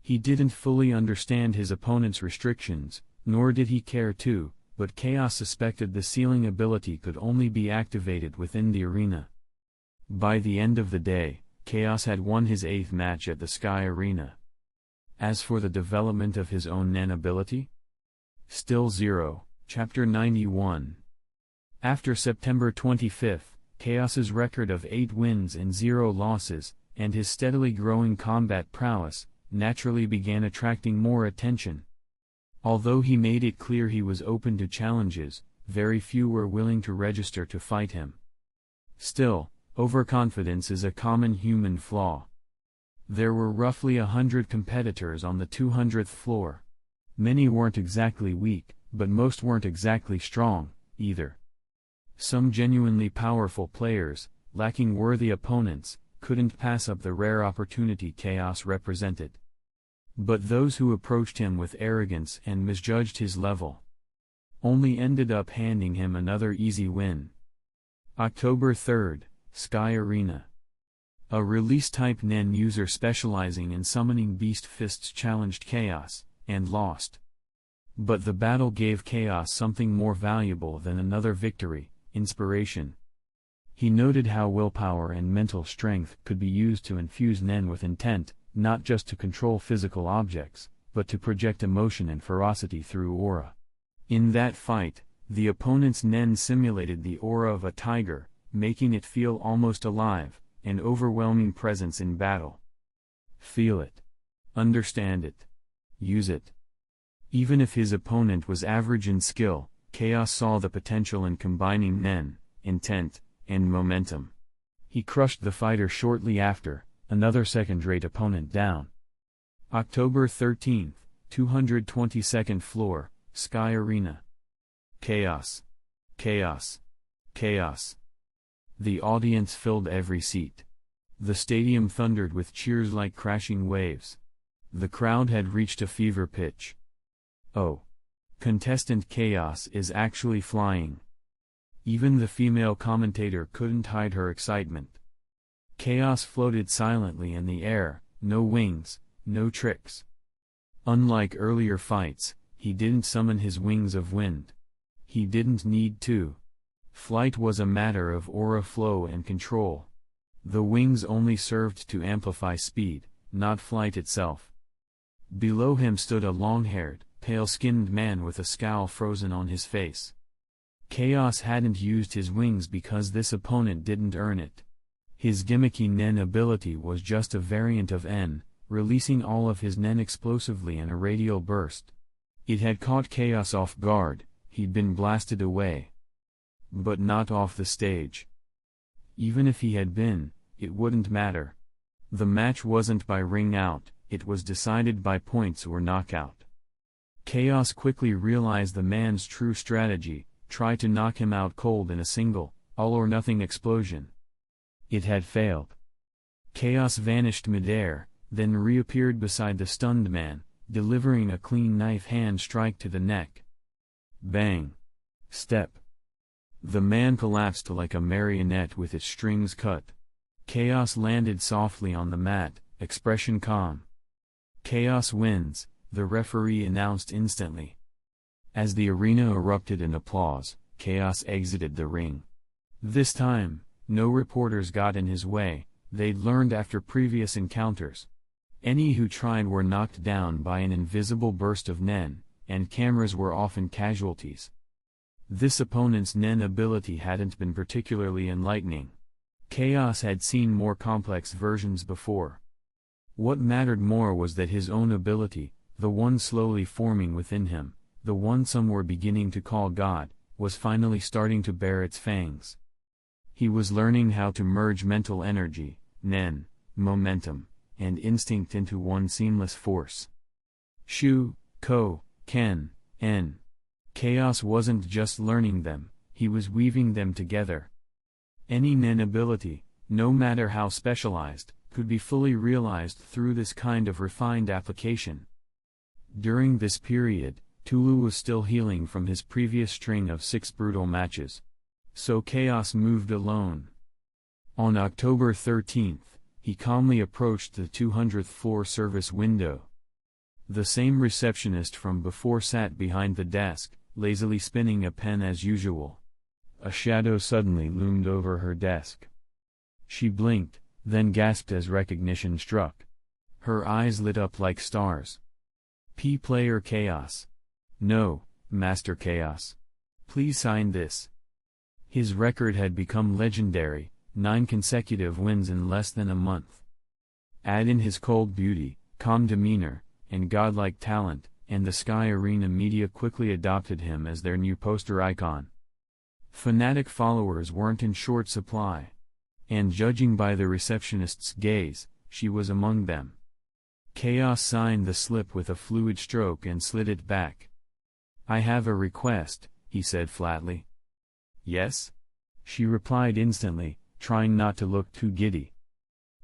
He didn't fully understand his opponent's restrictions, nor did he care to, but Chaos suspected the sealing ability could only be activated within the arena. By the end of the day, Chaos had won his 8th match at the Sky Arena. As for the development of his own Nen ability? Still zero. Chapter 91. After September 25th, Chaos's record of 8 wins and 0 losses, and his steadily growing combat prowess, naturally began attracting more attention. Although he made it clear he was open to challenges, very few were willing to register to fight him. Still, overconfidence is a common human flaw. There were roughly 100 competitors on the 200th floor. Many weren't exactly weak, but most weren't exactly strong, either. Some genuinely powerful players, lacking worthy opponents, couldn't pass up the rare opportunity Chaos represented. But those who approached him with arrogance and misjudged his level only ended up handing him another easy win. October 3rd, Sky Arena. A release-type Nen user specializing in summoning beast fists challenged Chaos, and lost. But the battle gave Chaos something more valuable than another victory: inspiration. He noted how willpower and mental strength could be used to infuse Nen with intent, not just to control physical objects, but to project emotion and ferocity through aura. In that fight, the opponent's Nen simulated the aura of a tiger, making it feel almost alive, an overwhelming presence in battle. Feel it. Understand it. Use it. Even if his opponent was average in skill, Chaos saw the potential in combining Nen, intent, and momentum. He crushed the fighter shortly after, another second-rate opponent down. October 13th, 222nd floor, Sky Arena. Chaos. Chaos. Chaos. The audience filled every seat. The stadium thundered with cheers like crashing waves. The crowd had reached a fever pitch. Oh. Contestant Chaos is actually flying. Even the female commentator couldn't hide her excitement. Chaos floated silently in the air, no wings, no tricks. Unlike earlier fights, he didn't summon his wings of wind. He didn't need to. Flight was a matter of aura flow and control. The wings only served to amplify speed, not flight itself. Below him stood a long-haired, pale-skinned man with a scowl frozen on his face. Chaos hadn't used his wings because this opponent didn't earn it. His gimmicky Nen ability was just a variant of N, releasing all of his Nen explosively in a radial burst. It had caught Chaos off guard, he'd been blasted away. But not off the stage. Even if he had been, it wouldn't matter. The match wasn't by ring out, it was decided by points or knockout. Chaos quickly realized the man's true strategy: try to knock him out cold in a single, all-or-nothing explosion. It had failed. Chaos vanished midair, then reappeared beside the stunned man, delivering a clean knife hand strike to the neck. Bang. Step. The man collapsed like a marionette with its strings cut. Chaos landed softly on the mat, expression calm. Chaos wins, the referee announced instantly. As the arena erupted in applause, Chaos exited the ring. This time, no reporters got in his way. They'd learned after previous encounters. Any who tried were knocked down by an invisible burst of Nen, and cameras were often casualties. This opponent's Nen ability hadn't been particularly enlightening. Chaos had seen more complex versions before. What mattered more was that his own ability, the one slowly forming within him, the one some were beginning to call God, was finally starting to bear its fangs. He was learning how to merge mental energy, Nen, momentum, and instinct into one seamless force. Shu, Ko, Ken, En. Chaos wasn't just learning them, he was weaving them together. Any Nen ability, no matter how specialized, could be fully realized through this kind of refined application. During this period, Tulu was still healing from his previous string of 6 brutal matches. So Chaos moved alone. On October 13th, he calmly approached the 200th floor service window. The same receptionist from before sat behind the desk, lazily spinning a pen as usual. A shadow suddenly loomed over her desk. She blinked, then gasped as recognition struck. Her eyes lit up like stars. Player Chaos. No, Master Chaos. Please sign this. His record had become legendary, 9 consecutive wins in less than a month. Add in his cold beauty, calm demeanor, and godlike talent, and the Sky Arena media quickly adopted him as their new poster icon. Fanatic followers weren't in short supply. And judging by the receptionist's gaze, she was among them. Chaos signed the slip with a fluid stroke and slid it back. "I have a request," he said flatly. "Yes?" She replied instantly, trying not to look too giddy.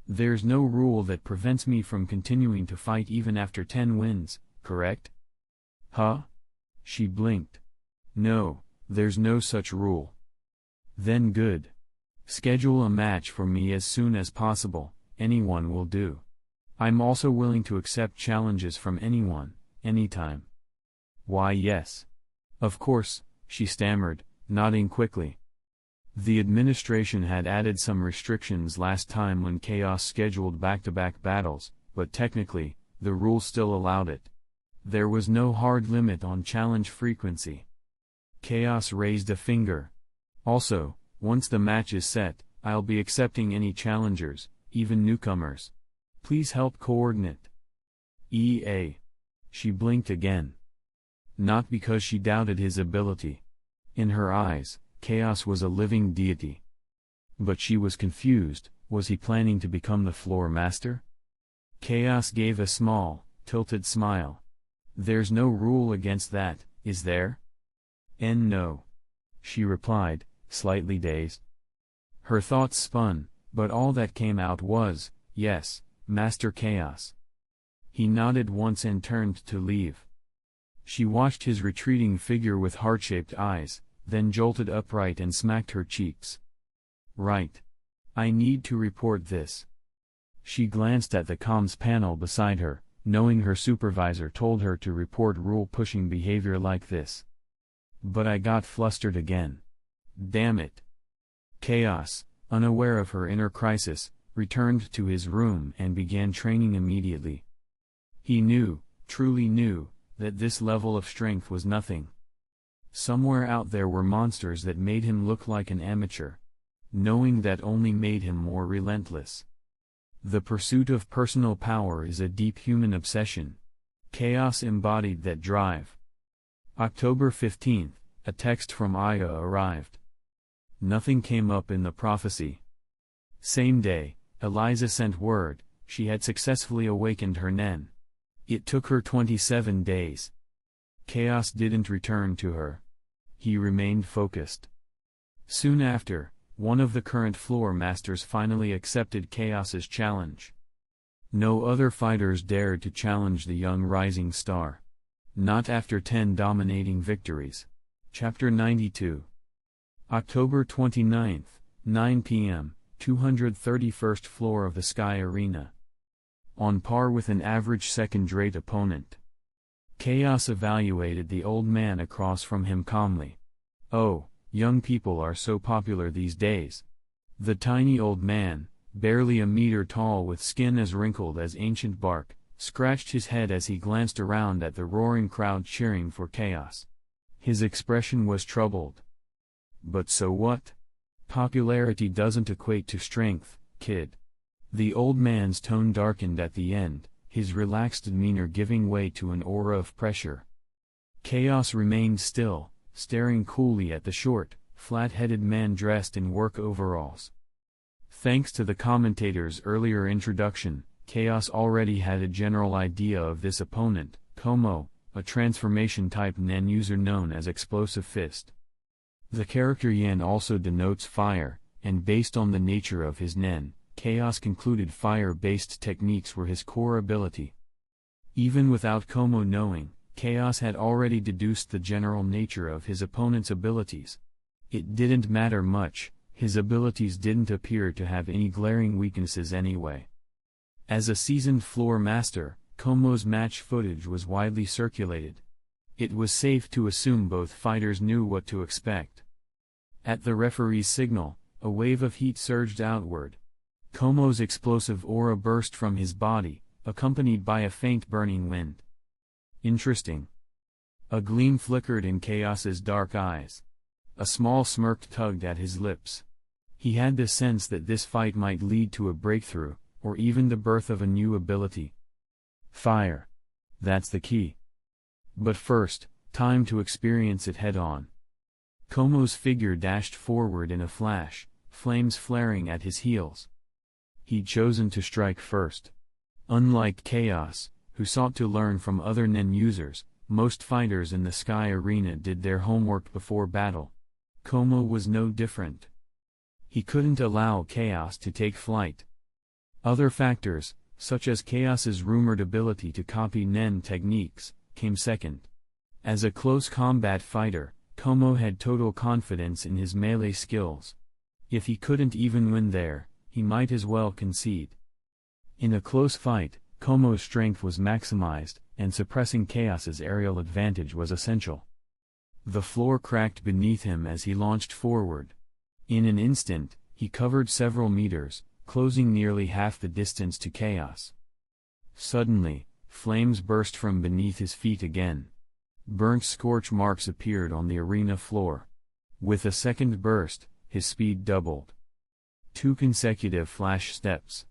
"There's no rule that prevents me from continuing to fight even after 10 wins, correct?" "Huh?" She blinked. "No, there's no such rule." "Then good. Schedule a match for me as soon as possible, anyone will do. I'm also willing to accept challenges from anyone, anytime." "Why yes. Of course," she stammered, nodding quickly. The administration had added some restrictions last time when Chaos scheduled back-to-back battles, but technically, the rules still allowed it. There was no hard limit on challenge frequency. Chaos raised a finger. "Also, once the match is set, I'll be accepting any challengers, even newcomers. Please help coordinate." "EA." She blinked again. Not because she doubted his ability. In her eyes, Chaos was a living deity. But she was confused. Was he planning to become the floor master? Chaos gave a small, tilted smile. "There's no rule against that, is there?" "No." She replied, slightly dazed. Her thoughts spun, but all that came out was, "Yes, Master Chaos." He nodded once and turned to leave. She watched his retreating figure with heart-shaped eyes, then jolted upright and smacked her cheeks. "Right. I need to report this." She glanced at the comms panel beside her, knowing her supervisor told her to report rule-pushing behavior like this. "But I got flustered again. Damn it." Chaos, unaware of her inner crisis, returned to his room and began training immediately. He knew, truly knew, that this level of strength was nothing. Somewhere out there were monsters that made him look like an amateur. Knowing that only made him more relentless. The pursuit of personal power is a deep human obsession. Chaos embodied that drive. October 15th, a text from Aya arrived. Nothing came up in the prophecy. Same day, Eliza sent word, she had successfully awakened her Nen. It took her 27 days. Chaos didn't return to her. He remained focused. Soon after, one of the current floor masters finally accepted Chaos's challenge. No other fighters dared to challenge the young rising star. Not after 10 dominating victories. Chapter 92. October 29th, 9 p.m., 231st floor of the Sky Arena. On par with an average second-rate opponent. Chaos evaluated the old man across from him calmly. "Oh, young people are so popular these days." The tiny old man, barely a meter tall with skin as wrinkled as ancient bark, scratched his head as he glanced around at the roaring crowd cheering for Chaos. His expression was troubled. "But so what? Popularity doesn't equate to strength, kid." The old man's tone darkened at the end, his relaxed demeanor giving way to an aura of pressure. Chaos remained still, staring coolly at the short, flat-headed man dressed in work overalls. Thanks to the commentator's earlier introduction, Chaos already had a general idea of this opponent, Como, a transformation-type Nen user known as Explosive Fist. The character Yan also denotes fire, and based on the nature of his Nen, Chaos concluded fire-based techniques were his core ability. Even without Como knowing, Chaos had already deduced the general nature of his opponent's abilities. It didn't matter much, his abilities didn't appear to have any glaring weaknesses anyway. As a seasoned floor master, Como's match footage was widely circulated. It was safe to assume both fighters knew what to expect. At the referee's signal, a wave of heat surged outward. Como's explosive aura burst from his body, accompanied by a faint burning wind. Interesting. A gleam flickered in Chaos's dark eyes. A small smirk tugged at his lips. He had the sense that this fight might lead to a breakthrough, or even the birth of a new ability. Fire. That's the key. But first, time to experience it head-on. Como's figure dashed forward in a flash, flames flaring at his heels. He'd chosen to strike first. Unlike Chaos, who sought to learn from other Nen users, most fighters in the Sky Arena did their homework before battle. Como was no different. He couldn't allow Chaos to take flight. Other factors, such as Chaos's rumored ability to copy Nen techniques, came second. As a close combat fighter, Como had total confidence in his melee skills. If he couldn't even win there, he might as well concede. In a close fight, Como's strength was maximized, and suppressing Chaos's aerial advantage was essential. The floor cracked beneath him as he launched forward. In an instant, he covered several meters, closing nearly half the distance to Chaos. Suddenly, flames burst from beneath his feet again. Burnt scorch marks appeared on the arena floor. With a second burst, his speed doubled. 2 consecutive flash steps.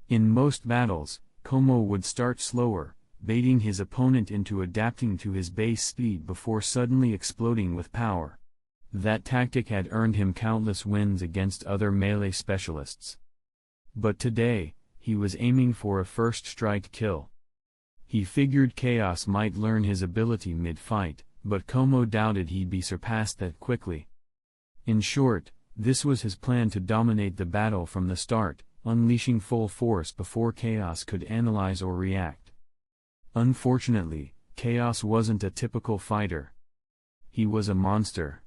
In most battles, Como would start slower, baiting his opponent into adapting to his base speed before suddenly exploding with power. That tactic had earned him countless wins against other melee specialists. But today, he was aiming for a first strike kill. He figured Chaos might learn his ability mid-fight, but Como doubted he'd be surpassed that quickly. In short, this was his plan to dominate the battle from the start, unleashing full force before Chaos could analyze or react. Unfortunately, Chaos wasn't a typical fighter. He was a monster.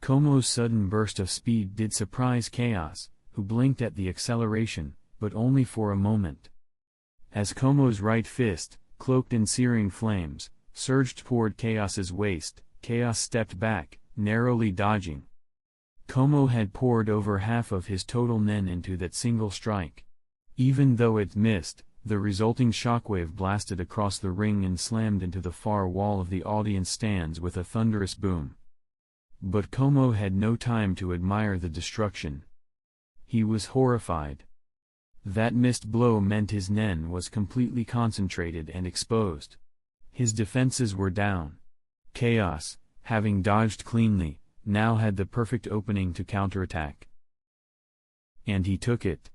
Como's sudden burst of speed did surprise Chaos, who blinked at the acceleration, but only for a moment. As Como's right fist, cloaked in searing flames, surged toward Chaos's waist, Chaos stepped back, narrowly dodging. Como had poured over half of his total Nen into that single strike. Even though it missed, the resulting shockwave blasted across the ring and slammed into the far wall of the audience stands with a thunderous boom. But Como had no time to admire the destruction. He was horrified. That missed blow meant his Nen was completely concentrated and exposed. His defenses were down. Chaos, having dodged cleanly, now had the perfect opening to counterattack. And he took it.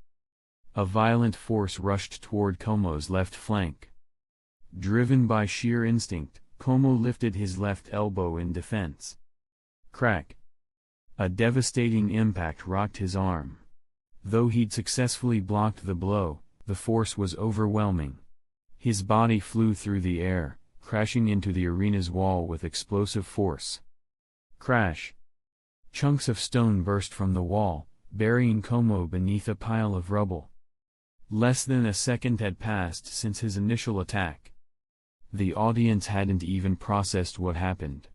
A violent force rushed toward Como's left flank. Driven by sheer instinct, Como lifted his left elbow in defense. Crack! A devastating impact rocked his arm. Though he'd successfully blocked the blow, the force was overwhelming. His body flew through the air, crashing into the arena's wall with explosive force. Crash! Chunks of stone burst from the wall, burying Como beneath a pile of rubble. Less than a second had passed since his initial attack. The audience hadn't even processed what happened.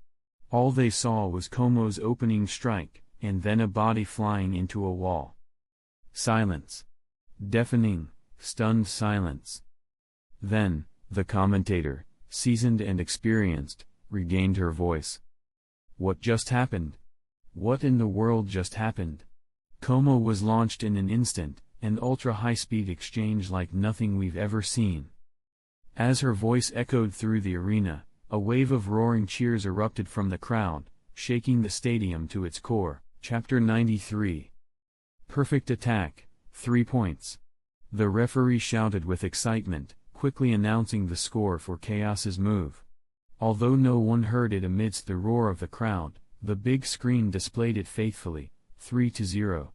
All they saw was Komo's opening strike, and then a body flying into a wall. Silence. Deafening, stunned silence. Then, the commentator, seasoned and experienced, regained her voice. What just happened? What in the world just happened? Como was launched in an instant, an ultra-high-speed exchange like nothing we've ever seen. As her voice echoed through the arena, a wave of roaring cheers erupted from the crowd, shaking the stadium to its core. Chapter 93. Perfect attack, 3 points. The referee shouted with excitement, quickly announcing the score for Chaos's move. Although no one heard it amidst the roar of the crowd, the big screen displayed it faithfully, 3-0.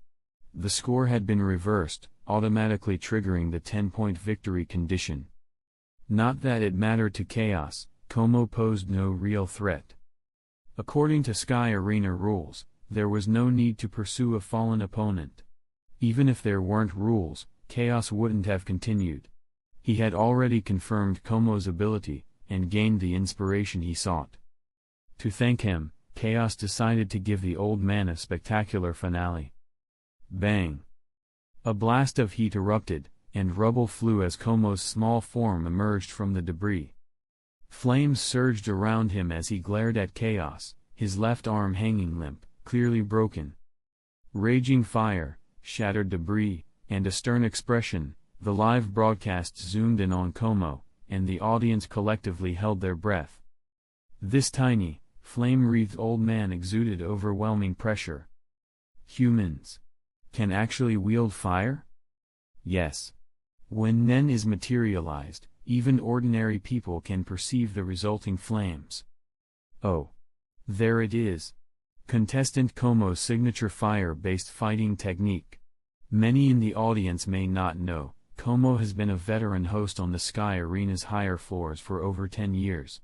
The score had been reversed, automatically triggering the 10-point victory condition. Not that it mattered to Chaos, Como posed no real threat. According to Sky Arena rules, there was no need to pursue a fallen opponent. Even if there weren't rules, Chaos wouldn't have continued. He had already confirmed Komo's ability, and gained the inspiration he sought. To thank him, Chaos decided to give the old man a spectacular finale. Bang! A blast of heat erupted, and rubble flew as Komo's small form emerged from the debris. Flames surged around him as he glared at Chaos, his left arm hanging limp, clearly broken. Raging fire, shattered debris, and a stern expression, the live broadcast zoomed in on Como, and the audience collectively held their breath. This tiny, flame-wreathed old man exuded overwhelming pressure. Humans can actually wield fire? Yes. When Nen is materialized, even ordinary people can perceive the resulting flames. Oh. There it is. Contestant Komo's signature fire-based fighting technique. Many in the audience may not know, Como has been a veteran host on the Sky Arena's higher floors for over 10 years.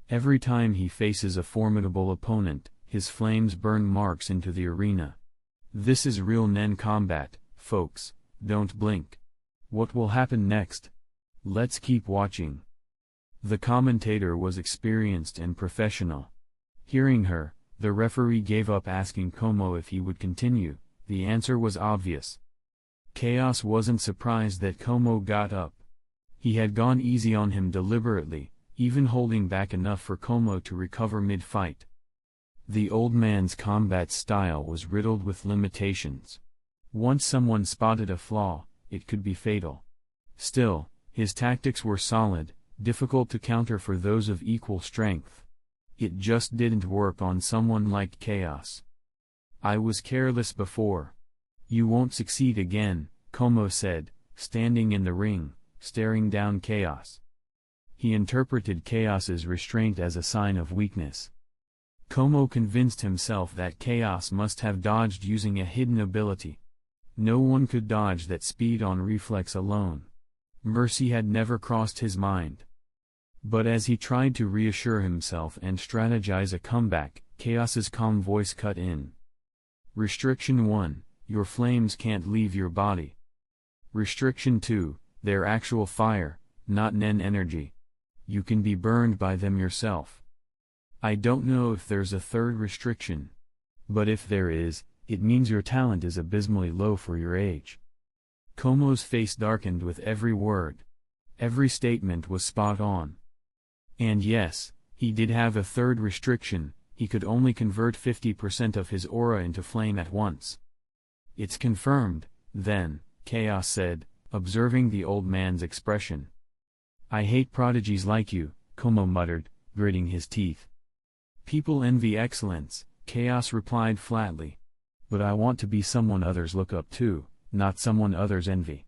Every time he faces a formidable opponent, his flames burn marks into the arena. This is real Nen combat, folks, don't blink. What will happen next? Let's keep watching. The commentator was experienced and professional. Hearing her, the referee gave up asking Como if he would continue. The answer was obvious. Chaos wasn't surprised that Como got up. He had gone easy on him deliberately, even holding back enough for Como to recover mid-fight. The old man's combat style was riddled with limitations. Once someone spotted a flaw, it could be fatal. Still, his tactics were solid, difficult to counter for those of equal strength. It just didn't work on someone like Chaos. I was careless before. You won't succeed again, Como said, standing in the ring, staring down Chaos. He interpreted Chaos's restraint as a sign of weakness. Como convinced himself that Chaos must have dodged using a hidden ability. No one could dodge that speed on reflex alone. Mercy had never crossed his mind. But as he tried to reassure himself and strategize a comeback, Chaos's calm voice cut in. Restriction 1, your flames can't leave your body. Restriction 2, they're actual fire, not Nen energy. You can be burned by them yourself. I don't know if there's a third restriction. But if there is, it means your talent is abysmally low for your age. Como's face darkened with every word. Every statement was spot on. And yes, he did have a third restriction, he could only convert 50% of his aura into flame at once. It's confirmed, then, Chaos said, observing the old man's expression. I hate prodigies like you, Como muttered, gritting his teeth. People envy excellence, Chaos replied flatly. But I want to be someone others look up to, not someone others envy.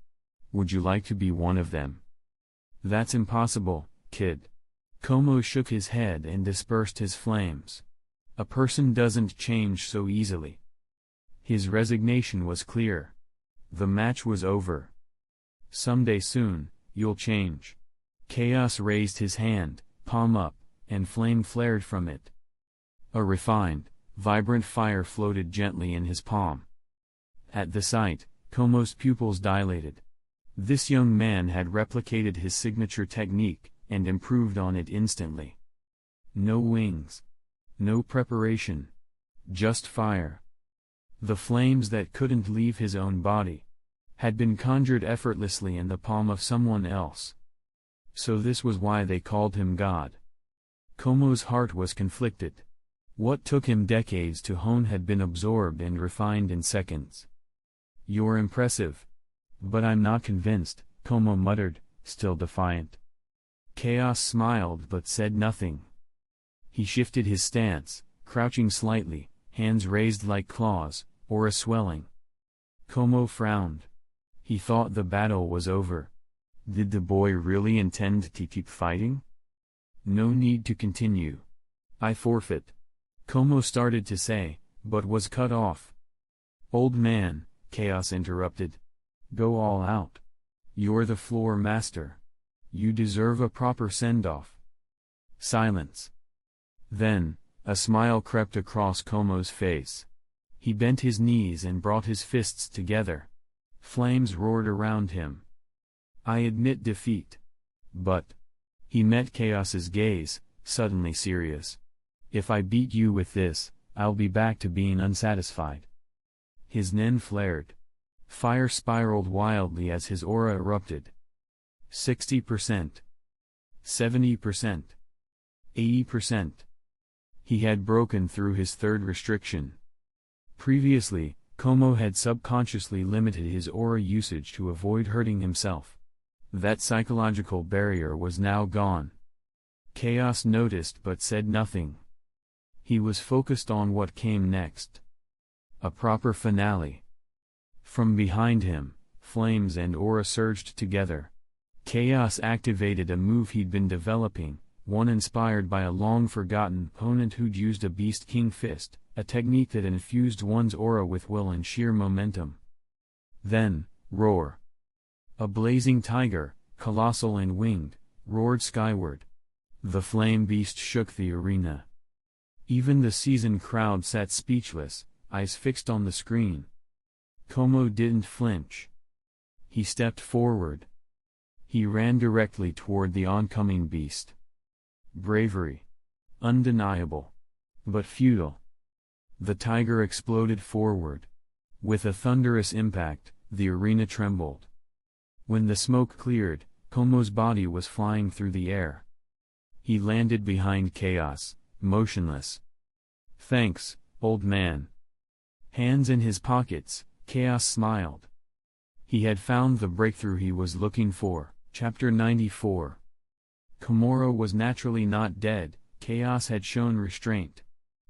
Would you like to be one of them? That's impossible, kid. Como shook his head and dispersed his flames. A person doesn't change so easily. His resignation was clear. The match was over. Someday soon, you'll change. Chaos raised his hand, palm up, and flame flared from it. A refined, vibrant fire floated gently in his palm. At the sight, Como's pupils dilated. This young man had replicated his signature technique, and improved on it instantly. No wings. No preparation. Just fire. The flames that couldn't leave his own body had been conjured effortlessly in the palm of someone else. So this was why they called him God. Komo's heart was conflicted. What took him decades to hone had been absorbed and refined in seconds. "You're impressive. But I'm not convinced," Como muttered, still defiant. Chaos smiled but said nothing. He shifted his stance, crouching slightly, hands raised like claws, aura swelling. Como frowned. He thought the battle was over. Did the boy really intend to keep fighting? "No need to continue. I forfeit," Como started to say, but was cut off. "Old man," Chaos interrupted. "Go all out. You're the floor master. You deserve a proper send-off." Silence. Then, a smile crept across Como's face. He bent his knees and brought his fists together. Flames roared around him. "I admit defeat. But..." He met Chaos's gaze, suddenly serious. "If I beat you with this, I'll be back to being unsatisfied." His nen flared. Fire spiraled wildly as his aura erupted. 60%. 70%. 80%. He had broken through his third restriction. Previously, Como had subconsciously limited his aura usage to avoid hurting himself. That psychological barrier was now gone. Chaos noticed but said nothing. He was focused on what came next. A proper finale. From behind him, flames and aura surged together. Chaos activated a move he'd been developing, one inspired by a long-forgotten opponent who'd used a Beast King fist, a technique that infused one's aura with will and sheer momentum. Then, roar. A blazing tiger, colossal and winged, roared skyward. The flame beast shook the arena. Even the seasoned crowd sat speechless, eyes fixed on the screen. Como didn't flinch. He stepped forward. He ran directly toward the oncoming beast. Bravery. Undeniable. But futile. The tiger exploded forward. With a thunderous impact, the arena trembled. When the smoke cleared, Como's body was flying through the air. He landed behind Chaos, motionless. "Thanks, old man." Hands in his pockets, Chaos smiled. He had found the breakthrough he was looking for. Chapter 94. Komoro was naturally not dead. Chaos had shown restraint.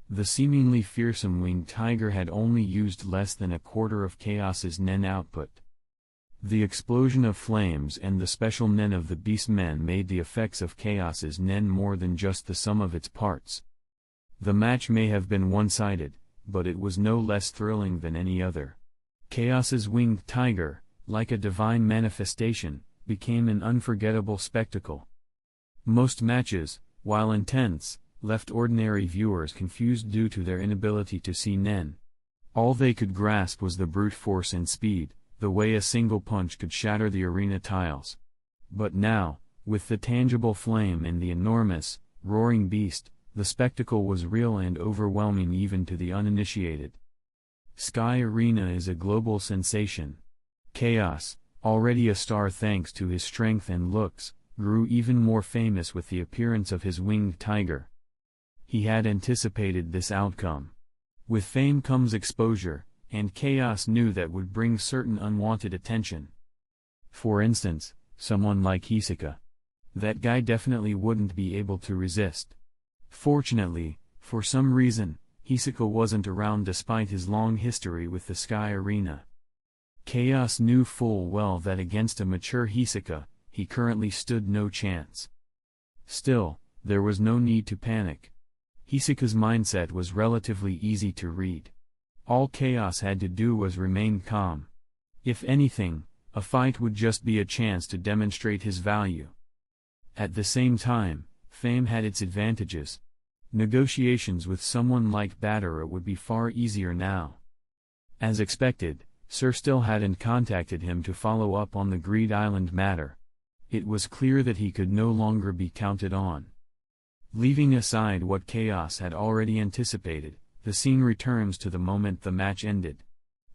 The seemingly fearsome winged tiger had only used less than a quarter of Chaos's nen output. The explosion of flames and the special nen of the beastmen made the effects of Chaos's nen more than just the sum of its parts. The match may have been one-sided, but it was no less thrilling than any other. Chaos's winged tiger, like a divine manifestation, became an unforgettable spectacle. Most matches, while intense, left ordinary viewers confused due to their inability to see nen. All they could grasp was the brute force and speed, the way a single punch could shatter the arena tiles. But now, with the tangible flame and the enormous, roaring beast, the spectacle was real and overwhelming even to the uninitiated. Sky Arena is a global sensation. Chaos, already a star thanks to his strength and looks, grew even more famous with the appearance of his winged tiger. He had anticipated this outcome. With fame comes exposure, and Chaos knew that would bring certain unwanted attention. For instance, someone like Hisoka. That guy definitely wouldn't be able to resist. Fortunately, for some reason, Hisoka wasn't around despite his long history with the Sky Arena. Chaos knew full well that against a mature Hisoka, he currently stood no chance. Still, there was no need to panic. Hisoka's mindset was relatively easy to read. All Chaos had to do was remain calm. If anything, a fight would just be a chance to demonstrate his value. At the same time, fame had its advantages. Negotiations with someone like Batara would be far easier now. As expected, Sir still hadn't contacted him to follow up on the Greed Island matter. It was clear that he could no longer be counted on. Leaving aside what Chaos had already anticipated, the scene returns to the moment the match ended.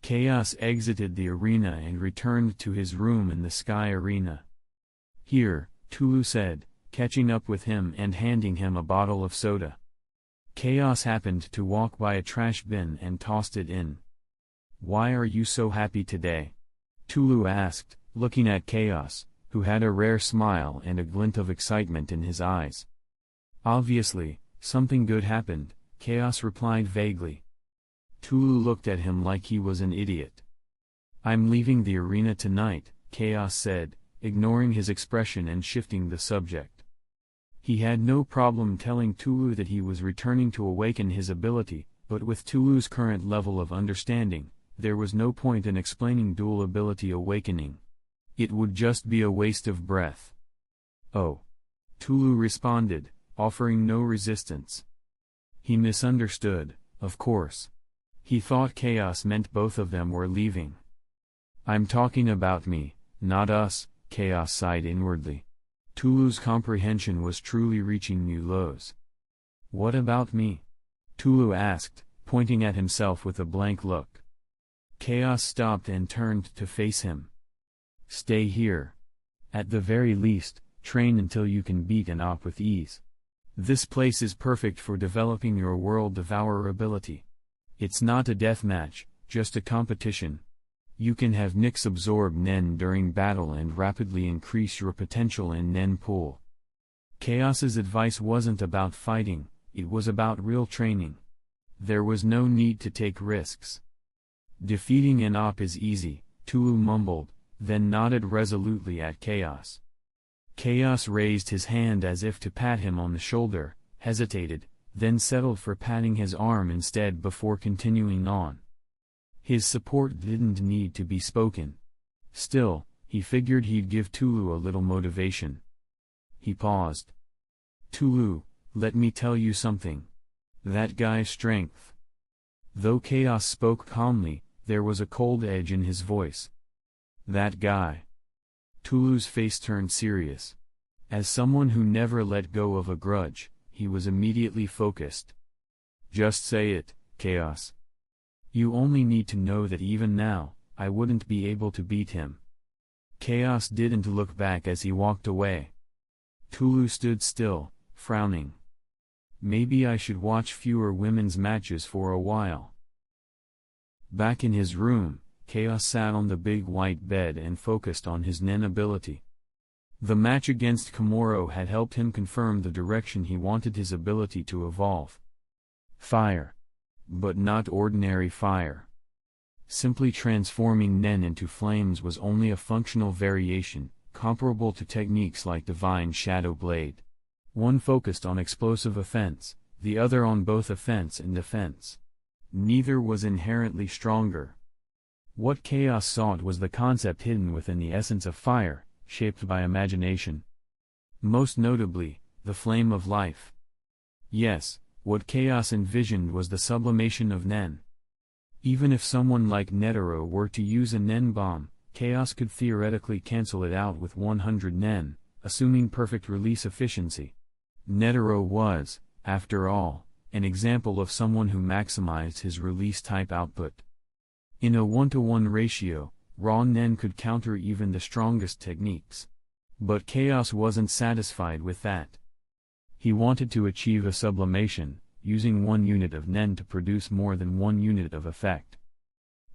Chaos exited the arena and returned to his room in the Sky Arena. "Here," Tulu said, catching up with him and handing him a bottle of soda. Chaos happened to walk by a trash bin and tossed it in. "Why are you so happy today?" Tulu asked, looking at Chaos, who had a rare smile and a glint of excitement in his eyes. "Obviously, something good happened," Chaos replied vaguely. Tulu looked at him like he was an idiot. "I'm leaving the arena tonight," Chaos said, ignoring his expression and shifting the subject. He had no problem telling Tulu that he was returning to awaken his ability, but with Tulu's current level of understanding, there was no point in explaining dual ability awakening. It would just be a waste of breath. "Oh," Tulu responded, offering no resistance. He misunderstood, of course. He thought Chaos meant both of them were leaving. "I'm talking about me, not us," Chaos sighed inwardly. Tulu's comprehension was truly reaching new lows. "What about me?" Tulu asked, pointing at himself with a blank look. Chaos stopped and turned to face him. "Stay here. At the very least, train until you can beat an op with ease. This place is perfect for developing your World Devourer ability. It's not a deathmatch, just a competition. You can have Nyx absorb Nen during battle and rapidly increase your potential in Nen pool." Chaos's advice wasn't about fighting, it was about real training. There was no need to take risks. "Defeating an op is easy," Tulu mumbled, then nodded resolutely at Chaos. Chaos raised his hand as if to pat him on the shoulder, hesitated, then settled for patting his arm instead before continuing on. His support didn't need to be spoken. Still, he figured he'd give Tulu a little motivation. He paused. "Tulu, let me tell you something. That guy's strength." Though Chaos spoke calmly, there was a cold edge in his voice. "That guy." Tulu's face turned serious. As someone who never let go of a grudge, he was immediately focused. "Just say it, Chaos. You only need to know that even now, I wouldn't be able to beat him." Chaos didn't look back as he walked away. Tulu stood still, frowning. Maybe I should watch fewer women's matches for a while. Back in his room, Chaos sat on the big white bed and focused on his Nen ability. The match against Komoro had helped him confirm the direction he wanted his ability to evolve. Fire. But not ordinary fire. Simply transforming Nen into flames was only a functional variation, comparable to techniques like Divine Shadow Blade. One focused on explosive offense, the other on both offense and defense. Neither was inherently stronger. What Chaos sought was the concept hidden within the essence of fire, shaped by imagination. Most notably, the flame of life. Yes, what Chaos envisioned was the sublimation of Nen. Even if someone like Netero were to use a Nen bomb, Chaos could theoretically cancel it out with 100 Nen, assuming perfect release efficiency. Netero was, after all, an example of someone who maximized his release type output. In a 1-to-1 ratio, raw Nen could counter even the strongest techniques. But Chaos wasn't satisfied with that. He wanted to achieve a sublimation, using 1 unit of Nen to produce more than 1 unit of effect.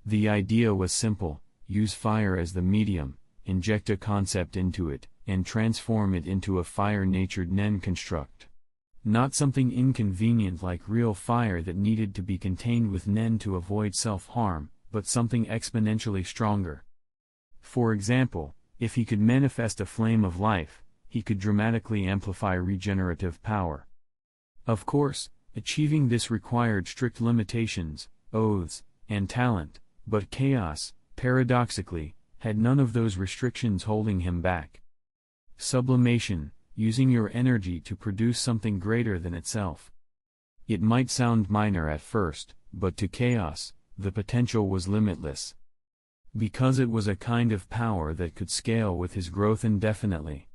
The idea was simple: use fire as the medium, inject a concept into it, and transform it into a fire-natured Nen construct. Not something inconvenient like real fire that needed to be contained with Nen to avoid self-harm, but something exponentially stronger. For example, if he could manifest a flame of life, he could dramatically amplify regenerative power. Of course, achieving this required strict limitations, oaths, and talent, but Chaos, paradoxically, had none of those restrictions holding him back. Sublimation, using your energy to produce something greater than itself. It might sound minor at first, but to Chaos, the potential was limitless. Because it was a kind of power that could scale with his growth indefinitely.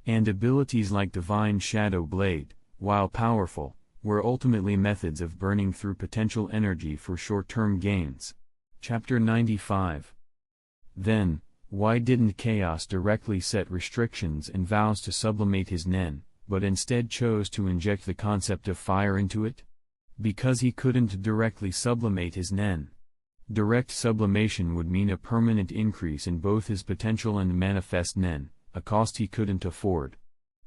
And abilities like Divine Shadow Blade, while powerful, were ultimately methods of burning through potential energy for short-term gains. Chapter 95. Then, why didn't Chaos directly set restrictions and vows to sublimate his Nen, but instead chose to inject the concept of fire into it? Because he couldn't directly sublimate his Nen. Direct sublimation would mean a permanent increase in both his potential and manifest Nen, a cost he couldn't afford.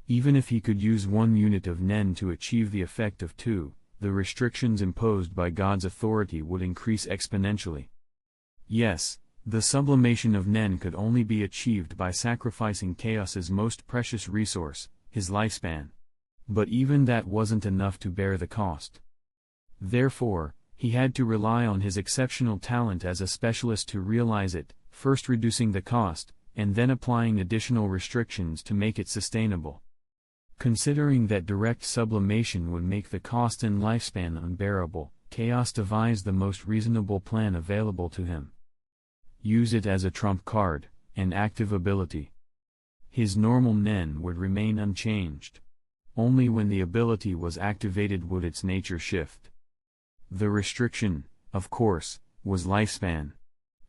Even if he could use 1 unit of Nen to achieve the effect of 2, the restrictions imposed by God's authority would increase exponentially. Yes, the sublimation of Nen could only be achieved by sacrificing Chaos's most precious resource, his lifespan. But even that wasn't enough to bear the cost. Therefore, he had to rely on his exceptional talent as a specialist to realize it, first reducing the cost, and then applying additional restrictions to make it sustainable. Considering that direct sublimation would make the cost and lifespan unbearable, Chaos devised the most reasonable plan available to him. Use it as a trump card, an active ability. His normal Nen would remain unchanged. Only when the ability was activated would its nature shift. The restriction, of course, was lifespan.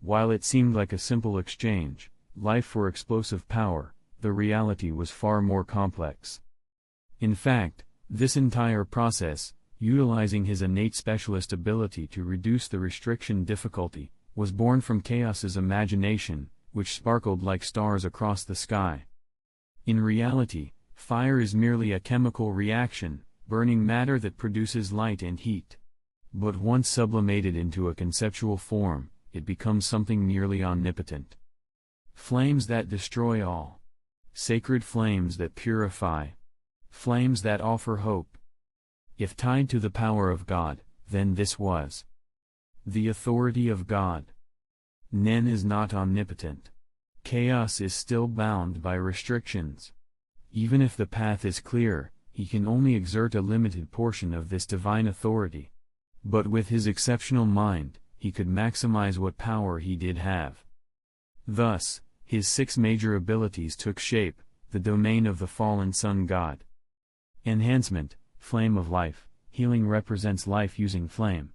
While it seemed like a simple exchange, life for explosive power, the reality was far more complex. In fact, this entire process, utilizing his innate specialist ability to reduce the restriction difficulty, was born from Chaos's imagination, which sparkled like stars across the sky. In reality, fire is merely a chemical reaction, burning matter that produces light and heat. But once sublimated into a conceptual form, it becomes something nearly omnipotent. Flames that destroy all. Sacred flames that purify. Flames that offer hope. If tied to the power of God, then this was the authority of God. Nen is not omnipotent. Chaos is still bound by restrictions. Even if the path is clear, he can only exert a limited portion of this divine authority. But with his exceptional mind, he could maximize what power he did have. Thus, his 6 major abilities took shape, the domain of the fallen sun god. Enhancement, flame of life, healing represents life using flame.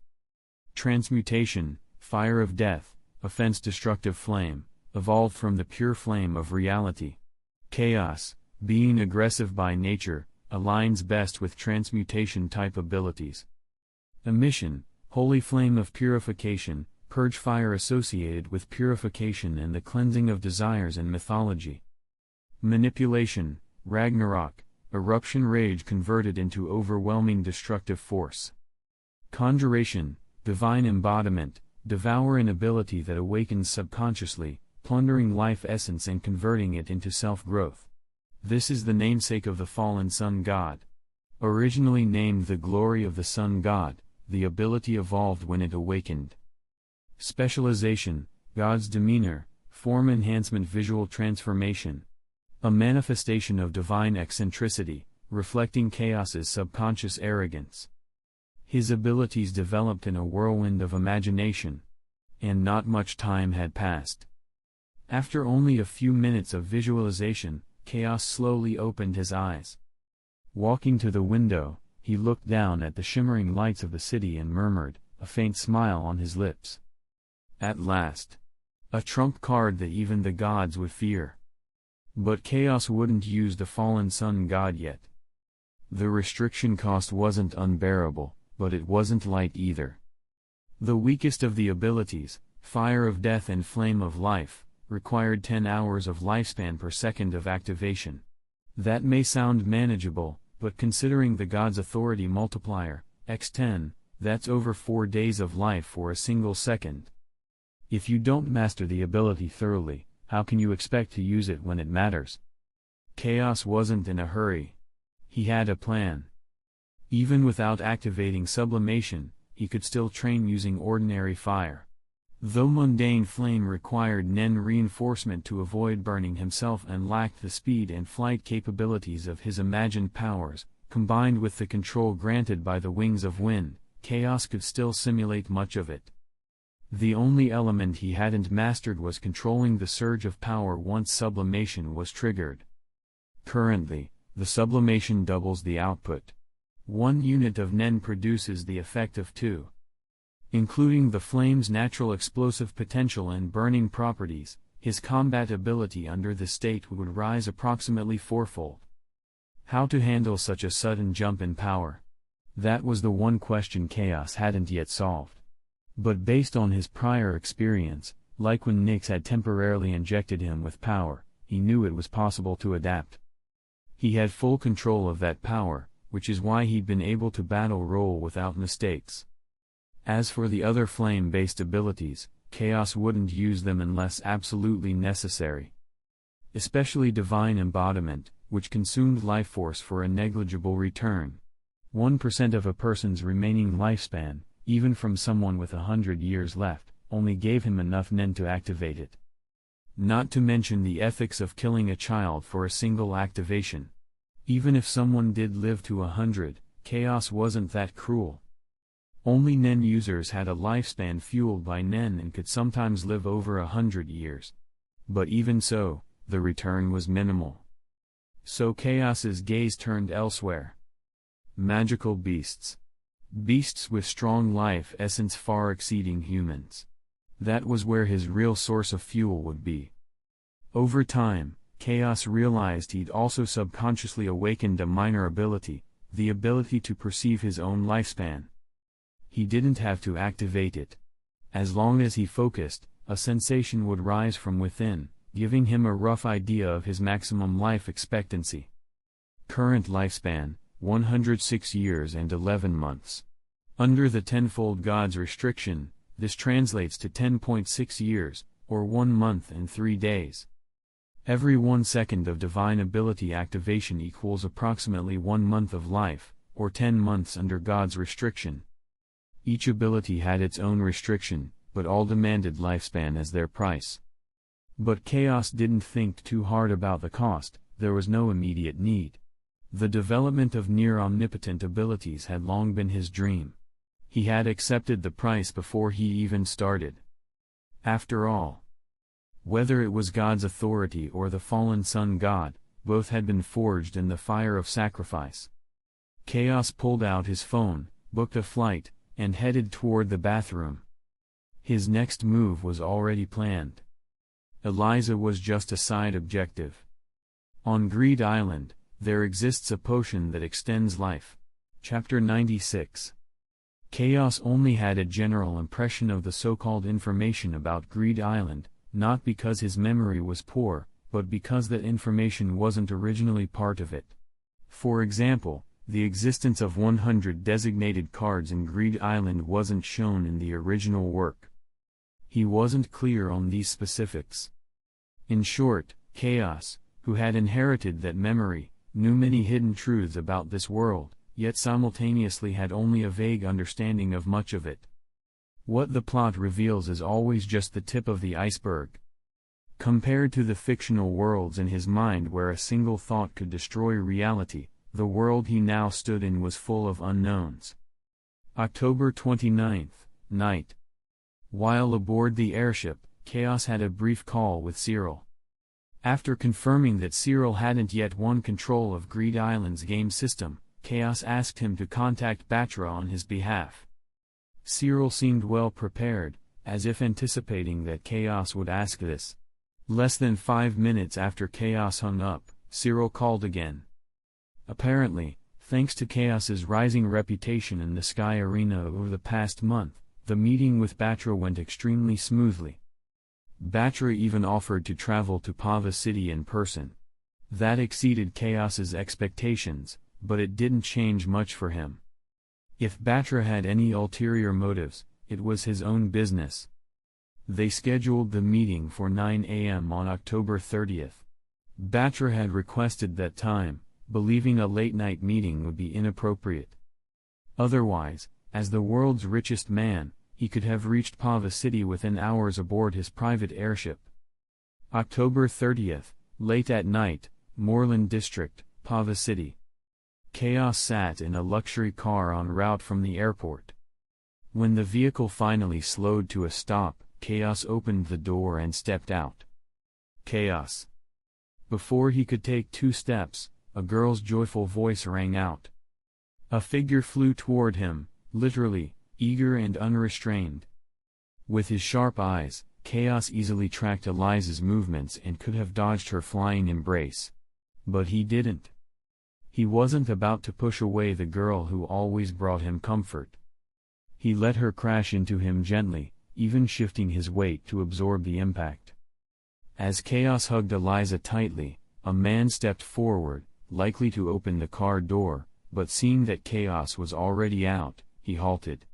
Transmutation, fire of death, offense-destructive flame, evolved from the pure flame of reality. Chaos, being aggressive by nature, aligns best with transmutation-type abilities. Emission, holy flame of purification, purge fire associated with purification and the cleansing of desires and mythology. Manipulation, Ragnarok, eruption rage converted into overwhelming destructive force. Conjuration, divine embodiment, devour an ability that awakens subconsciously, plundering life essence and converting it into self-growth. This is the namesake of the fallen sun god. Originally named the glory of the sun god, the ability evolved when it awakened. Specialization, God's demeanor, form enhancement visual transformation. A manifestation of divine eccentricity, reflecting Chaos's subconscious arrogance. His abilities developed in a whirlwind of imagination. And not much time had passed. After only a few minutes of visualization, Chaos slowly opened his eyes. Walking to the window, he looked down at the shimmering lights of the city and murmured, a faint smile on his lips. At last. A trump card that even the gods would fear. But Chaos wouldn't use the fallen sun god yet. The restriction cost wasn't unbearable, but it wasn't light either. The weakest of the abilities, Fire of Death and Flame of Life, required 10 hours of lifespan per second of activation. That may sound manageable, but considering the god's authority multiplier, x10, that's over 4 days of life for a single second. If you don't master the ability thoroughly, how can you expect to use it when it matters? Chaos wasn't in a hurry. He had a plan. Even without activating sublimation, he could still train using ordinary fire. Though mundane flame required Nen reinforcement to avoid burning himself and lacked the speed and flight capabilities of his imagined powers, combined with the control granted by the wings of wind, Chaos could still simulate much of it. The only element he hadn't mastered was controlling the surge of power once sublimation was triggered. Currently, the sublimation doubles the output. 1 unit of Nen produces the effect of 2. Including the flame's natural explosive potential and burning properties, his combat ability under this state would rise approximately 4-fold. How to handle such a sudden jump in power? That was the one question Chaos hadn't yet solved. But based on his prior experience, like when Nyx had temporarily injected him with power, he knew it was possible to adapt. He had full control of that power, which is why he'd been able to battle roll without mistakes. As for the other flame-based abilities, Chaos wouldn't use them unless absolutely necessary. Especially Divine Embodiment, which consumed life force for a negligible return. 1% of a person's remaining lifespan, even from someone with 100 years left, only gave him enough Nen to activate it. Not to mention the ethics of killing a child for a single activation. Even if someone did live to 100, Chaos wasn't that cruel. Only Nen users had a lifespan fueled by Nen and could sometimes live over 100 years. But even so, the return was minimal. So Chaos's gaze turned elsewhere. Magical beasts. Beasts with strong life essence far exceeding humans. That was where his real source of fuel would be. Over time, Chaos realized he'd also subconsciously awakened a minor ability, the ability to perceive his own lifespan. He didn't have to activate it. As long as he focused, a sensation would rise from within, giving him a rough idea of his maximum life expectancy. Current lifespan, 106 years and 11 months. Under the tenfold God's restriction, this translates to 10.6 years, or 1 month and 3 days. Every 1 second of divine ability activation equals approximately 1 month of life, or 10 months under God's restriction. Each ability had its own restriction, but all demanded lifespan as their price. But Chaos didn't think too hard about the cost, there was no immediate need. The development of near-omnipotent abilities had long been his dream. He had accepted the price before he even started. After all, whether it was God's authority or the fallen sun god, both had been forged in the fire of sacrifice. Chaos pulled out his phone, booked a flight, and headed toward the bathroom. His next move was already planned. Eliza was just a side objective. On Greed Island, there exists a potion that extends life. Chapter 96. Chaos only had a general impression of the so-called information about Greed Island, not because his memory was poor, but because that information wasn't originally part of it. For example, the existence of 100 designated cards in Greed Island wasn't shown in the original work. He wasn't clear on these specifics. In short, Chaos, who had inherited that memory, knew many hidden truths about this world, yet simultaneously had only a vague understanding of much of it. What the plot reveals is always just the tip of the iceberg. Compared to the fictional worlds in his mind where a single thought could destroy reality, the world he now stood in was full of unknowns. October 29th, night. While aboard the airship, Chaos had a brief call with Cyril. After confirming that Cyril hadn't yet won control of Greed Island's game system, Chaos asked him to contact Batra on his behalf. Cyril seemed well prepared, as if anticipating that Chaos would ask this. Less than 5 minutes after Chaos hung up, Cyril called again. Apparently, thanks to Chaos's rising reputation in the Sky Arena over the past month, the meeting with Batra went extremely smoothly. Batra even offered to travel to Pava City in person. That exceeded Chaos's expectations, but it didn't change much for him. If Batra had any ulterior motives, it was his own business. They scheduled the meeting for 9 a.m. on October 30th. Batra had requested that time, believing a late-night meeting would be inappropriate. Otherwise, as the world's richest man, he could have reached Pava City within hours aboard his private airship. October 30th, late at night, Moreland District, Pava City. Chaos sat in a luxury car en route from the airport. When the vehicle finally slowed to a stop, Chaos opened the door and stepped out. Chaos. Before he could take 2 steps, a girl's joyful voice rang out. A figure flew toward him, literally, eager and unrestrained. With his sharp eyes, Chaos easily tracked Eliza's movements and could have dodged her flying embrace. But he didn't. He wasn't about to push away the girl who always brought him comfort. He let her crash into him gently, even shifting his weight to absorb the impact. As Chaos hugged Eliza tightly, a man stepped forward, likely to open the car door, but seeing that Chaos was already out, he halted.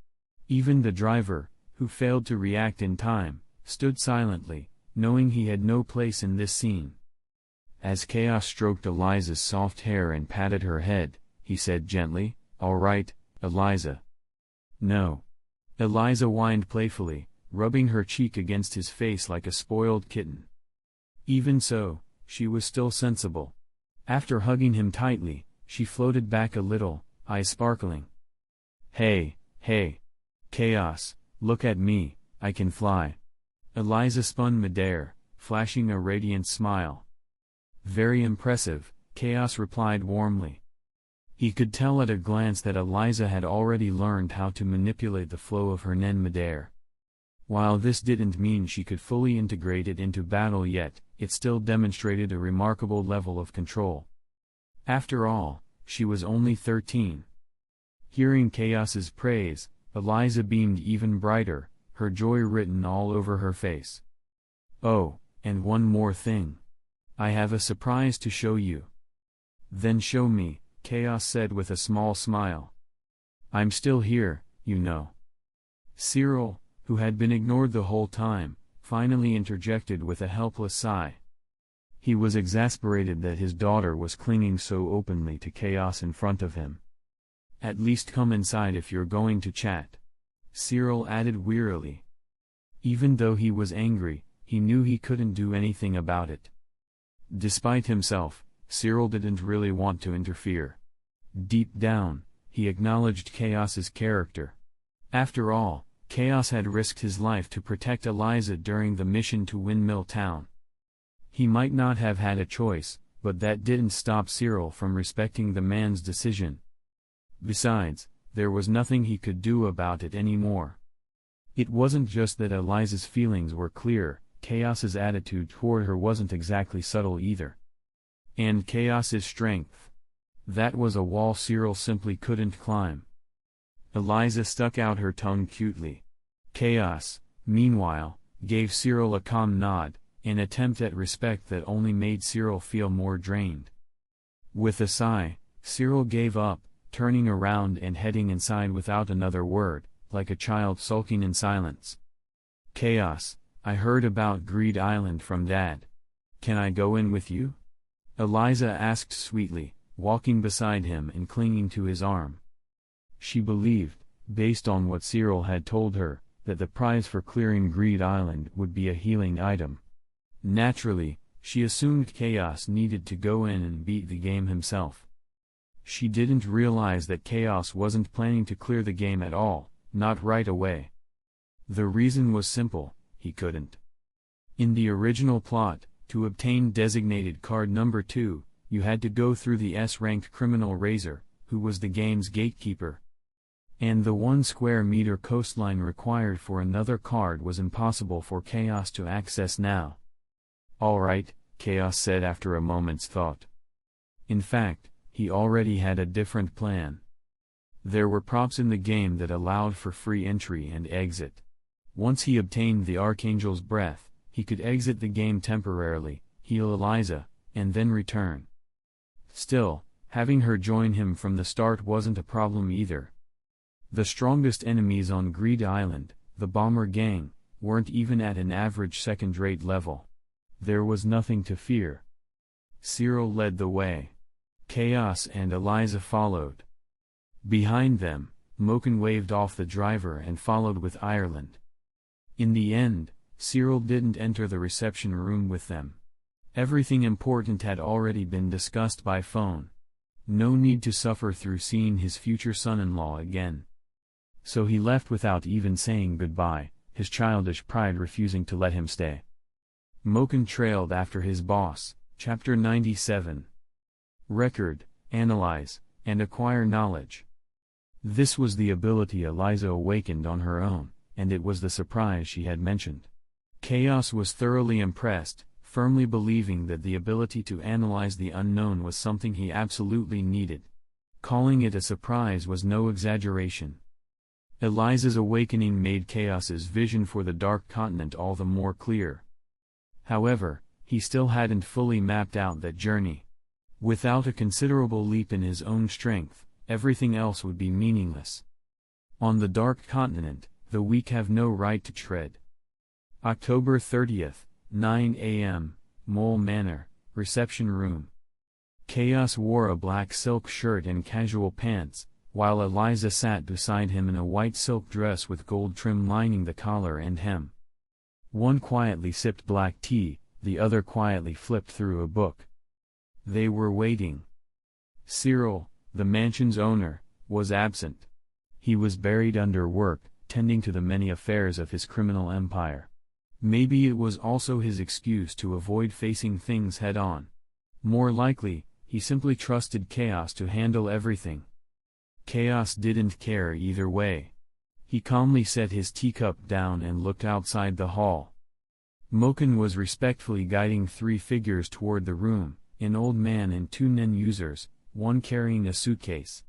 Even the driver, who failed to react in time, stood silently, knowing he had no place in this scene. As Chaos stroked Eliza's soft hair and patted her head, he said gently, "All right, Eliza." "No." Eliza whined playfully, rubbing her cheek against his face like a spoiled kitten. Even so, she was still sensible. After hugging him tightly, she floated back a little, eyes sparkling. Hey, Chaos, look at me, I can fly." Eliza spun midair, flashing a radiant smile. "Very impressive," Chaos replied warmly. He could tell at a glance that Eliza had already learned how to manipulate the flow of her nen midair. While this didn't mean she could fully integrate it into battle yet, it still demonstrated a remarkable level of control. After all, she was only 13. Hearing Chaos's praise, Eliza beamed even brighter, her joy written all over her face. "Oh, and one more thing. I have a surprise to show you." "Then show me," Chaos said with a small smile. "I'm still here, you know." Cyril, who had been ignored the whole time, finally interjected with a helpless sigh. He was exasperated that his daughter was clinging so openly to Chaos in front of him. "At least come inside if you're going to chat," Cyril added wearily. Even though he was angry, he knew he couldn't do anything about it. Despite himself, Cyril didn't really want to interfere. Deep down, he acknowledged Chaos's character. After all, Chaos had risked his life to protect Eliza during the mission to Windmill Town. He might not have had a choice, but that didn't stop Cyril from respecting the man's decision. Besides, there was nothing he could do about it anymore. It wasn't just that Eliza's feelings were clear, Chaos's attitude toward her wasn't exactly subtle either. And Chaos's strength. That was a wall Cyril simply couldn't climb. Eliza stuck out her tongue cutely. Chaos, meanwhile, gave Cyril a calm nod, an attempt at respect that only made Cyril feel more drained. With a sigh, Cyril gave up, turning around and heading inside without another word, like a child sulking in silence. "Chaos, I heard about Greed Island from Dad. Can I go in with you?" Eliza asked sweetly, walking beside him and clinging to his arm. She believed, based on what Cyril had told her, that the prize for clearing Greed Island would be a healing item. Naturally, she assumed Chaos needed to go in and beat the game himself. She didn't realize that Chaos wasn't planning to clear the game at all, not right away. The reason was simple: he couldn't. In the original plot, to obtain designated card number 2, you had to go through the S-ranked criminal Razor, who was the game's gatekeeper. And the 1 square meter coastline required for another card was impossible for Chaos to access now. "All right," Chaos said after a moment's thought. In fact, he already had a different plan. There were props in the game that allowed for free entry and exit. Once he obtained the Archangel's Breath, he could exit the game temporarily, heal Eliza, and then return. Still, having her join him from the start wasn't a problem either. The strongest enemies on Greed Island, the Bomber Gang, weren't even at an average second-rate level. There was nothing to fear. Cyril led the way. Chaos and Eliza followed. Behind them, Moken waved off the driver and followed with Ireland. In the end, Cyril didn't enter the reception room with them. Everything important had already been discussed by phone. No need to suffer through seeing his future son-in-law again. So he left without even saying goodbye, his childish pride refusing to let him stay. Moken trailed after his boss, Chapter 97. Record, Analyze, and Acquire Knowledge. This was the ability Eliza awakened on her own, and it was the surprise she had mentioned. Chaos was thoroughly impressed, firmly believing that the ability to analyze the unknown was something he absolutely needed. Calling it a surprise was no exaggeration. Eliza's awakening made Chaos's vision for the Dark Continent all the more clear. However, he still hadn't fully mapped out that journey. Without a considerable leap in his own strength, everything else would be meaningless. On the Dark Continent, the weak have no right to tread. October 30th, 9 a.m., Mole Manor, Reception Room. Chaos wore a black silk shirt and casual pants, while Eliza sat beside him in a white silk dress with gold trim lining the collar and hem. One quietly sipped black tea, the other quietly flipped through a book. They were waiting. Cyril, the mansion's owner, was absent. He was buried under work, tending to the many affairs of his criminal empire. Maybe it was also his excuse to avoid facing things head-on. More likely, he simply trusted Chaos to handle everything. Chaos didn't care either way. He calmly set his teacup down and looked outside the hall. Moken was respectfully guiding three figures toward the room, an old man and two nen-users, one carrying a suitcase.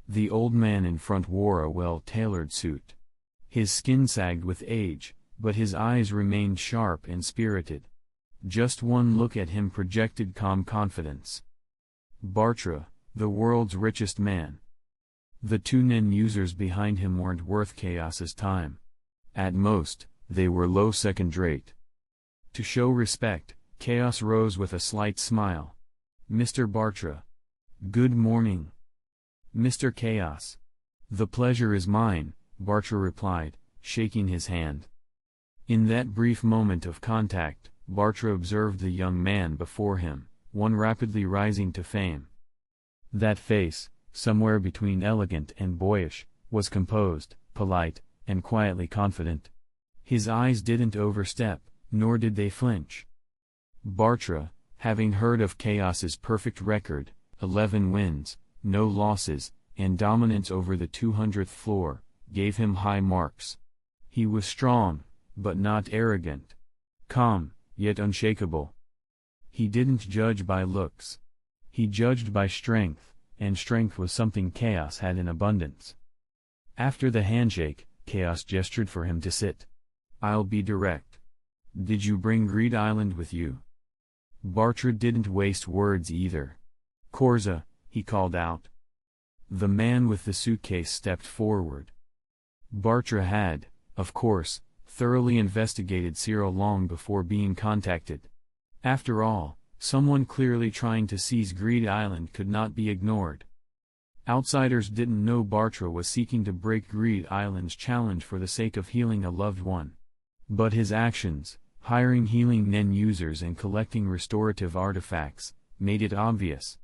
The old man in front wore a well-tailored suit. His skin sagged with age, but his eyes remained sharp and spirited. Just one look at him projected calm confidence. Bartra, the world's richest man. The two nen-users behind him weren't worth Chaos's time. At most, they were low second-rate. To show respect, Chaos rose with a slight smile. Mr. Bartra. Good morning. Mr. Chaos. The pleasure is mine, Bartra replied, shaking his hand. In that brief moment of contact, Bartra observed the young man before him, one rapidly rising to fame. That face, somewhere between elegant and boyish, was composed, polite, and quietly confident. His eyes didn't overstep, nor did they flinch. Bartra, having heard of Chaos's perfect record, 11 wins, no losses, and dominance over the 200th floor, gave him high marks. He was strong, but not arrogant. Calm, yet unshakable. He didn't judge by looks. He judged by strength, and strength was something Chaos had in abundance. After the handshake, Chaos gestured for him to sit. I'll be direct. Did you bring Greed Island with you? Bartra didn't waste words either. Korza, he called out. The man with the suitcase stepped forward. Bartra had, of course, thoroughly investigated Cyril long before being contacted. After all, someone clearly trying to seize Greed Island could not be ignored. Outsiders didn't know Bartra was seeking to break Greed Island's challenge for the sake of healing a loved one. But his actions, hiring healing nen-users and collecting restorative artifacts, made it obvious.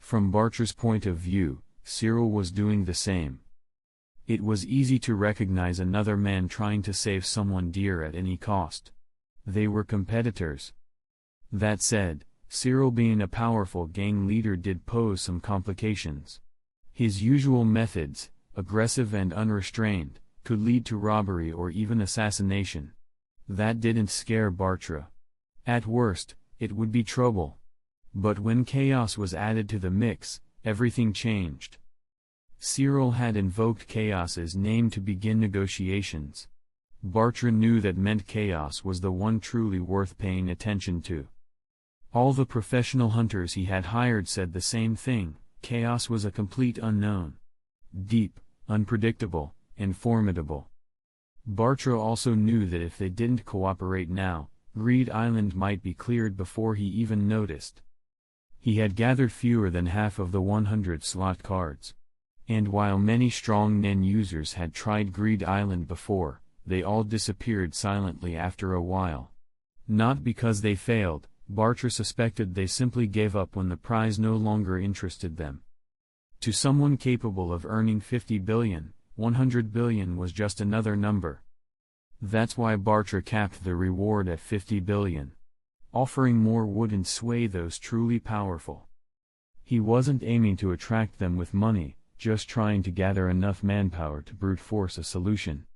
From Bartra's point of view, Cyril was doing the same. It was easy to recognize another man trying to save someone dear at any cost. They were competitors. That said, Cyril being a powerful gang leader did pose some complications. His usual methods, aggressive and unrestrained, could lead to robbery or even assassination. That didn't scare Bartra. At worst, it would be trouble. But when Chaos was added to the mix, everything changed. Cyril had invoked Chaos's name to begin negotiations. Bartra knew that meant Chaos was the one truly worth paying attention to. All the professional hunters he had hired said the same thing: Chaos was a complete unknown. Deep, unpredictable, and formidable. Bartra also knew that if they didn't cooperate now, Greed Island might be cleared before he even noticed. He had gathered fewer than half of the 100 slot cards. And while many strong nen-users had tried Greed Island before, they all disappeared silently after a while. Not because they failed, Bartra suspected they simply gave up when the prize no longer interested them. To someone capable of earning 50 billion, 100 billion was just another number. That's why Bartra capped the reward at 50 billion. offering more wouldn't sway those truly powerful. He wasn't aiming to attract them with money, just trying to gather enough manpower to brute force a solution.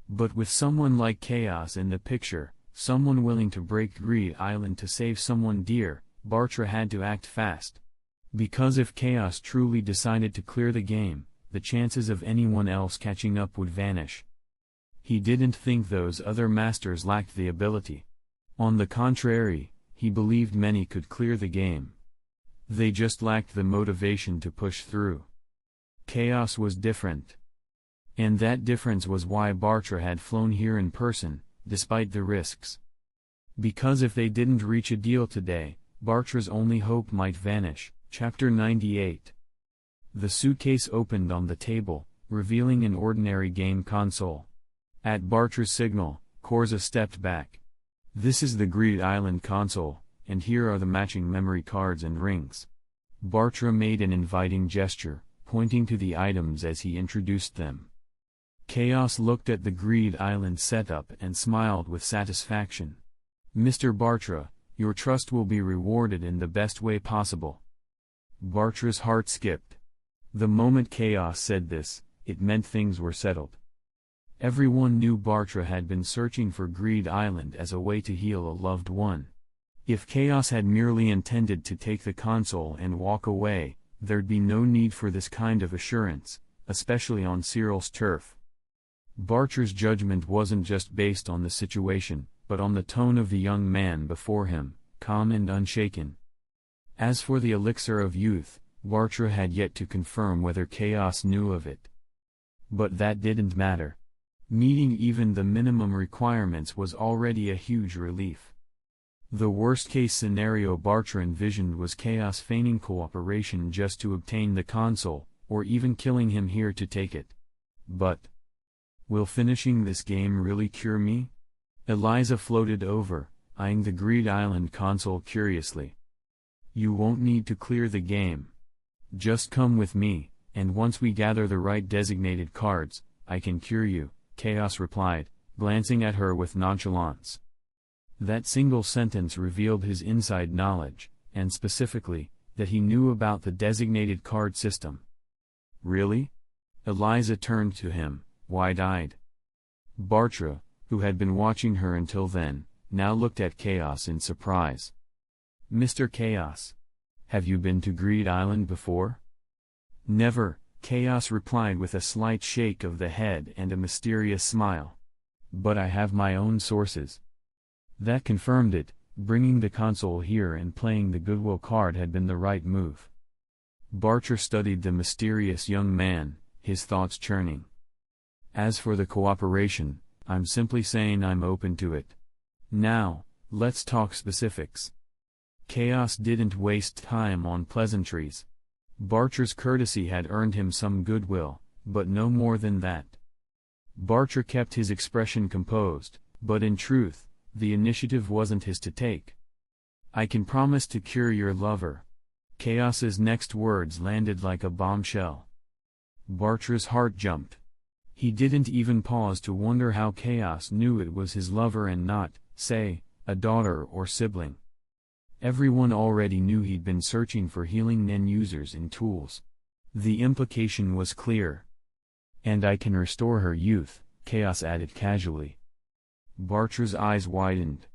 But with someone like Chaos in the picture, someone willing to break Greed Island to save someone dear, Bartra had to act fast. Because if Chaos truly decided to clear the game, the chances of anyone else catching up would vanish. He didn't think those other masters lacked the ability. On the contrary, he believed many could clear the game. They just lacked the motivation to push through. Chaos was different. And that difference was why Bartra had flown here in person, despite the risks. Because if they didn't reach a deal today, Bartra's only hope might vanish. Chapter 98. The suitcase opened on the table, revealing an ordinary game console. At Bartra's signal, Korza stepped back. This is the Greed Island console, and here are the matching memory cards and rings. Bartra made an inviting gesture, pointing to the items as he introduced them. Chaos looked at the Greed Island setup and smiled with satisfaction. Mr. Bartra, your trust will be rewarded in the best way possible. Bartra's heart skipped. The moment Chaos said this, it meant things were settled. Everyone knew Bartra had been searching for Greed Island as a way to heal a loved one. If Chaos had merely intended to take the console and walk away, there'd be no need for this kind of assurance, especially on Cyril's turf. Bartra's judgment wasn't just based on the situation, but on the tone of the young man before him, calm and unshaken. As for the elixir of youth, Bartra had yet to confirm whether Chaos knew of it. But that didn't matter. Meeting even the minimum requirements was already a huge relief. The worst-case scenario Bartra envisioned was Chaos feigning cooperation just to obtain the console, or even killing him here to take it. But will finishing this game really cure me? Eliza floated over, eyeing the Greed Island console curiously. You won't need to clear the game. Just come with me, and once we gather the right designated cards, I can cure you, Chaos replied, glancing at her with nonchalance. That single sentence revealed his inside knowledge, and specifically, that he knew about the designated card system. Really? Eliza turned to him, wide-eyed. Bartra, who had been watching her until then, now looked at Chaos in surprise. Mr. Chaos, have you been to Greed Island before? Never, Chaos replied with a slight shake of the head and a mysterious smile. But I have my own sources. That confirmed it. Bringing the console here and playing the Goodwill card had been the right move. Bartra studied the mysterious young man, his thoughts churning. As for the cooperation, I'm simply saying I'm open to it. Now, let's talk specifics. Chaos didn't waste time on pleasantries. Bartra's courtesy had earned him some goodwill, but no more than that. Bartra kept his expression composed, but in truth, the initiative wasn't his to take. I can promise to cure your lover. Chaos's next words landed like a bombshell. Bartra's heart jumped. He didn't even pause to wonder how Chaos knew it was his lover and not, say, a daughter or sibling. Everyone already knew he'd been searching for healing Nen users in tools. The implication was clear. And I can restore her youth, Chaos added casually. Bartra's eyes widened.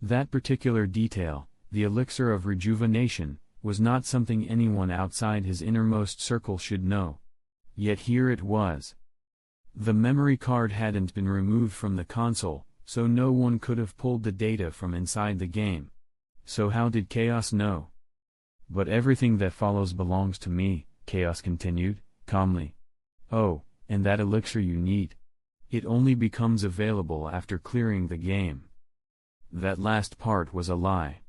That particular detail, the elixir of rejuvenation, was not something anyone outside his innermost circle should know. Yet here it was. The memory card hadn't been removed from the console, so no one could have pulled the data from inside the game. So how did Chaos know? But everything that follows belongs to me, Chaos continued, calmly. Oh, and that elixir you need. It only becomes available after clearing the game. That last part was a lie.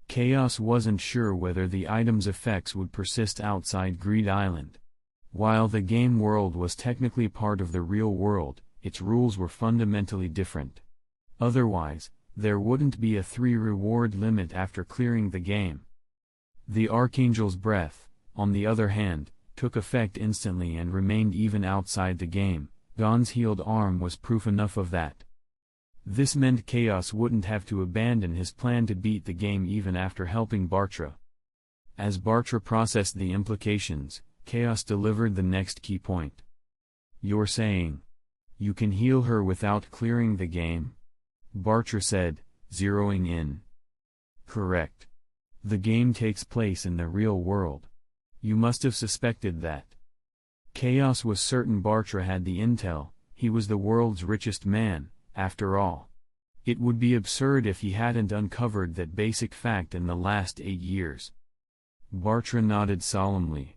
Chaos wasn't sure whether the item's effects would persist outside Greed Island. While the game world was technically part of the real world, its rules were fundamentally different. Otherwise, there wouldn't be a 3 reward limit after clearing the game. The Archangel's breath, on the other hand, took effect instantly and remained even outside the game. Gon's healed arm was proof enough of that. This meant Chaos wouldn't have to abandon his plan to beat the game even after helping Bartra. As Bartra processed the implications, Chaos delivered the next key point. "You're saying you can heal her without clearing the game?" Bartra said, zeroing in. "Correct. The game takes place in the real world. You must have suspected that." Chaos was certain Bartra had the intel. He was the world's richest man, after all. It would be absurd if he hadn't uncovered that basic fact in the last 8 years. Bartra nodded solemnly.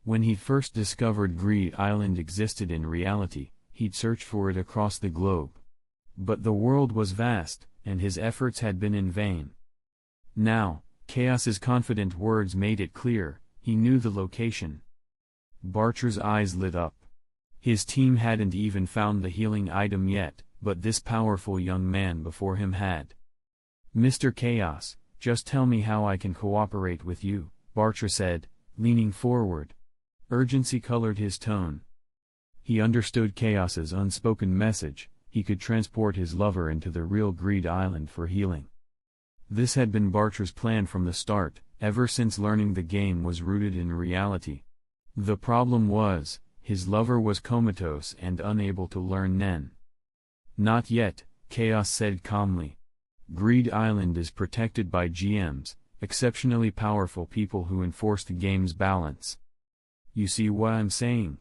When he first discovered Greed Island existed in reality, he'd searched for it across the globe. But the world was vast, and his efforts had been in vain. Now, Chaos's confident words made it clear, he knew the location. Bartra's eyes lit up. His team hadn't even found the healing item yet, but this powerful young man before him had. "Mr. Chaos, just tell me how I can cooperate with you," Bartra said, leaning forward. Urgency colored his tone. He understood Chaos's unspoken message. He could transport his lover into the real Greed Island for healing. This had been Bartra's plan from the start, ever since learning the game was rooted in reality. The problem was, his lover was comatose and unable to learn Nen. "Not yet," Chaos said calmly. "Greed Island is protected by GMs, exceptionally powerful people who enforce the game's balance. You see what I'm saying?"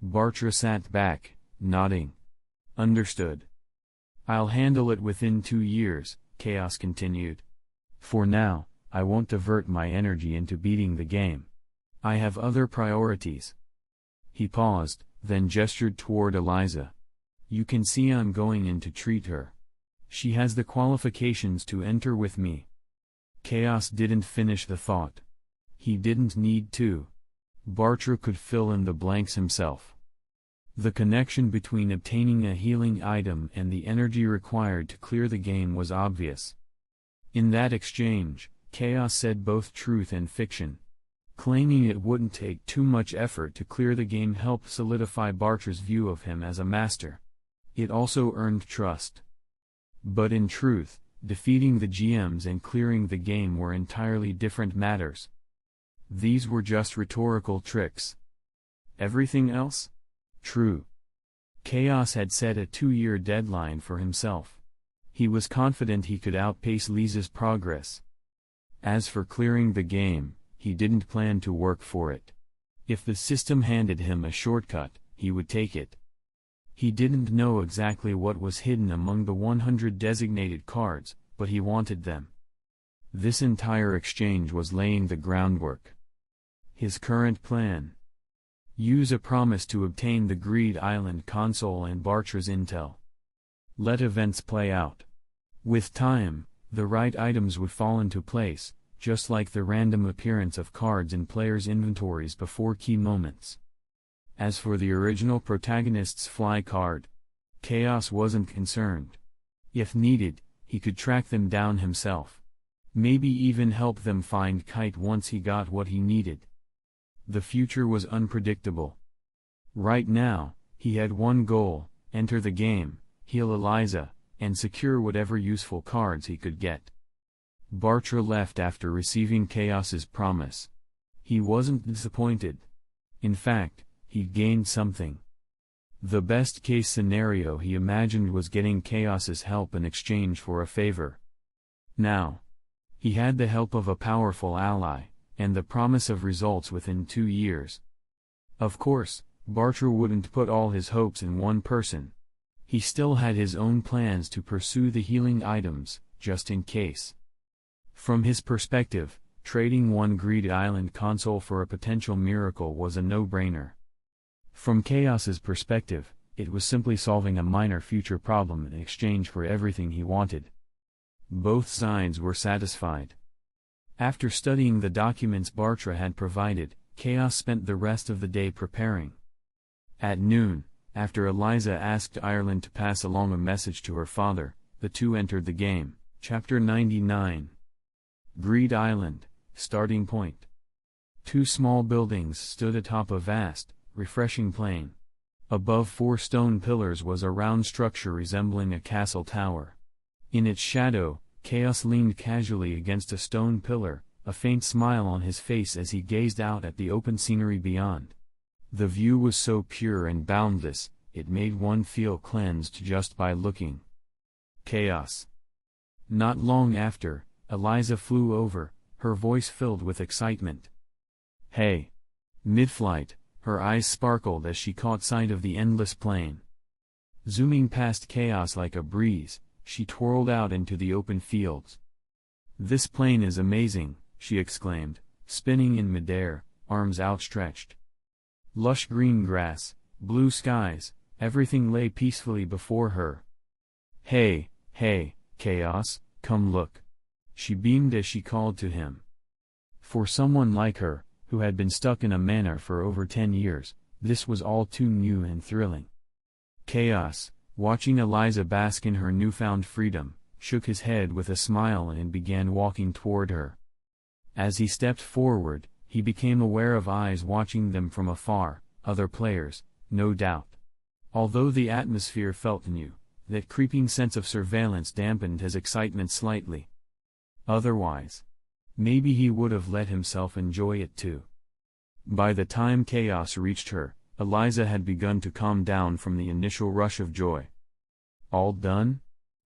Bartra sat back, nodding. "Understood. I'll handle it within 2 years," Chaos continued. "For now, I won't divert my energy into beating the game. I have other priorities." He paused, then gestured toward Eliza. "You can see I'm going in to treat her. She has the qualifications to enter with me." Chaos didn't finish the thought. He didn't need to. Bartra could fill in the blanks himself. The connection between obtaining a healing item and the energy required to clear the game was obvious. In that exchange, Chaos said both truth and fiction. Claiming it wouldn't take too much effort to clear the game helped solidify Bartra's view of him as a master. It also earned trust. But in truth, defeating the GMs and clearing the game were entirely different matters. These were just rhetorical tricks. Everything else? True. Chaos had set a 2-year deadline for himself. He was confident he could outpace Lisa's progress. As for clearing the game, he didn't plan to work for it. If the system handed him a shortcut, he would take it. He didn't know exactly what was hidden among the 100 designated cards, but he wanted them. This entire exchange was laying the groundwork. His current plan: use a promise to obtain the Greed Island console and Bartra's intel. Let events play out. With time, the right items would fall into place, just like the random appearance of cards in players' inventories before key moments. As for the original protagonist's fly card, Chaos wasn't concerned. If needed, he could track them down himself. Maybe even help them find Kite once he got what he needed. The future was unpredictable. Right now, he had one goal: enter the game, heal Eliza, and secure whatever useful cards he could get. Bartra left after receiving Chaos's promise. He wasn't disappointed. In fact, he'd gained something. The best-case scenario he imagined was getting Chaos's help in exchange for a favor. Now, he had the help of a powerful ally, and the promise of results within 2 years. Of course, Bartra wouldn't put all his hopes in one person. He still had his own plans to pursue the healing items, just in case. From his perspective, trading one Greed Island console for a potential miracle was a no-brainer. From Chaos's perspective, it was simply solving a minor future problem in exchange for everything he wanted. Both sides were satisfied. After studying the documents Bartra had provided, Chaos spent the rest of the day preparing. At noon, after Eliza asked Ireland to pass along a message to her father, the two entered the game. Chapter 99. Greed Island, starting point. 2 small buildings stood atop a vast, refreshing plain. Above 4 stone pillars was a round structure resembling a castle tower. In its shadow, Chaos leaned casually against a stone pillar, a faint smile on his face as he gazed out at the open scenery beyond. The view was so pure and boundless, it made one feel cleansed just by looking. Chaos. Not long after, Eliza flew over, her voice filled with excitement. "Hey!" Mid-flight, her eyes sparkled as she caught sight of the endless plain. Zooming past Chaos like a breeze, she twirled out into the open fields. "This plain is amazing," she exclaimed, spinning in midair, arms outstretched. Lush green grass, blue skies, everything lay peacefully before her. Hey, Chaos, come look." She beamed as she called to him. For someone like her, who had been stuck in a manor for over 10 years, this was all too new and thrilling. Chaos, watching Eliza bask in her newfound freedom, shook his head with a smile and began walking toward her. As he stepped forward, he became aware of eyes watching them from afar, other players, no doubt. Although the atmosphere felt new, that creeping sense of surveillance dampened his excitement slightly. Otherwise, maybe he would have let himself enjoy it too. By the time Chaos reached her, Eliza had begun to calm down from the initial rush of joy. "All done?"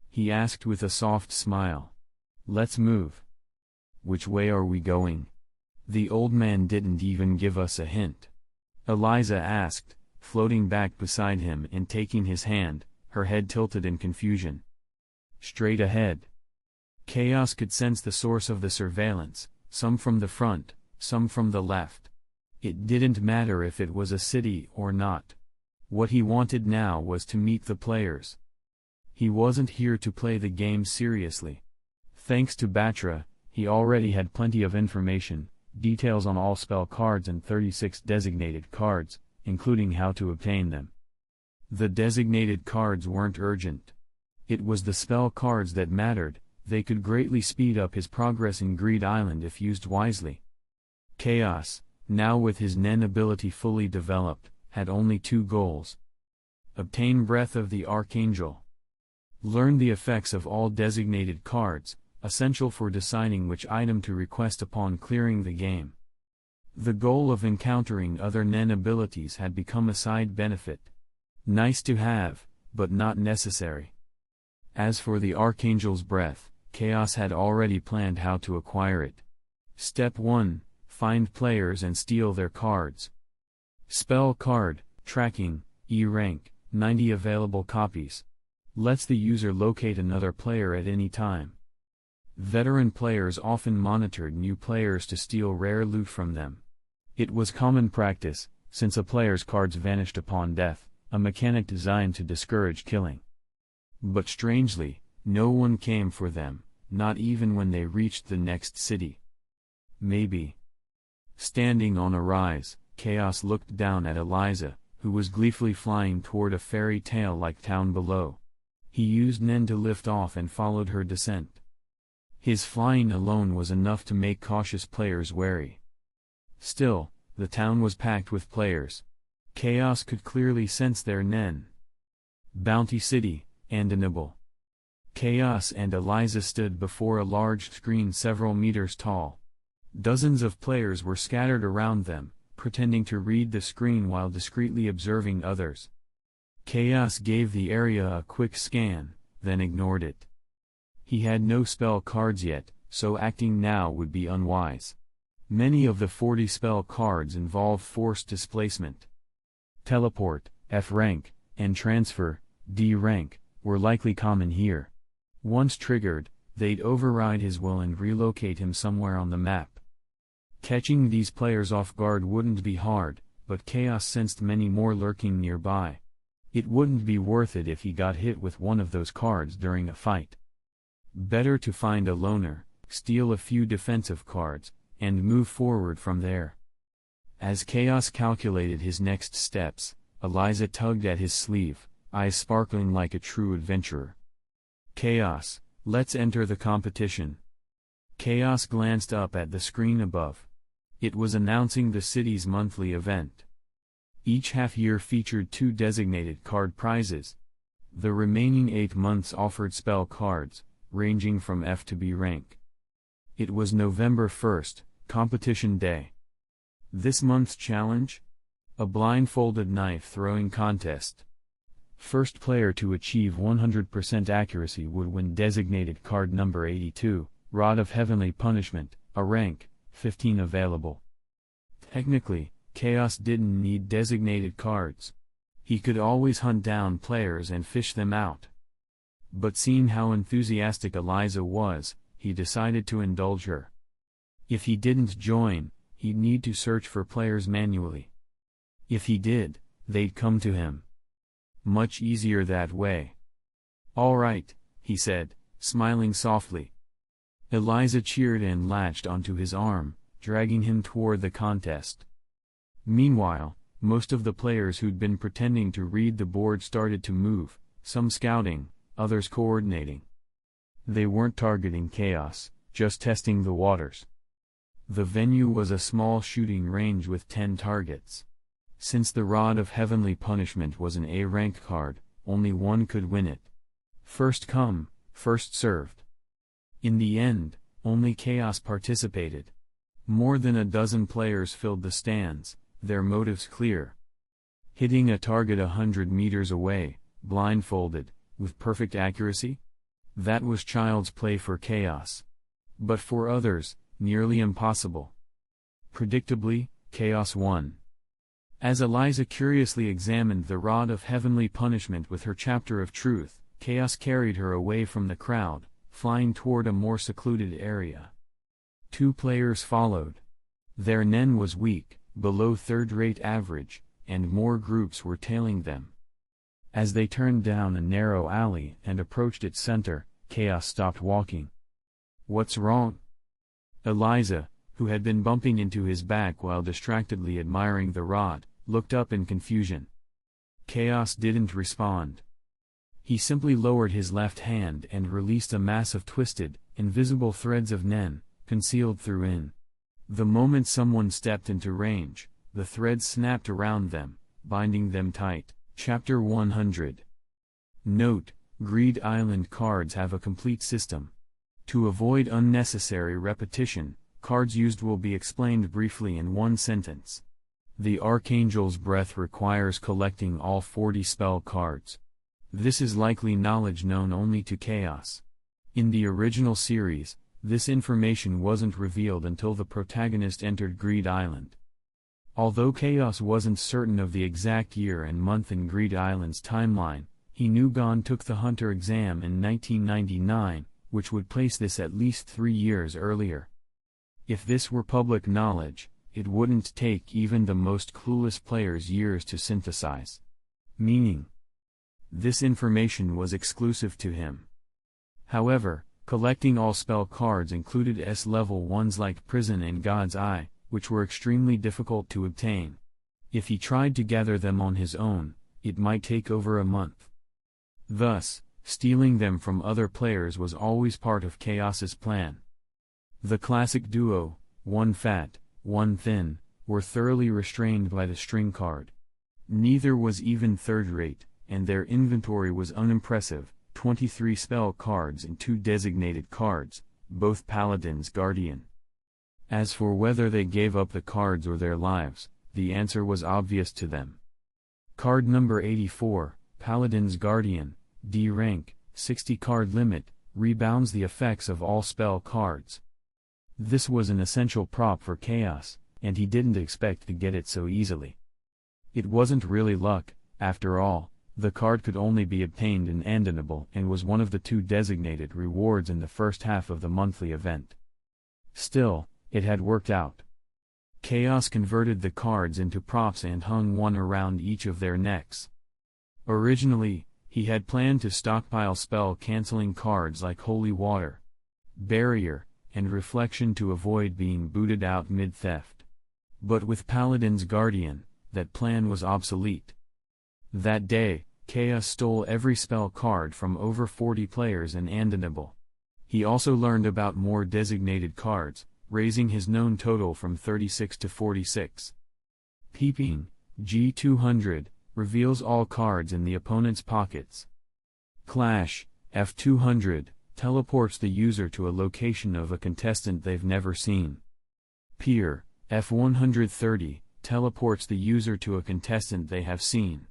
he asked with a soft smile. "Let's move." "Which way are we going?" "The old man didn't even give us a hint," Eliza asked, floating back beside him and taking his hand, her head tilted in confusion. "Straight ahead." Chaos could sense the source of the surveillance, some from the front, some from the left. It didn't matter if it was a city or not. What he wanted now was to meet the players. He wasn't here to play the game seriously. Thanks to Batra, he already had plenty of information, details on all spell cards and 36 designated cards, including how to obtain them. The designated cards weren't urgent. It was the spell cards that mattered. They could greatly speed up his progress in Greed Island if used wisely. Chaos, now with his Nen ability fully developed, had only 2 goals. Obtain Breath of the Archangel. Learn the effects of all designated cards, essential for deciding which item to request upon clearing the game. The goal of encountering other Nen abilities had become a side benefit. Nice to have, but not necessary. As for the Archangel's Breath, Chaos had already planned how to acquire it. Step 1, find players and steal their cards. Spell card, tracking, E rank, 90 available copies. Lets the user locate another player at any time. Veteran players often monitored new players to steal rare loot from them. It was common practice, since a player's cards vanished upon death, a mechanic designed to discourage killing. But strangely, no one came for them, not even when they reached the next city. Maybe. Standing on a rise, Chaos looked down at Eliza, who was gleefully flying toward a fairy tale-like town below. He used Nen to lift off and followed her descent. His flying alone was enough to make cautious players wary. Still, the town was packed with players. Chaos could clearly sense their Nen. Bounty City, Andinable. Chaos and Eliza stood before a large screen several meters tall. Dozens of players were scattered around them, pretending to read the screen while discreetly observing others. Chaos gave the area a quick scan, then ignored it. He had no spell cards yet, so acting now would be unwise. Many of the 40 spell cards involve force displacement. Teleport, F rank, and transfer, D rank, were likely common here. Once triggered, they'd override his will and relocate him somewhere on the map. Catching these players off guard wouldn't be hard, but Chaos sensed many more lurking nearby. It wouldn't be worth it if he got hit with one of those cards during a fight. Better to find a loner, steal a few defensive cards, and move forward from there. As Chaos calculated his next steps, Eliza tugged at his sleeve, eyes sparkling like a true adventurer. "Chaos, let's enter the competition." Chaos glanced up at the screen above. It was announcing the city's monthly event. Each half-year featured 2 designated card prizes. The remaining 8 months offered spell cards, ranging from F to B rank. It was November 1st, competition day. This month's challenge? A blindfolded knife throwing contest. First player to achieve 100% accuracy would win designated card number 82, Rod of Heavenly Punishment, a rank, 15 available. Technically, Chaos didn't need designated cards. He could always hunt down players and fish them out. But seeing how enthusiastic Eliza was, he decided to indulge her. If he didn't join, he'd need to search for players manually. If he did, they'd come to him. Much easier that way. "All right," he said, smiling softly. Eliza cheered and latched onto his arm, dragging him toward the contest. Meanwhile, most of the players who'd been pretending to read the board started to move, some scouting, others coordinating. They weren't targeting Chaos, just testing the waters. The venue was a small shooting range with 10 targets. Since the Rod of Heavenly Punishment was an A-rank card, only one could win it. First come, first served. In the end, only Chaos participated. More than a dozen players filled the stands, their motives clear. Hitting a target 100 meters away, blindfolded, with perfect accuracy? That was child's play for Chaos. But for others, nearly impossible. Predictably, Chaos won. As Eliza curiously examined the Rod of Heavenly Punishment with her chapter of truth, Chaos carried her away from the crowd, flying toward a more secluded area. 2 players followed. Their Nen was weak, below third-rate average, and more groups were tailing them. As they turned down a narrow alley and approached its center, Chaos stopped walking. "What's wrong?" Eliza, who had been bumping into his back while distractedly admiring the rod, looked up in confusion. Chaos didn't respond. He simply lowered his left hand and released a mass of twisted, invisible threads of Nen, concealed through. The moment someone stepped into range, the threads snapped around them, binding them tight. Chapter 100. Note: Greed Island cards have a complete system. To avoid unnecessary repetition, cards used will be explained briefly in one sentence. The Archangel's Breath requires collecting all 40 spell cards. This is likely knowledge known only to Chaos. In the original series, this information wasn't revealed until the protagonist entered Greed Island. Although Chaos wasn't certain of the exact year and month in Greed Island's timeline, he knew Gon took the Hunter exam in 1999, which would place this at least 3 years earlier. If this were public knowledge, it wouldn't take even the most clueless players years to synthesize. Meaning, this information was exclusive to him. However, collecting all spell cards included S-level ones like Prison and God's Eye, which were extremely difficult to obtain. If he tried to gather them on his own, it might take over a month. Thus, stealing them from other players was always part of Chaos's plan. The classic duo, one fat, one thin, were thoroughly restrained by the string card. Neither was even third-rate, and their inventory was unimpressive, 23 spell cards and 2 designated cards, both Paladin's Guardian. As for whether they gave up the cards or their lives, the answer was obvious to them. Card number 84, Paladin's Guardian, D rank, 60 card limit, rebounds the effects of all spell cards. This was an essential prop for Chaos, and he didn't expect to get it so easily. It wasn't really luck, after all. The card could only be obtained in Andinable and was one of the 2 designated rewards in the first half of the monthly event. Still, it had worked out. Chaos converted the cards into props and hung one around each of their necks. Originally, he had planned to stockpile spell-canceling cards like Holy Water, Barrier, and Reflection to avoid being booted out mid-theft. But with Paladin's Guardian, that plan was obsolete. That day, Chaos stole every spell card from over 40 players in Andinable. He also learned about more designated cards, raising his known total from 36 to 46. Peeping, G200, reveals all cards in the opponent's pockets. Clash, F200, teleports the user to a location of a contestant they've never seen. Peer, F130, teleports the user to a contestant they have seen.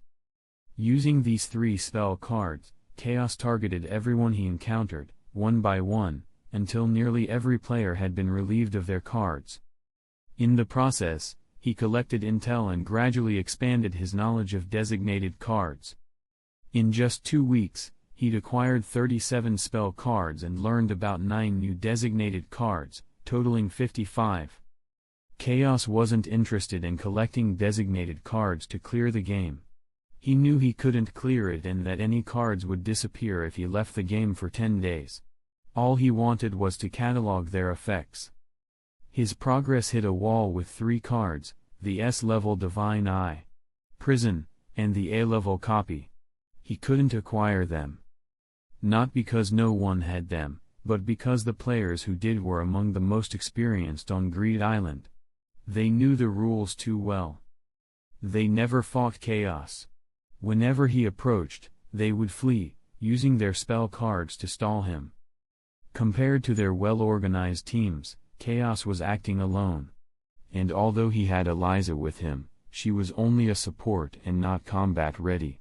Using these 3 spell cards, Chaos targeted everyone he encountered, one by one, until nearly every player had been relieved of their cards. In the process, he collected intel and gradually expanded his knowledge of designated cards. In just 2 weeks, he'd acquired 37 spell cards and learned about 9 new designated cards, totaling 55. Chaos wasn't interested in collecting designated cards to clear the game. He knew he couldn't clear it and that any cards would disappear if he left the game for 10 days. All he wanted was to catalog their effects. His progress hit a wall with 3 cards, the S-level Divine Eye, Prison, and the A-level Copy. He couldn't acquire them. Not because no one had them, but because the players who did were among the most experienced on Greed Island. They knew the rules too well. They never fought Chaos. Whenever he approached, they would flee, using their spell cards to stall him. Compared to their well-organized teams, Chaos was acting alone. And although he had Eliza with him, she was only a support and not combat-ready.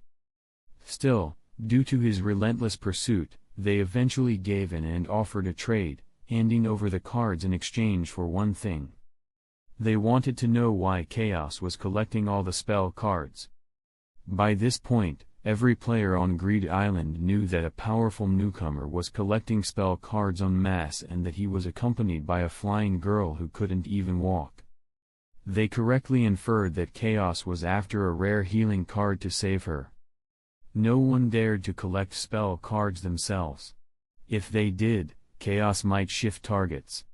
Still, due to his relentless pursuit, they eventually gave in and offered a trade, handing over the cards in exchange for one thing. They wanted to know why Chaos was collecting all the spell cards. By this point, every player on Greed Island knew that a powerful newcomer was collecting spell cards en masse and that he was accompanied by a flying girl who couldn't even walk. They correctly inferred that Chaos was after a rare healing card to save her. No one dared to collect spell cards themselves. If they did, Chaos might shift targets.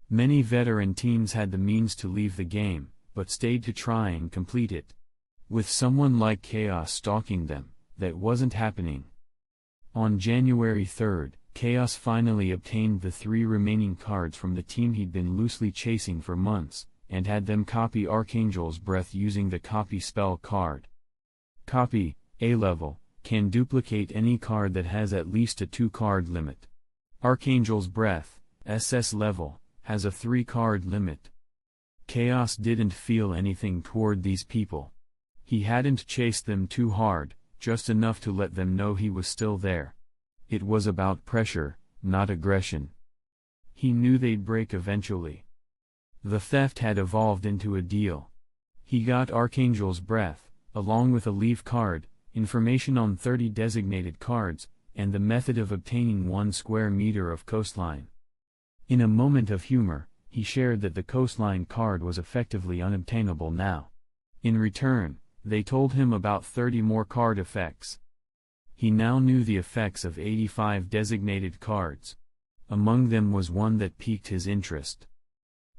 Many veteran teams had the means to leave the game, but stayed to try and complete it. With someone like Chaos stalking them, that wasn't happening. On January 3rd, Chaos finally obtained the 3 remaining cards from the team he'd been loosely chasing for months, and had them copy Archangel's Breath using the Copy spell card. Copy, A-level, can duplicate any card that has at least a 2-card limit. Archangel's Breath, SS level, has a 3-card limit. Chaos didn't feel anything toward these people. He hadn't chased them too hard, just enough to let them know he was still there. It was about pressure, not aggression. He knew they'd break eventually. The theft had evolved into a deal. He got Archangel's Breath, along with a leave card, information on 30 designated cards, and the method of obtaining 1 square meter of coastline. In a moment of humor, he shared that the coastline card was effectively unobtainable now. In return, they told him about 30 more card effects. He now knew the effects of 85 designated cards. Among them was one that piqued his interest.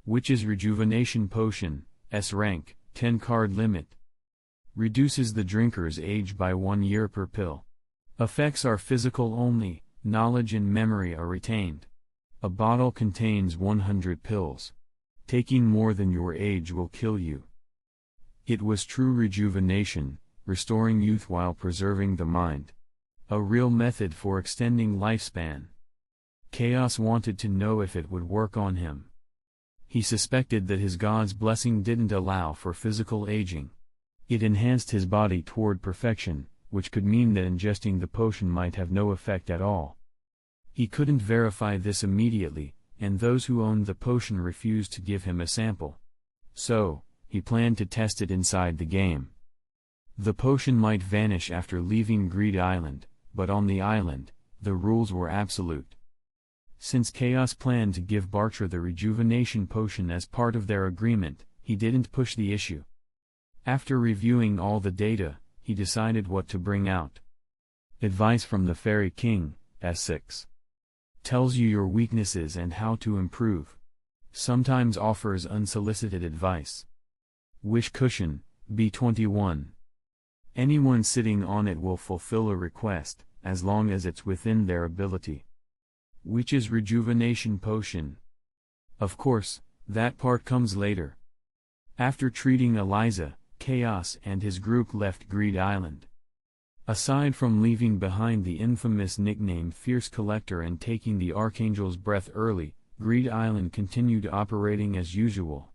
Witch's Rejuvenation Potion, S rank, 10 card limit. Reduces the drinker's age by 1 year per pill. Effects are physical only, knowledge and memory are retained. A bottle contains 100 pills. Taking more than your age will kill you. It was true rejuvenation, restoring youth while preserving the mind. A real method for extending lifespan. Chaos wanted to know if it would work on him. He suspected that his god's blessing didn't allow for physical aging. It enhanced his body toward perfection, which could mean that ingesting the potion might have no effect at all. He couldn't verify this immediately, and those who owned the potion refused to give him a sample. So, he planned to test it inside the game. The potion might vanish after leaving Greed Island, but on the island, the rules were absolute. Since Chaos planned to give Bartra the rejuvenation potion as part of their agreement, he didn't push the issue. After reviewing all the data, he decided what to bring out. Advice from the Fairy King, S6. Tells you your weaknesses and how to improve. Sometimes offers unsolicited advice. Wish Cushion, B21. Anyone sitting on it will fulfill a request, as long as it's within their ability. Witch's Rejuvenation Potion. Of course, that part comes later. After treating Eliza, Chaos and his group left Greed Island. Aside from leaving behind the infamous nickname Fierce Collector and taking the Archangel's breath early, Greed Island continued operating as usual.